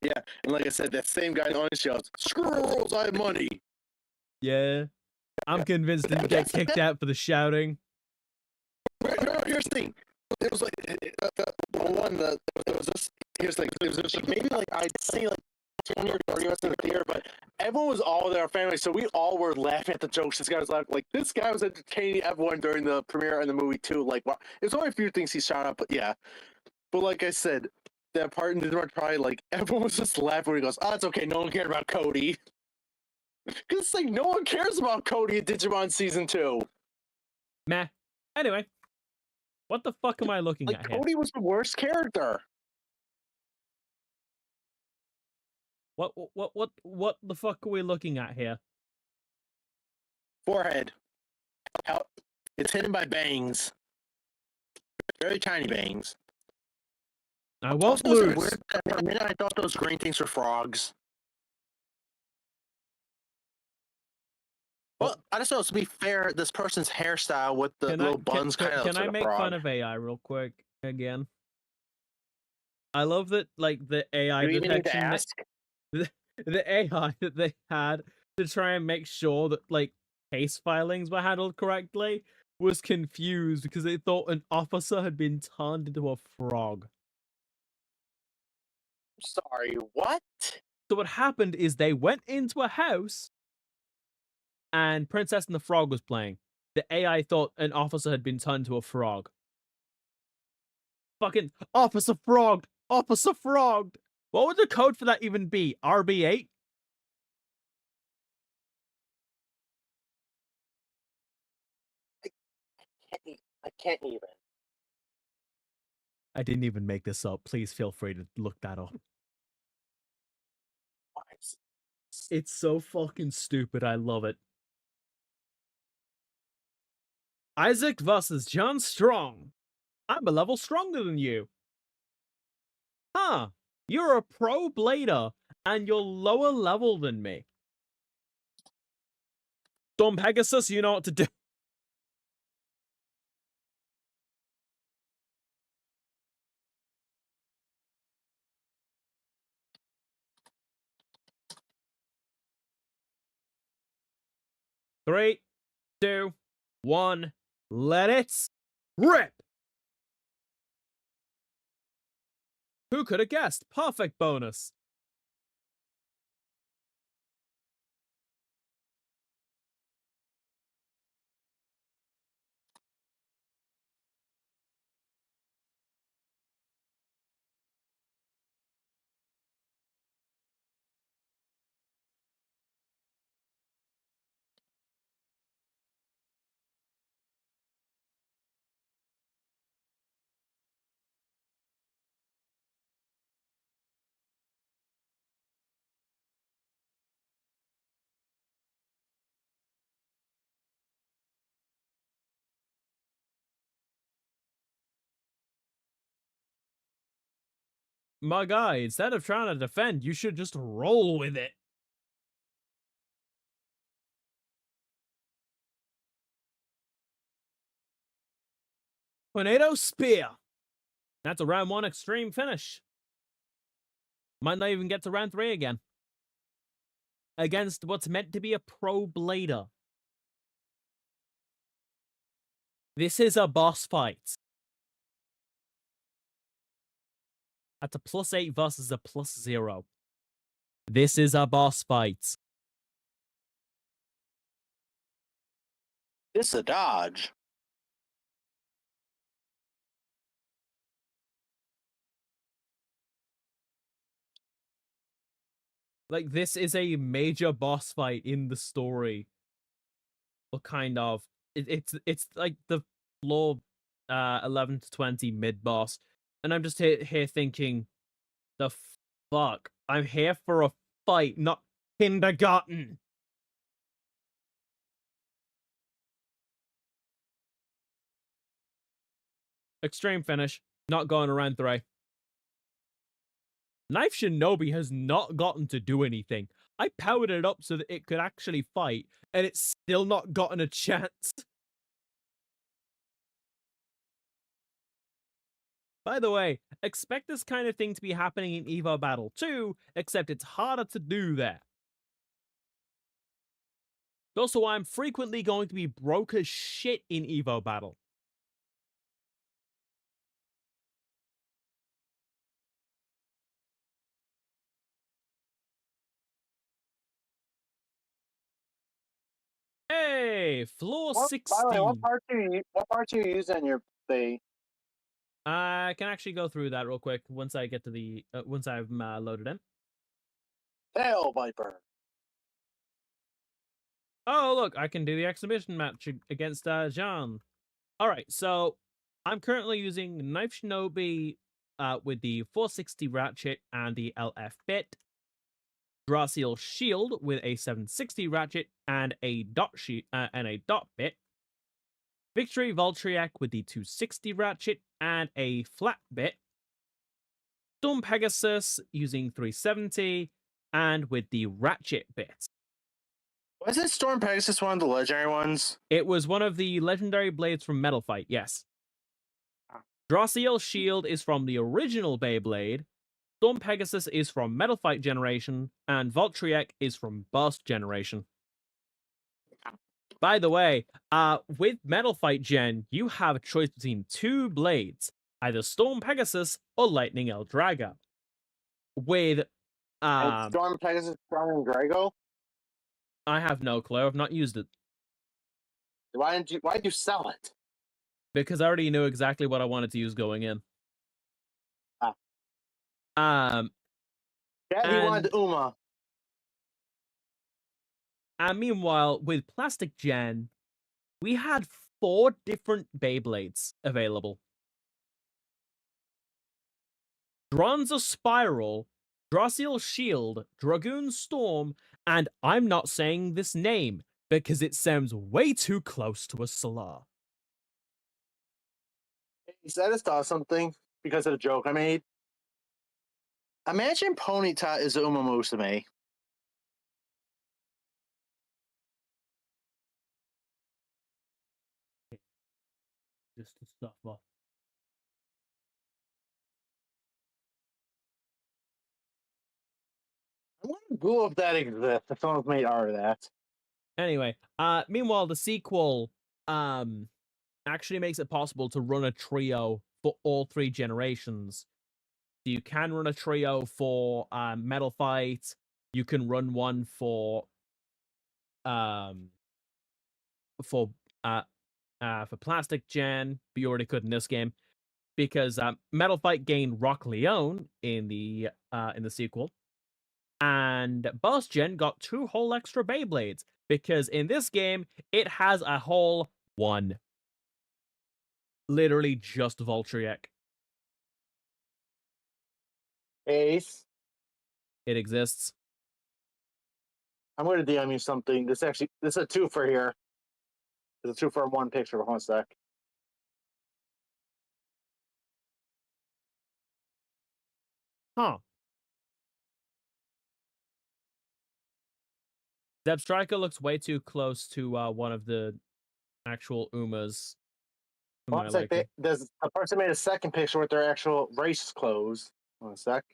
Yeah, and like I said, that same guy on the shouts, screw rules, I have money. Yeah. I'm convinced didn't get kicked out for the shouting. Here's the thing. It was like there was this. Here's the thing. It was like, maybe like I'd say like 20 or 30 of us in the theater, but everyone was all with our family, so we all were laughing at the jokes. This guy was laughing. Like, this guy was entertaining everyone during the premiere and the movie too. Like, wow. There's only a few things he shot up, but yeah. But like I said, that part in the Digimon, like, everyone was just laughing when he goes, "Oh, it's okay. No one cared about Cody." Because it's like, no one cares about Cody in Digimon Season 2. Meh. Anyway. What the fuck am I looking at here? Cody was the worst character. What the fuck are we looking at here? Forehead. It's hidden by bangs. Very tiny bangs. I won't lose. For a minute, I thought those green things were frogs. Well, I just know, to be fair, this person's hairstyle with the little buns kind of looks like a frog. Can I make fun of AI real quick again? I love that, like, the AI detection. The AI that they had to try and make sure that, like, case filings were handled correctly was confused because they thought an officer had been turned into a frog. Sorry, what? So what happened is they went into a house and Princess and the Frog was playing. The AI thought an officer had been turned to a frog. Fucking Officer Frogged! Officer Frogged! What would the code for that even be? RB8? I can't even. I didn't even make this up. Please feel free to look that up. It's so fucking stupid. I love it. Isaac versus John Strong. I'm a level stronger than you. Huh. You're a pro blader, and you're lower level than me. Storm Pegasus, you know what to do. Three, two, one, let it rip! Who could have guessed? Perfect bonus. My guy, instead of trying to defend, you should just roll with it. Tornado Spear. That's a round 1 extreme finish. Might not even get to round 3 again. Against what's meant to be a pro blader. This is a boss fight. That's a +8 versus a +0. This is a boss fight. This is a dodge. Like, this is a major boss fight in the story. Or kind of. It's like the floor 11 to 20 mid-boss. And I'm just here thinking, the fuck? I'm here for a fight, not kindergarten. Extreme finish. Not going around 3. Knife Shinobi has not gotten to do anything. I powered it up so that it could actually fight, and it's still not gotten a chance. By the way, expect this kind of thing to be happening in Evo Battle too, except it's harder to do there. Also, why I'm frequently going to be broke as shit in Evo Battle. Hey, floor 16. By the way, what parts are you using in your thing? I can actually go through that real quick once I get to the once I've loaded in. Tail Viper. Oh, look, I can do the exhibition match against Jean. Alright, so I'm currently using Knife Shinobi with the 460 ratchet and the LF bit. Draciel Shield with a 760 ratchet and a dot bit. Victory Voltriac with the 260 ratchet and a flat bit. Storm Pegasus using 370 and with the ratchet bit. Wasn't Storm Pegasus one of the legendary ones? It was one of the legendary blades from Metal Fight, yes. Draciel Shield is from the original Beyblade, Storm Pegasus is from Metal Fight Generation, and Voltriac is from Burst Generation. By the way, with Metal Fight Gen, you have a choice between 2 blades, either Storm Pegasus or Lightning El Drago. With Storm Pegasus, Storm Drago? I have no clue. I've not used it. Why did you sell it? Because I already knew exactly what I wanted to use going in. Yeah, he wanted Uma. And meanwhile, with Plastic Gen, we had 4 different Beyblades available. Dronza Spiral, Draciel Shield, Dragoon Storm, and I'm not saying this name because it sounds way too close to a slur. He said it's thought something because of the joke I made. Imagine Ponyta is Uma Musume. Just to suffer. I want to Google if that exists. If someone's made art of that. Anyway, meanwhile, the sequel actually makes it possible to run a trio for all 3 generations. So you can run a trio for Metal Fight. You can run one for Plastic Gen, but you already could in this game because Metal Fight gained Rock Leone in the sequel, and Boss Gen got 2 whole extra Beyblades because in this game it has a whole 1, literally just Voltriek. Ace, It exists. I'm going to DM you something. This is a 2 for here. It's a 2 for 1 picture. Hold on a sec. Huh. Zeb Striker looks way too close to one of the actual Umas. For my One sec. liking. There's a person made a second picture with their actual race clothes. One sec.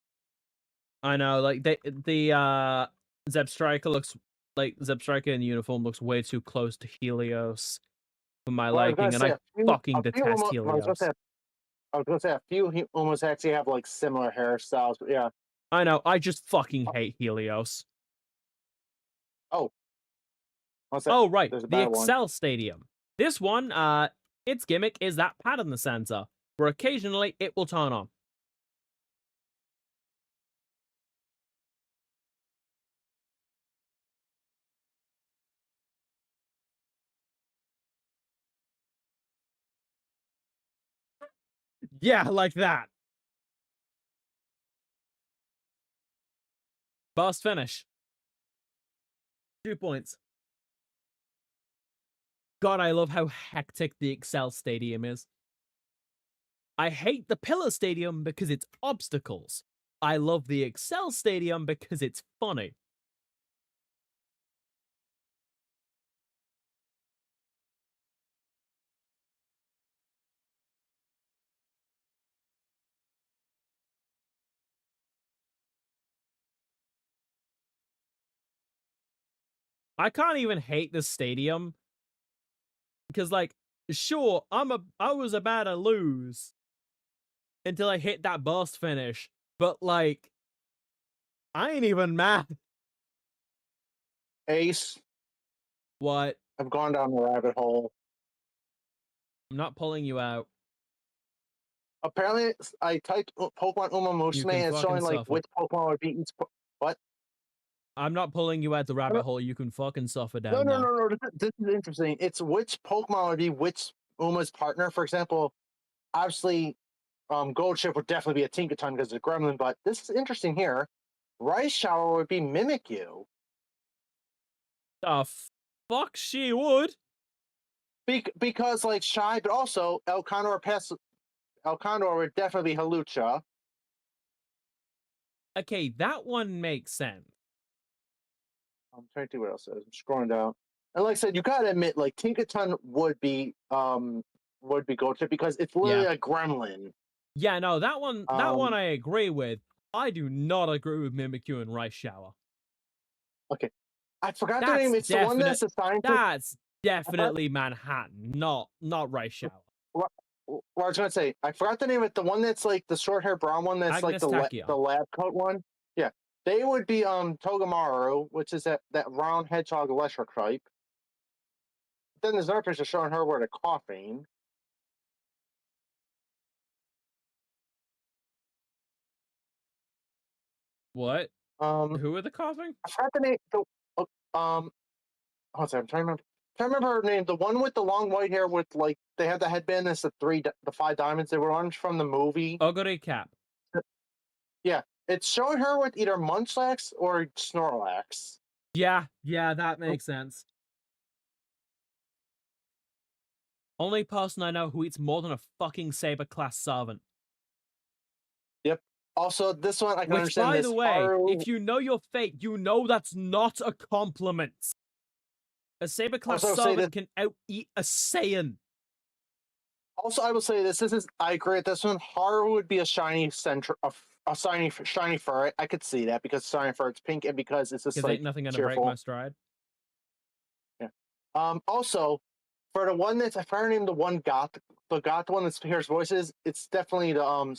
I know, like Zeb Striker looks like Zeb Striker in uniform looks way too close to Helios for my liking, and I fucking detest Helios. I was gonna say a few almost actually have like similar hairstyles, but yeah. I know, I just fucking hate Helios. Oh. Oh right, There's a the bad Excel one. Stadium. This one, its gimmick is that pad in the center, where occasionally it will turn on. Yeah, like that. Fast finish. 2 points. God, I love how hectic the Excel Stadium is. I hate the Pillar Stadium because it's obstacles. I love the Excel Stadium because it's funny. I can't even hate the stadium because, like, sure, I was about to lose until I hit that boss finish, but like, I ain't even mad. Ace, What? I've gone down the rabbit hole. I'm not pulling you out. Apparently, I typed Pokemon Uma You Musume can and it's fucking showing like suffer. which Pokemon would be each. What? I'm not pulling you out the rabbit hole. You can fucking suffer down there. No. This is interesting. It's which Pokemon would be which Uma's partner. For example, obviously, Goldship would definitely be a Tinkaton because it's a Gremlin. But this is interesting here. Rice Shower would be Mimikyu. The fuck she would. Because like Shy, but also El Condor would definitely be Halucha. Okay, that one makes sense. I'm trying to see what else is. I'm scrolling down. And like I said, you gotta admit, like Tinkaton would be Goldship because it's literally a gremlin. Yeah, no, that one I agree with. I do not agree with Mimikyu and Rice Shower. Okay. I forgot the name. It's the one that's assigned to. That's definitely Manhattan, not Rice Shower. What I was gonna say, I forgot the name of it. The one that's like the short hair brown one that's Agnes like Tachyon. the lab coat one. Yeah. They would be Togamaru, which is that round hedgehog electric type. Then there's another picture showing her where the coughing. What? Who are the coughing? I forgot the name. Hold on, I'm trying to remember. Can't remember her name. The one with the long white hair with like they had the headband. That's the 5 diamonds. They were orange from the movie. Ogre Cap. Yeah, it's showing her with either Munchlax or Snorlax. Yeah, that makes sense. Only person I know who eats more than a fucking saber class servant. Yep. Also, this one I can understand. Which, by the way, if you know your fate, you know that's not a compliment. A saber class servant can out-eat a Saiyan. Also, I will say this: I agree with this one. Haru would be a shiny center, a shiny fur. I could see that because shiny fur it's pink, and because it's just Because like ain't nothing gonna break cheerful. my stride. Yeah. Also, for the one that's if I name the one the goth one that hears voices, it's definitely the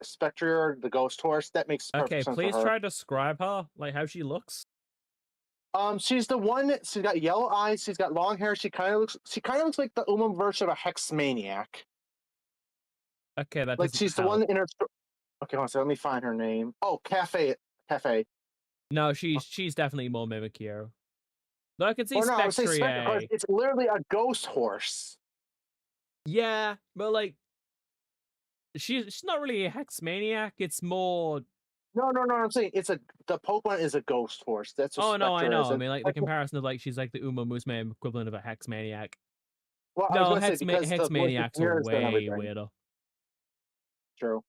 Spectre, the ghost horse. That makes perfect Okay, sense for please her. try to describe her, like how she looks. She's the one that she's got yellow eyes. She's got long hair. She kind of looks like the Uma version of a hex maniac. Okay, that Like doesn't she's the help. one in her. Okay, hold on a second, let me find her name. Oh, Cafe. No, she's definitely more Mimikyu. Though I can see Or no, I would say Spectre because Spectre. it's literally a ghost horse. Yeah, but like she's not really a hex maniac. It's more. No. I'm saying the Pokemon is a ghost horse. That's what Oh no, I Spectre know. is. I And mean, like the comparison of like she's like the Uma Musume equivalent of a hex maniac. well, I was No, gonna say because hex the voice maniacs are mirrors and way everything. weirder. True.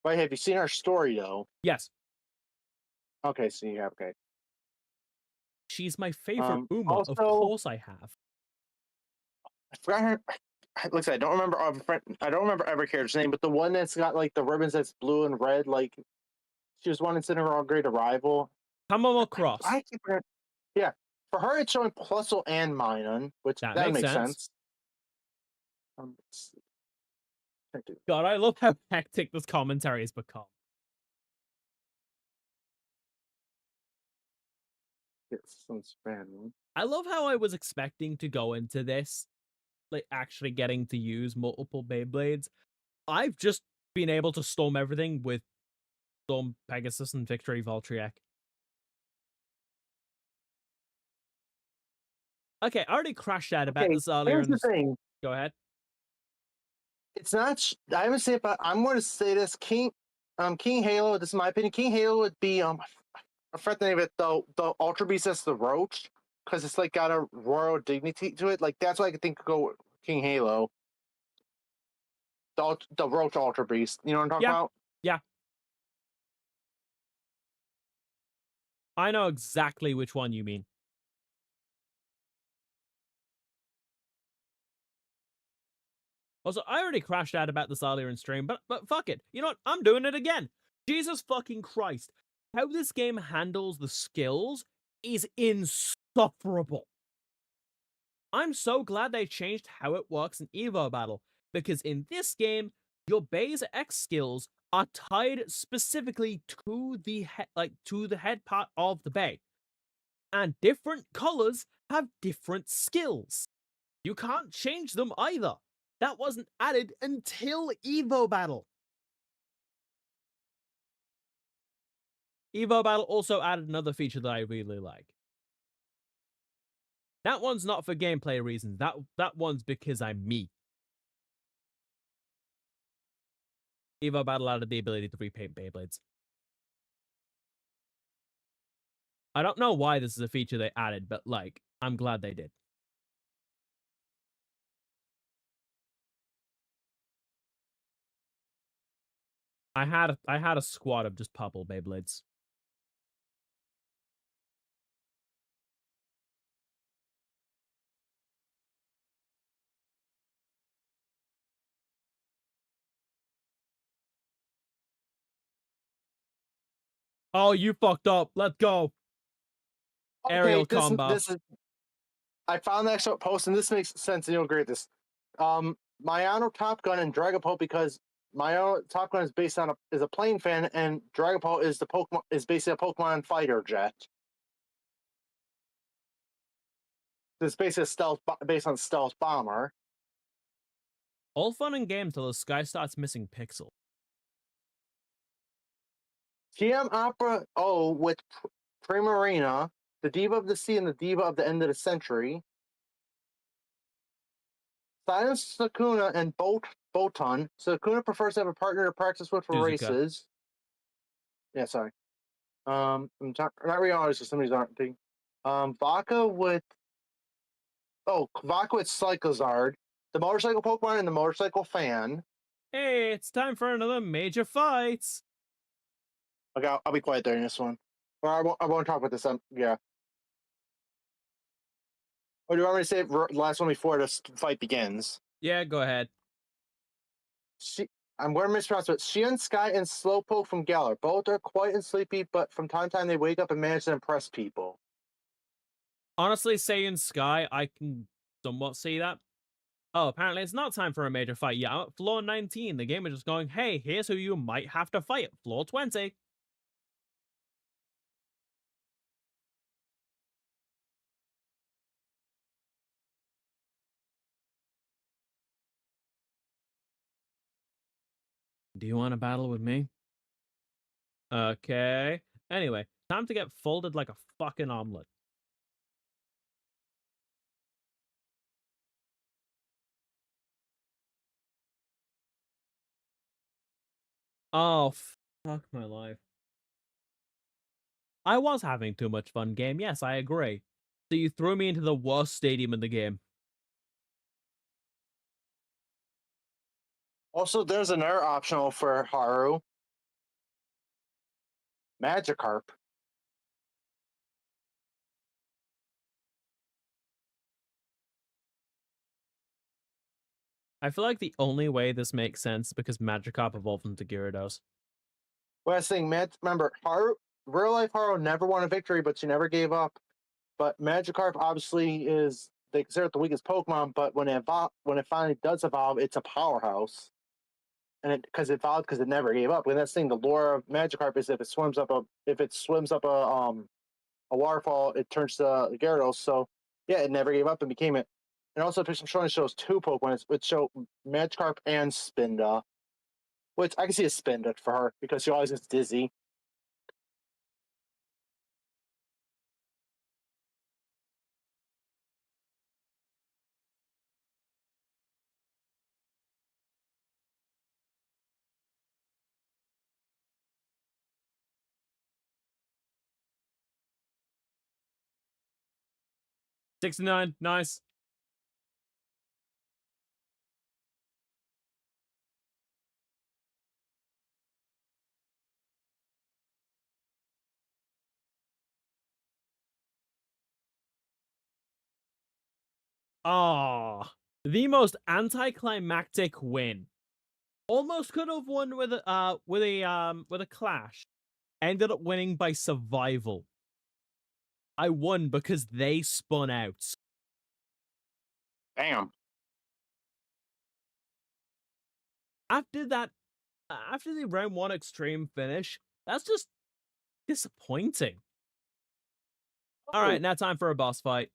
But have you seen our story though? Yes, Okay, so you have okay. she's my favorite Uma. Of Also, course, I have. I forgot her. Looks, I don't remember. I don't remember every character's name, but the one that's got like the ribbons that's blue and red, like she was one that's in her great arrival. Kamamo Cross. I keep forgetting. Yeah, for her it's showing Plusle and Minun, which That that makes makes sense. sense. Let's see. God, I love how hectic this commentary has become. Get some spam. I love how I was expecting to go into this, like actually getting to use multiple Beyblades. I've just been able to storm everything with Storm Pegasus and Victory Voltryek. Okay, I already crashed out about Okay, this earlier. here's the thing. Go ahead. It's not. I haven't said it, but I'm going to say this. King Halo. This is my opinion. King Halo would be I forget the name of it. The Ultra Beast that's the Roach because it's like got a royal dignity to it. Like that's why I could think go King Halo. The Roach Ultra Beast. You know what I'm talking Yeah. about? Yeah. I know exactly which one you mean. Also, I already crashed out about this earlier in stream, but fuck it. You know what? I'm doing it again. Jesus fucking Christ. How this game handles the skills is insufferable. I'm so glad they changed how it works in Evo Battle, because in this game, your base X skills are tied specifically to the head part of the bay. And different colors have different skills. You can't change them either. That wasn't added until Evo Battle. Evo Battle also added another feature that I really like. That one's not for gameplay reasons. That one's because I'm me. Evo Battle added the ability to repaint Beyblades. I don't know why this is a feature they added, but like, I'm glad they did. I had a squad of just purple Beyblades. Oh, you fucked up. Let's go. Aerial combo. This is. I found the actual post, and this makes sense, and you'll agree with this. Mayano Top Gun and Dragapult because Mayano Top Gun is based on a plane fan, and Dragapult is the Pokemon is basically a Pokemon fighter jet. It's basically a stealth based on stealth bomber. All fun and games till the sky starts missing pixels. TM Opera O with Primarina, the Diva of the Sea and the Diva of the End of the Century. Silence Sakuna and Botan. Sakuna prefers to have a partner to practice with for Suzuka. races. Yeah, sorry. I'm not really honest if somebody's aren't thinking. Vaca with Cyclizard, the motorcycle Pokemon and the motorcycle fan. Hey, it's time for another major fight. Okay, I'll be quiet during this one. Or I won't talk about this. Yeah. Or do you want me to say the last one before this fight begins? Yeah, go ahead. I'm going to mispronounce it. Shion Sky and Slowpoke from Galar. Both are quiet and sleepy, but from time to time they wake up and manage to impress people. Honestly, saying Sky, I can somewhat see that. Oh, apparently it's not time for a major fight yet. I'm at floor 19. The game is just going, hey, here's who you might have to fight. Floor 20. Do you want to battle with me? Okay. Anyway, time to get folded like a fucking omelet. Oh, fuck my life. I was having too much fun, game. Yes, I agree. So you threw me into the worst stadium in the game. Also, there's another optional for Haru. Magikarp. I feel like the only way this makes sense is because Magikarp evolved into Gyarados. Well, I was saying, remember, Haru, real life Haru never won a victory, but she never gave up. But Magikarp obviously is, they consider it the weakest Pokemon, but when it finally does evolve, it's a powerhouse. And it evolved because it never gave up. And that's the thing, the lore of Magikarp is if it swims up a waterfall, it turns to Gyarados. So yeah, it never gave up and became it. And also, Pixel Showing shows two Pokemon, which show Magikarp and Spinda, which I can see a Spinda for her because she always gets dizzy. '69, nice. Ah, the most anticlimactic win. Almost could have won with a clash. Ended up winning by survival. I won because they spun out. Bam. After that, after the round 1 extreme finish, that's just disappointing. All right, now time for a boss fight.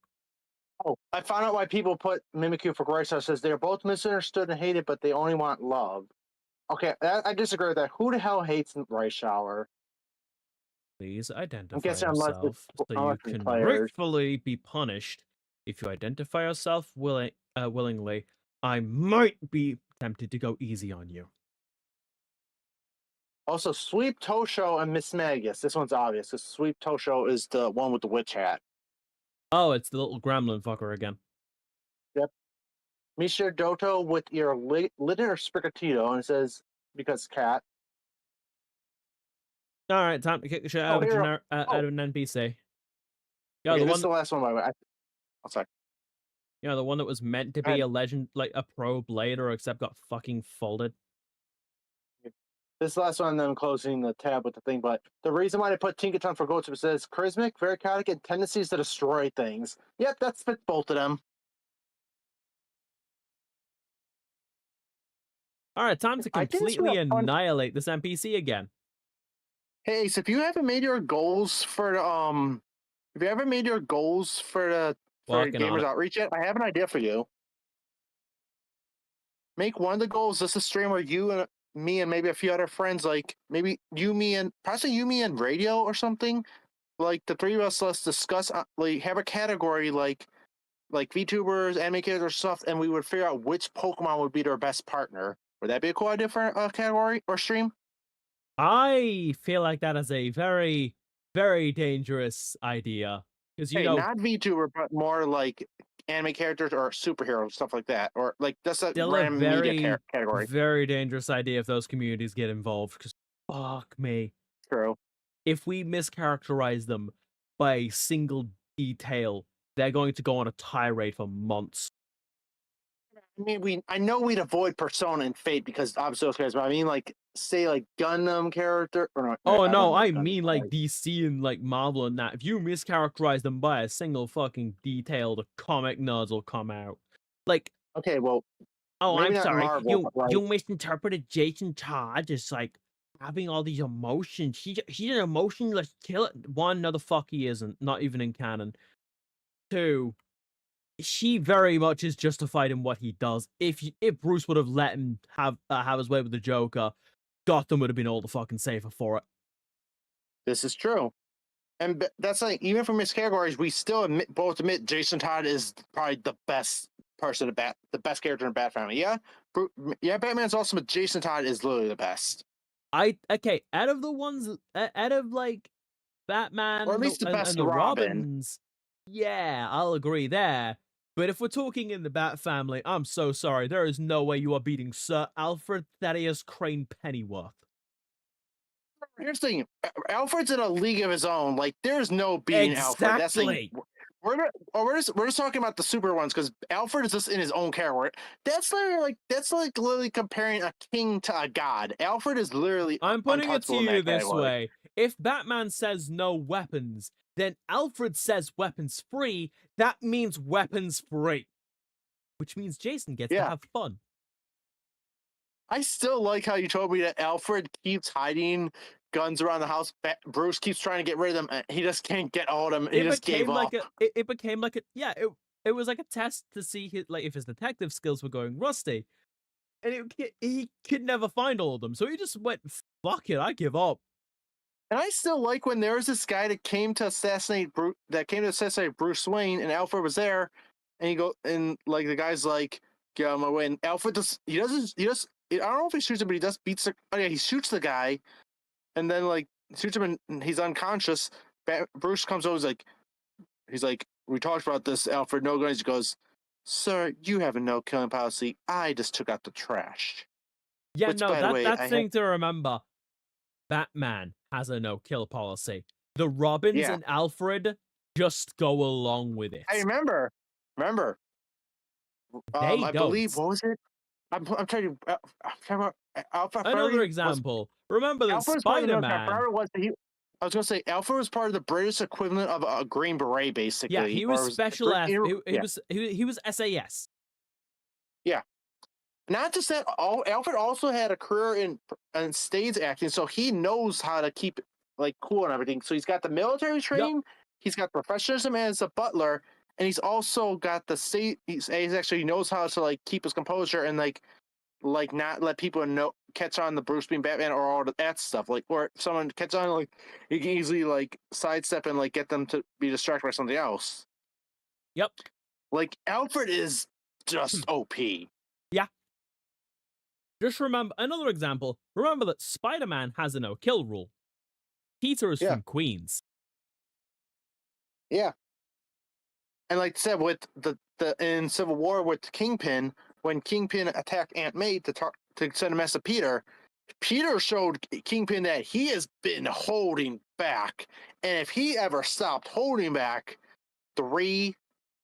Oh, I found out why people put Mimikyu for Grace. Says they're both misunderstood and hated, but they only want love. Okay, I disagree with that. Who the hell hates Rice Shower? Please I'm identify guessing unless yourself so you can rightfully be punished. If you identify yourself willingly, I might be tempted to go easy on you. Also, Sweep Tosho and Miss Magus. This one's obvious because Sweep Tosho is the one with the witch hat. Oh, it's the little gremlin fucker again. Yep. Misha Doto with your Litten or Sprigatito, and it says because cat. All right, time to kick the shit out of an NPC. Yeah, Okay, the this one. is the last one, by the way. Sorry. Yeah, the one that was meant to be a legend, like a pro blader, except got fucking folded. This last one, I'm closing the tab with the thing, but the reason why they put Tinkaton for Goats says charismatic, very chaotic, and tendencies to destroy things. Yep, that's fit both of them. All right, time to completely annihilate this NPC again. Hey, so if you haven't made your goals for the if you haven't made your goals for Gamers Outreach yet, I have an idea for you. Make one of the goals just a stream where you and me and maybe a few other friends, like maybe you, me, and possibly you, me, and radio or something. Like the three of us, let's discuss. Like have a category like VTubers, anime characters, stuff, and we would figure out which Pokemon would be their best partner. Would that be a cool idea for a category or stream? I feel like that is a very, very dangerous idea because you know, not VTuber, but more like anime characters or superheroes, stuff like that, or like that's a random media category. Very dangerous idea if those communities get involved. Because fuck me, true. If we mischaracterize them by a single detail, they're going to go on a tirade for months. I mean, I know we'd avoid Persona and Fate because obviously those guys, but I mean, like, say, like, Gundam character, or not, Oh I don't no, know I Gundam, mean like like, DC and like Marvel and that. If you mischaracterize them by a single fucking detail, the comic nerds will come out. Like, okay, well, oh, maybe I'm not sorry, Marvel, but like, you misinterpreted Jason Todd as like having all these emotions. He's an emotionless killer. One, no, the fuck he isn't. Not even in canon. Two, she very much is justified in what he does. If Bruce would have let him have his way with the Joker, Gotham would have been all the fucking safer for it. this is true. And that's like, even for miscategories, we still both admit Jason Todd is probably the best person to bat, the best character in Bat Family. Yeah, yeah, Batman's awesome, but Jason Todd is literally the best, Okay, out of the ones, out of like or at Batman least the best and the Robin. Robins, yeah, I'll agree there. But if we're talking in the Bat Family, I'm so sorry. There is no way you are beating Sir Alfred Thaddeus Crane Pennyworth. Here's the thing: Alfred's in a league of his own. Like, there's no beating Alfred. That's like, Exactly. we're just talking about the super ones because Alfred is just in his own character. That's like literally comparing a king to a god. Alfred is literally I'm putting it to untouchable in you that this category. way. If Batman says no weapons, then Alfred says weapons free. That means weapons free. Which means Jason gets to Yeah. have fun. I still like how you told me that Alfred keeps hiding guns around the house. Bruce keeps trying to get rid of them. He just can't get all of them. He just gave up. It became like a yeah. It was like a test to see like if his detective skills were going rusty, and he could never find all of them. So he just went, "Fuck it, I give up." And I still like when there was this guy that came to assassinate Bruce Wayne, and Alfred was there, and like the guy's like, get out of my way. And Alfred he doesn't I don't know if he shoots him, but he just beats he shoots the guy, and then like shoots him and he's unconscious. Bruce comes over, he's like, we talked about this, Alfred, no guns. He goes, sir, you have a no killing policy. I just took out the trash. Yeah, Which, no, by the way, that's thing to remember. Batman has a no kill policy. The Robins and Alfred just go along with it. I remember. They I don't. believe, what was it? I'm trying to. Another example. Remember that Spider-Man. I was gonna say Alpha was part of the British equivalent of a Green Beret, basically. Yeah, he was special. He was SAS. Yeah. Not just that. Alfred also had a career in stage acting, so he knows how to keep like cool and everything. So he's got the military training. Yep. He's got professionalism as a butler, and he's also got the state. He knows how to like keep his composure and like not let people catch on the Bruce being Batman or all that stuff. Like, or if someone catch on, like he can easily like sidestep and like get them to be distracted by something else. Yep. Like Alfred is just OP. Yeah. Just remember another example. Remember that Spider-Man has a no-kill rule. Peter is from Queens. Yeah. And like I said, with the in Civil War with Kingpin, when Kingpin attacked Aunt May to send a message to Peter, Peter showed Kingpin that he has been holding back. And if he ever stopped holding back, 3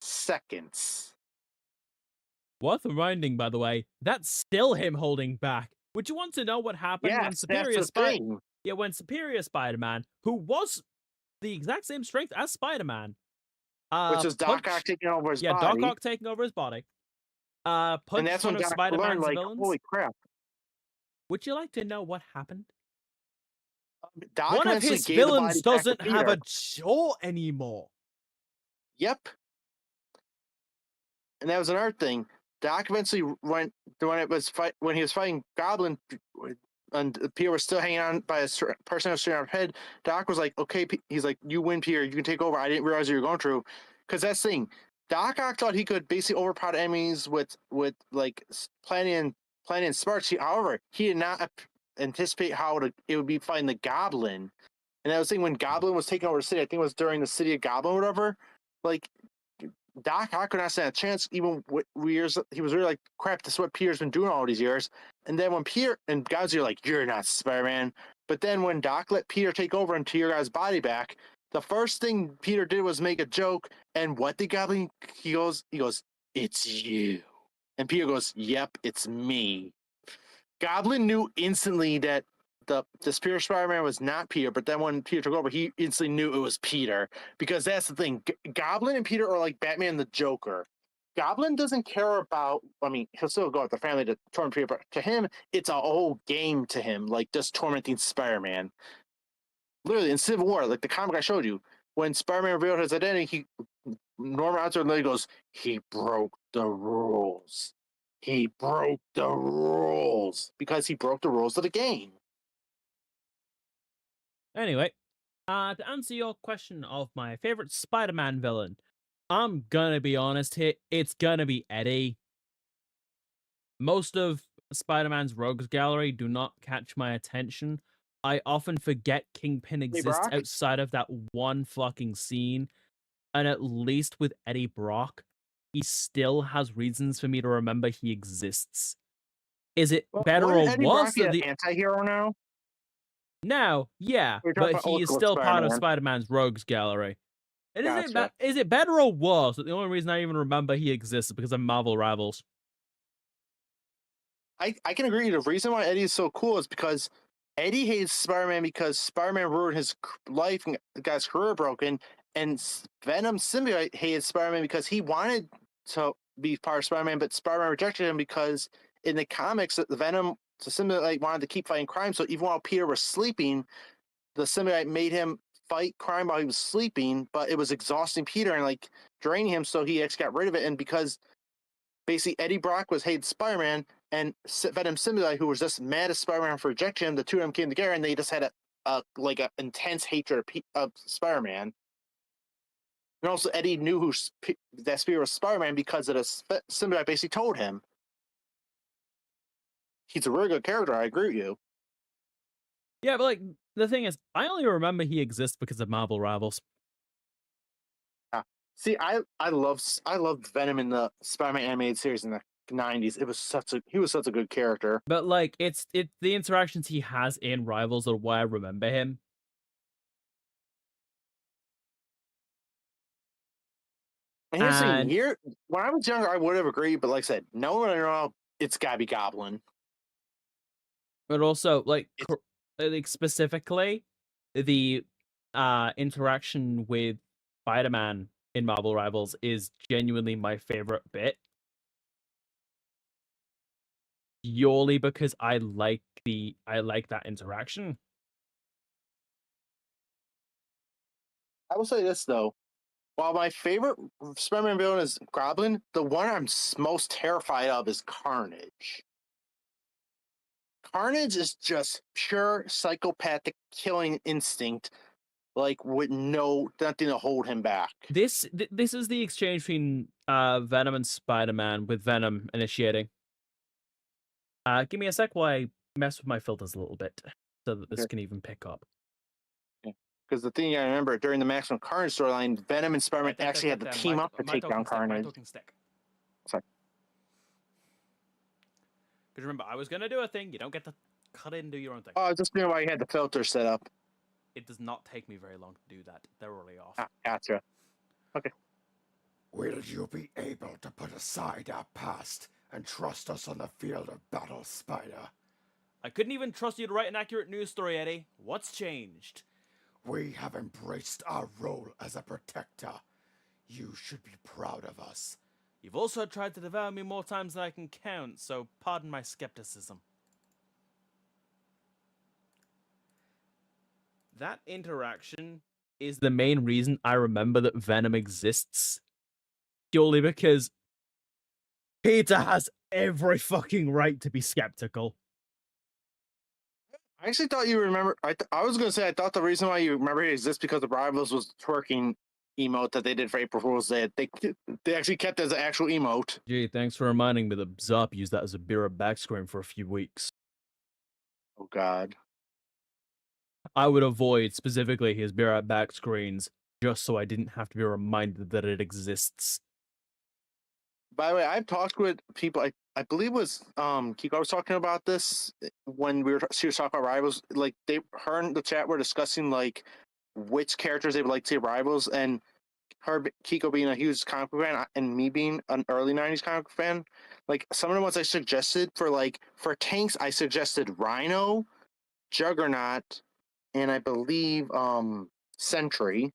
seconds. Worth reminding, by the way, that's still him holding back. Would you want to know what happened when Superior Spider-Man, who was the exact same strength as Spider-Man, which is Doc Ock taking over his body. Yeah, Doc Ock taking over his body. Punched and that's one when of Spider-Man's villains. Holy crap. Would you like to know what happened? Doc one of his villains doesn't have a jaw anymore. Yep. And that was another thing. Doc eventually went when he was fighting Goblin, and Peter was still hanging on by a person who on her head. Doc was like, "Okay," he's like, "You win, Peter. You can take over." I didn't realize you were going through, because that's the thing. Doc Ock thought he could basically overpower enemies with like planning and smarts. However, he did not anticipate how it would be fighting the Goblin. And that was the thing when Goblin was taking over the city. I think it was during the City of Goblin or whatever. Like, Doc Ock could not stand a chance, even with years. He was really like, crap, this is what Peter's been doing all these years. And then when Peter and guys are like, you're not Spider-Man. But then when Doc let Peter take over and to your guy's body back, the first thing Peter did was make a joke. And what did Goblin? He goes, it's you. And Peter goes, "Yep, it's me." Goblin knew instantly that the Spirit Spider-Man was not Peter, but then when Peter took over, he instantly knew it was Peter, because that's the thing. Goblin and Peter are like Batman and the Joker. Goblin doesn't care about. I mean, he'll still go with the family to torment Peter, but to him, it's a whole game to him, like just tormenting Spider-Man. Literally in Civil War, like the comic I showed you, when Spider-Man revealed his identity, Norman Osborn literally goes, "He broke the rules. He broke the rules," because he broke the rules of the game. Anyway, to answer your question of my favorite Spider-Man villain, I'm gonna be honest here, it's gonna be Eddie. Most of Spider-Man's rogues gallery do not catch my attention. I often forget Kingpin exists Brock? outside of that one fucking scene, and at least with Eddie Brock, he still has reasons for me to remember he exists. Is it better or Eddie Brock worse be than an the anti-hero now? now? Yeah, We're talking but about he old is school still part of Spider-Man. Spider-Man's rogues gallery. And Gotcha. is it better or worse that the only reason I even remember he exists is because of Marvel Rivals? I can agree. The reason why Eddie is so cool is because Eddie hates Spider-Man because Spider-Man ruined his life and the guy's career broken, and Venom symbiote hated Spider-Man because he wanted to be part of Spider-Man, but Spider-Man rejected him because in the comics, the Venom, the symbiote wanted to keep fighting crime. So even while Peter was sleeping, the symbiote made him fight crime while he was sleeping, but it was exhausting Peter and like draining him. So he actually got rid of it, and because basically Eddie Brock was hated Spider-Man, and Venom Symbiote, who was just mad at Spider-Man for rejecting him, the two of them came together and they just had a intense hatred of Spider-Man. And also Eddie knew who that Spirit was Spider-Man because of the Symbiote basically told him. He's a really good character, I agree with you. Yeah, but like the thing is, I only remember he exists because of Marvel Rivals. See, I loved Venom in the Spider-Man animated series in the 90s. He was such a good character. But like it's the interactions he has in Rivals are why I remember him. And here's the And thing, when I was younger, I would have agreed, but like I said, no one around, it's gotta be Goblin. but also like specifically the interaction with Spider-Man in Marvel Rivals is genuinely my favorite bit. Purely because I like that interaction. I will say this though, while my favorite Spider-Man villain is Goblin, the one I'm most terrified of is Carnage. Carnage is just pure psychopathic killing instinct, like with nothing to hold him back. This is the exchange between Venom and Spider-Man, with Venom initiating. Give me a sec while I mess with my filters a little bit so that this can even pick up. Because the thing I remember during the Maximum Carnage storyline, Venom and Spider-Man actually had to team up to take down Carnage. Sorry. Because remember, I was gonna do a thing. You don't get to cut in and do your own thing. Oh, I was just knew why you had the filter set up. It does not take me very long to do that. They're already off. Ah, gotcha. Okay. Will you be able to put aside our past and trust us on the field of battle, Spider? I couldn't even trust you to write an accurate news story, Eddie. What's changed? We have embraced our role as a protector. You should be proud of us. You've also tried to devour me more times than I can count, so pardon my skepticism. That interaction is the main reason I remember that Venom exists. Purely because Peter has every fucking right to be skeptical. I actually thought you remember. I was going to say, I thought the reason why you remember it exists because the Rivals was twerking emote that they did for April Fool's Day. They actually kept it as an actual emote. Gee, thanks for reminding me that Zop used that as a beer back screen for a few weeks. Oh, God. I would avoid specifically his beer back screens just so I didn't have to be reminded that it exists. By the way, I've talked with people. I believe it was Kiko was talking about this when she was talking about Rivals. Like her in the chat were discussing like which characters they would like to see Rivals, and Kiko being a huge comic book fan and me being an early '90s comic book fan, like some of the ones I suggested for tanks, I suggested Rhino, Juggernaut, and I believe Sentry.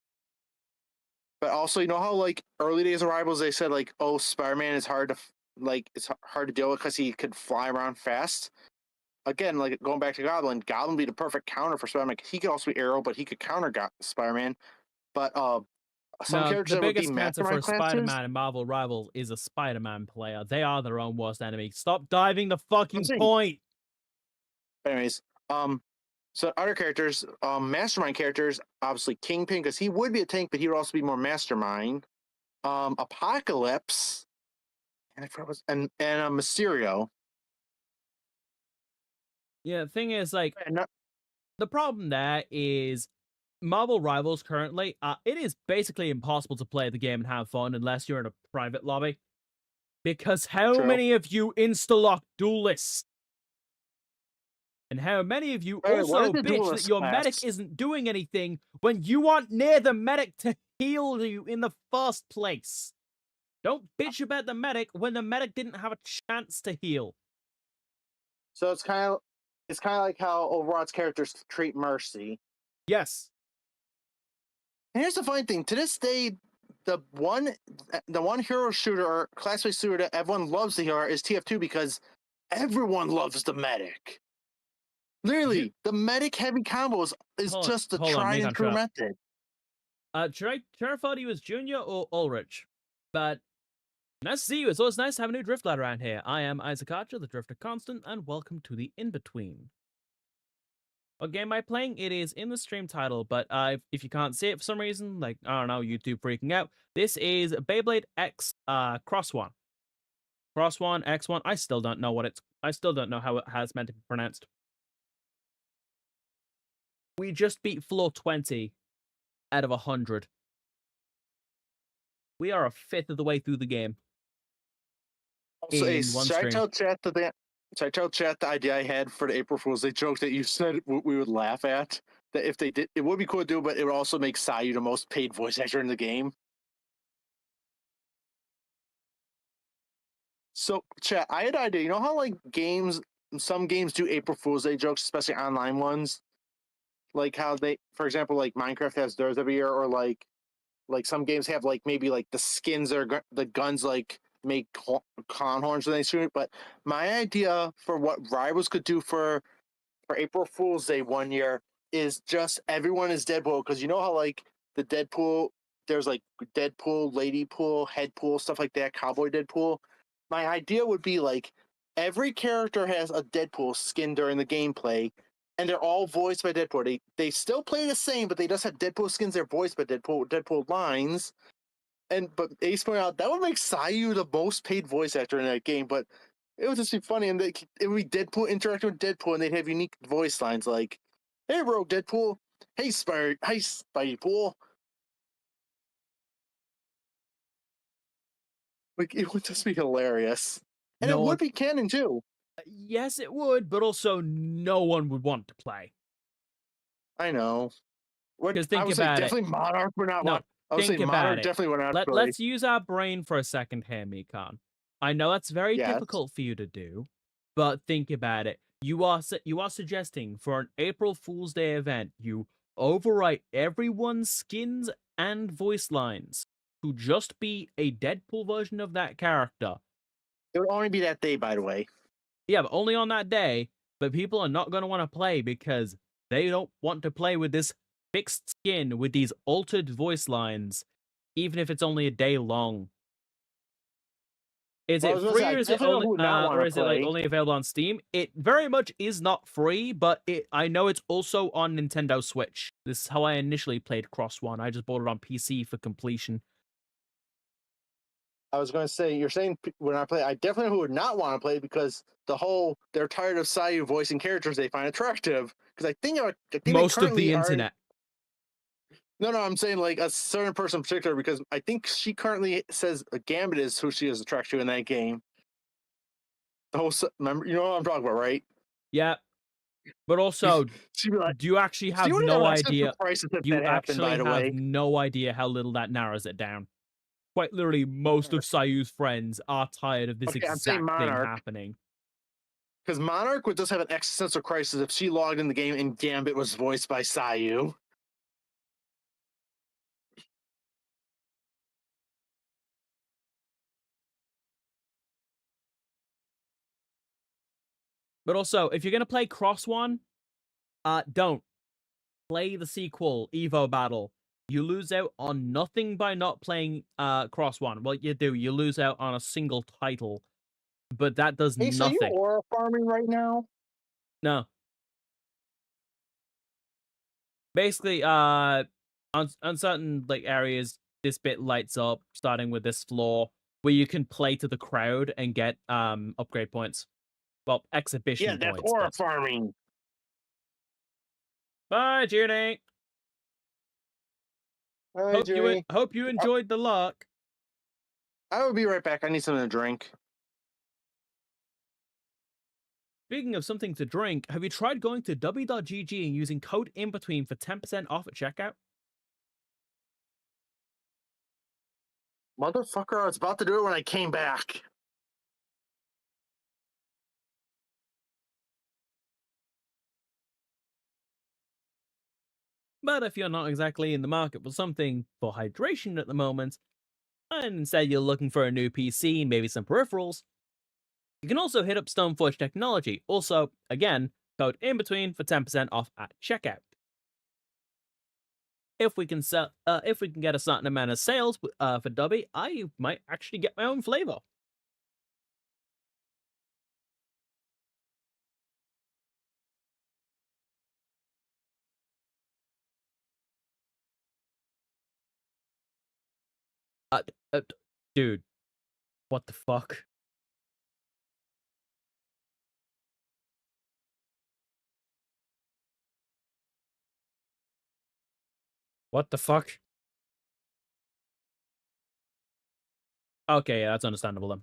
But also, you know how like early days of Rivals, they said like, oh, Spider-Man is hard to it's hard to deal with because he could fly around fast. Again, like going back to Goblin would be the perfect counter for Spider-Man. He could also be Arrow, but he could counter Spider-Man. But some No, characters the that would be biggest cancer for Mastermind classes. Spider-Man and Marvel Rivals is a Spider-Man player. They are their own worst enemy. Stop diving the fucking saying- point. Anyways, so other characters, Mastermind characters, obviously Kingpin, because he would be a tank, but he would also be more Mastermind. Apocalypse, and Mysterio. Yeah, the thing is, like, And not- the problem there is Marvel Rivals currently, it is basically impossible to play the game and have fun unless you're in a private lobby. Because how True. many of you insta-lock duelists? And how many of you Wait, what also is the bitch that duelist your class? medic isn't doing anything when you aren't near the medic to heal you in the first place? Don't bitch about the medic when the medic didn't have a chance to heal. So it's kind of like how Overwatch characters treat Mercy. Yes. And here's the funny thing: to this day, the one hero shooter or class-based shooter that everyone loves to hear is TF2 because everyone loves the medic. Literally, the medic heavy combos is Hold on, just the hold on, tried Megan, and true shut up. method. Should I thought he was Junior or Ulrich? But nice to see you. It's always nice to have a new Drift lad around here. I am Isaac Archer, the Drifter Constant, and welcome to the In-Between. What game am I playing? It is in the stream title, but if you can't see it for some reason, like, I don't know, YouTube freaking out, this is Beyblade X XOne. XOne, I still don't know how it has meant to be pronounced. We just beat floor 20 out of 100. We are a fifth of the way through the game. Also, In one should I stream. tell chat the idea I had for the April Fool's Day joke that you said we would laugh at? That if they did, it would be cool to do, but it would also make Sayu the most paid voice actor in the game. So, chat, I had an idea. You know how like some games do April Fool's Day jokes, especially online ones? Like how they, for example, like Minecraft has theirs every year, or like some games have like maybe like the skins or the guns like make clown horns when they shoot it. But my idea for what Rivals could do for April Fool's Day one year is just everyone is Deadpool, because you know how like the Deadpool, there's like Deadpool, Lady Pool, Head Pool, stuff like that, Cowboy Deadpool. My idea would be like every character has a Deadpool skin during the gameplay, and they're all voiced by Deadpool. They still play the same, but they just have Deadpool skins. They're voiced by Deadpool lines. But Ace pointed out that would make Sayu the most paid voice actor in that game. But it would just be funny, and it would be Deadpool interacting with Deadpool, and they'd have unique voice lines like, "Hey, Rogue Deadpool. Hey, Spidey Pool." Like, it would just be hilarious, and No it one- would be canon too. Yes, it would, but also no one would want to play. I know. Because I think would say about it. definitely Monarch would not No, want. I would say think about Monarch it. definitely would not play. Let's use our brain for a second here, Mikan. I know that's very Yes. difficult for you to do, but think about it. You are suggesting for an April Fool's Day event, you overwrite everyone's skins and voice lines to just be a Deadpool version of that character. It would only be that day, by the way. Yeah, but only on that day. But people are not going to want to play because they don't want to play with this fixed skin with these altered voice lines, even if it's only a day long. Is Well, I it was gonna free say, I or is it definitely only would not wanna or is it like play. only available on Steam? It very much is not free, but I know it's also on Nintendo Switch. This is how I initially played XOne. I just bought it on PC for completion. I was going to say, you're saying when I play, I definitely would not want to play because they're tired of Sayu voicing characters they find attractive. Because I think they Most of currently the are- internet. No, I'm saying like a certain person in particular, because I think she currently says Gambit is who she is attracted to in that game. Remember, you know what I'm talking about, right? Yeah. But also, She'd be like, do you actually "So have you would no have a sense of idea? crisis if You that happened, actually by the have way." no idea how little that narrows it down. Quite literally, most of Sayu's friends are tired of this Okay, I'm saying exact thing Monarch. happening. Because Monarch would just have an existential crisis if she logged in the game and Gambit was voiced by Sayu. But also, if you're gonna play XOne, don't play the sequel, Evo Battle. You lose out on nothing by not playing XOne. Well, you do. You lose out on a single title, but that does Hey, so you nothing. aura farming right now? No. Basically, on certain like areas, this bit lights up, starting with this floor, where you can play to the crowd and get upgrade points. Well, exhibition Yeah, that's points. aura But... farming. Bye, Judy. Hi, Judy. Hope you enjoyed the luck. I will be right back. I need something to drink. Speaking of something to drink, have you tried going to w.gg and using code INBETWEEN for 10% off at checkout? Motherfucker, I was about to do it when I came back. But if you're not exactly in the market for something for hydration at the moment, and instead you're looking for a new PC, maybe some peripherals, you can also hit up Stoneforge Technology. Also, again, code INBETWEEN for 10% off at checkout. If we can get a certain amount of sales for Dubby, I might actually get my own flavor. Dude, what the fuck? What the fuck? Okay, yeah, that's understandable then.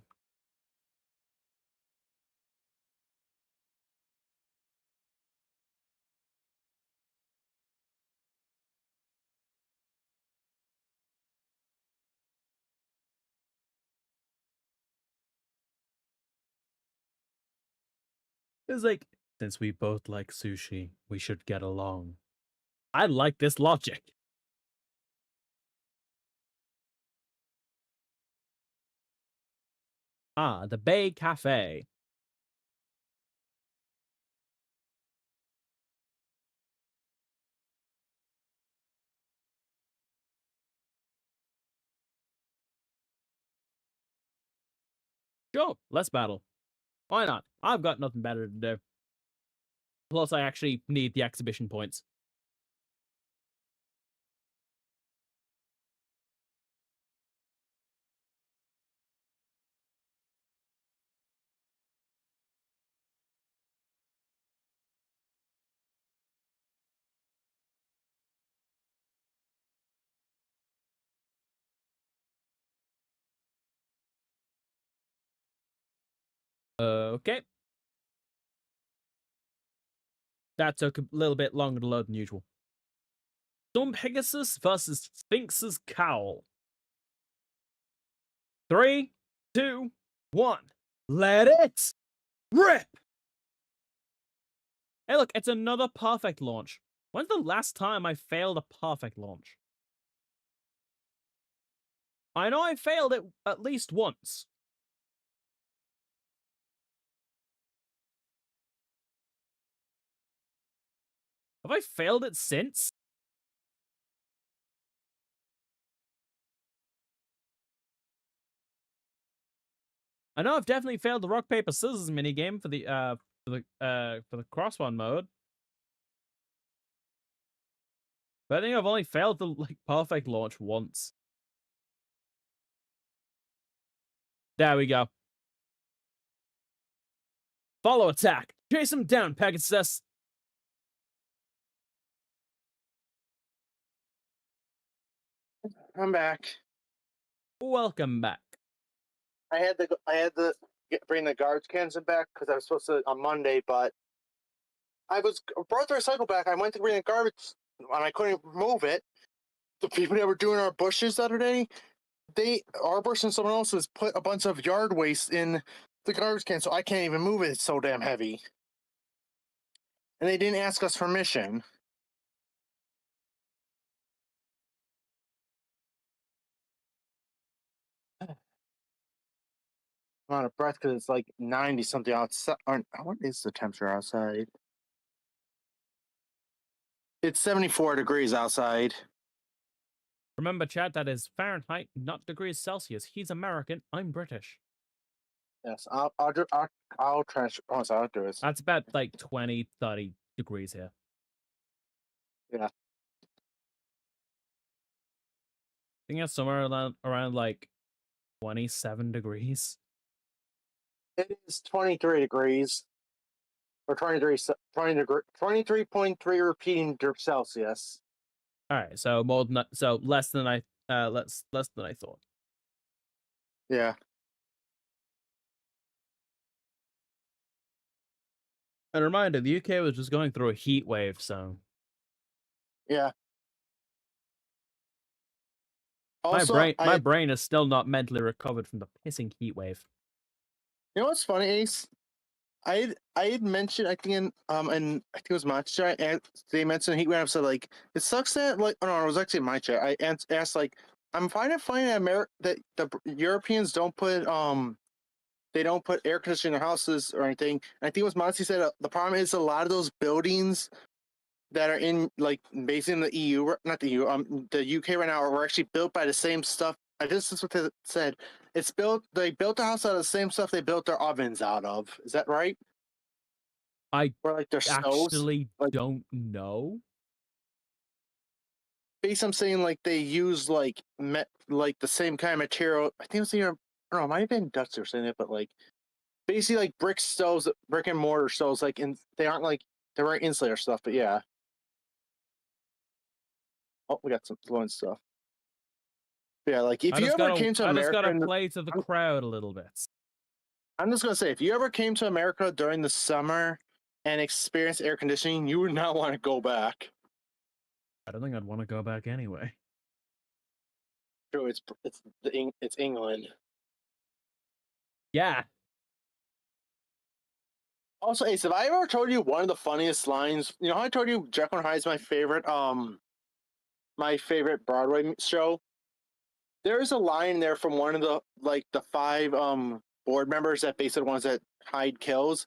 It's like, since we both like sushi, we should get along. I like this logic. Ah, the Bay Cafe. Sure, let's battle. Why not? I've got nothing better to do. Plus, I actually need the exhibition points. Okay. That took a little bit longer to load than usual. Storm Pegasus versus Sphinx's Cowl. 3, 2, 1. Let it rip! Hey, look, it's another perfect launch. When's the last time I failed a perfect launch? I know I failed it at least once. Have I failed it since? I know I've definitely failed the rock paper scissors minigame for the XOne mode. But I think I've only failed the perfect launch once. There we go. Follow attack. Chase him down, Pegasus. I'm back. Welcome back. I had to bring the garbage cans back because I was supposed to on Monday, but I brought the recycle back. I went to bring the garbage, and I couldn't move it. The people that were doing our bushes the other day, our bush and someone else's put a bunch of yard waste in the garbage can, so I can't even move it. It's so damn heavy. And they didn't ask us permission. I'm out of breath because it's like 90 something outside. What is the temperature outside? It's 74 degrees outside. Remember, Chad, that is Fahrenheit, not degrees Celsius. He's American. I'm British. Yes, I'll transfer. Once I'll do it. That's about like 20, 30 degrees here. Yeah. I think it's somewhere around like 27 degrees. It is 23 degrees. Or 23.3 repeating Celsius. All right, so more than so less than I less than I thought. Yeah. And a reminder, the UK was just going through a heat wave, so Yeah. Also, my brain is still not mentally recovered from the pissing heat wave. You know what's funny, Ace? I had mentioned, I think and I think it was my chat, and they mentioned heat wave. So like, it sucks that like, oh no, it was actually my chat. I asked like, I'm finding that that the Europeans don't put they don't put air conditioning in their houses or anything. And I think it was Monty said the problem is a lot of those buildings that are in like basically in the EU, not the EU, the UK right now, were actually built by the same stuff. I guess that's what they said. They built the house out of the same stuff they built their ovens out of. Is that right? I Or like their stoves? actually Like, don't know. basically, I'm saying like they use like like the same kind of material. I think it was either, I don't know, it might have been Dutch or saying it, but like basically like brick stoves, brick and mortar stoves, like they aren't like they're right insulator stuff, but yeah. Oh, we got some glowing stuff. Yeah, like if you ever came to I just America, gotta play to the crowd a little bit. I'm just gonna say, if you ever came to America during the summer and experienced air conditioning, you would not want to go back. I don't think I'd want to go back anyway. True, it's England. Yeah. Also, Ace, have I ever told you one of the funniest lines? You know how I told you Jekyll and Hyde is my favorite Broadway show? There's a line there from one of the five board members that basically the ones that Hyde kills.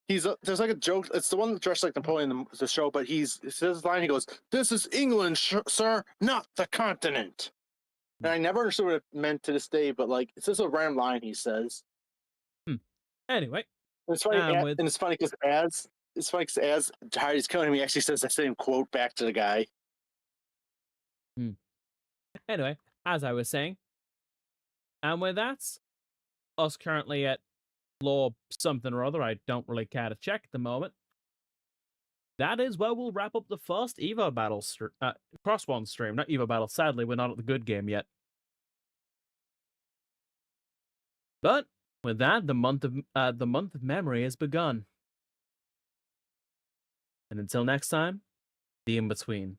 There's like a joke. It's the one that dressed like Napoleon in the show, but he says this line. He goes, "This is England, sir, not the continent." And I never understood what it meant to this day, but like it's just a random line he says. Anyway, And it's funny, and it's funny because as Hyde's killing him, he actually says the same quote back to the guy. Anyway, as I was saying, and with that, us currently at law something or other, I don't really care to check at the moment. That is where we'll wrap up the first Evo Battle XOne stream. Not Evo Battle, sadly, we're not at the good game yet. But with that, the month of memory has begun. And until next time, the in-between.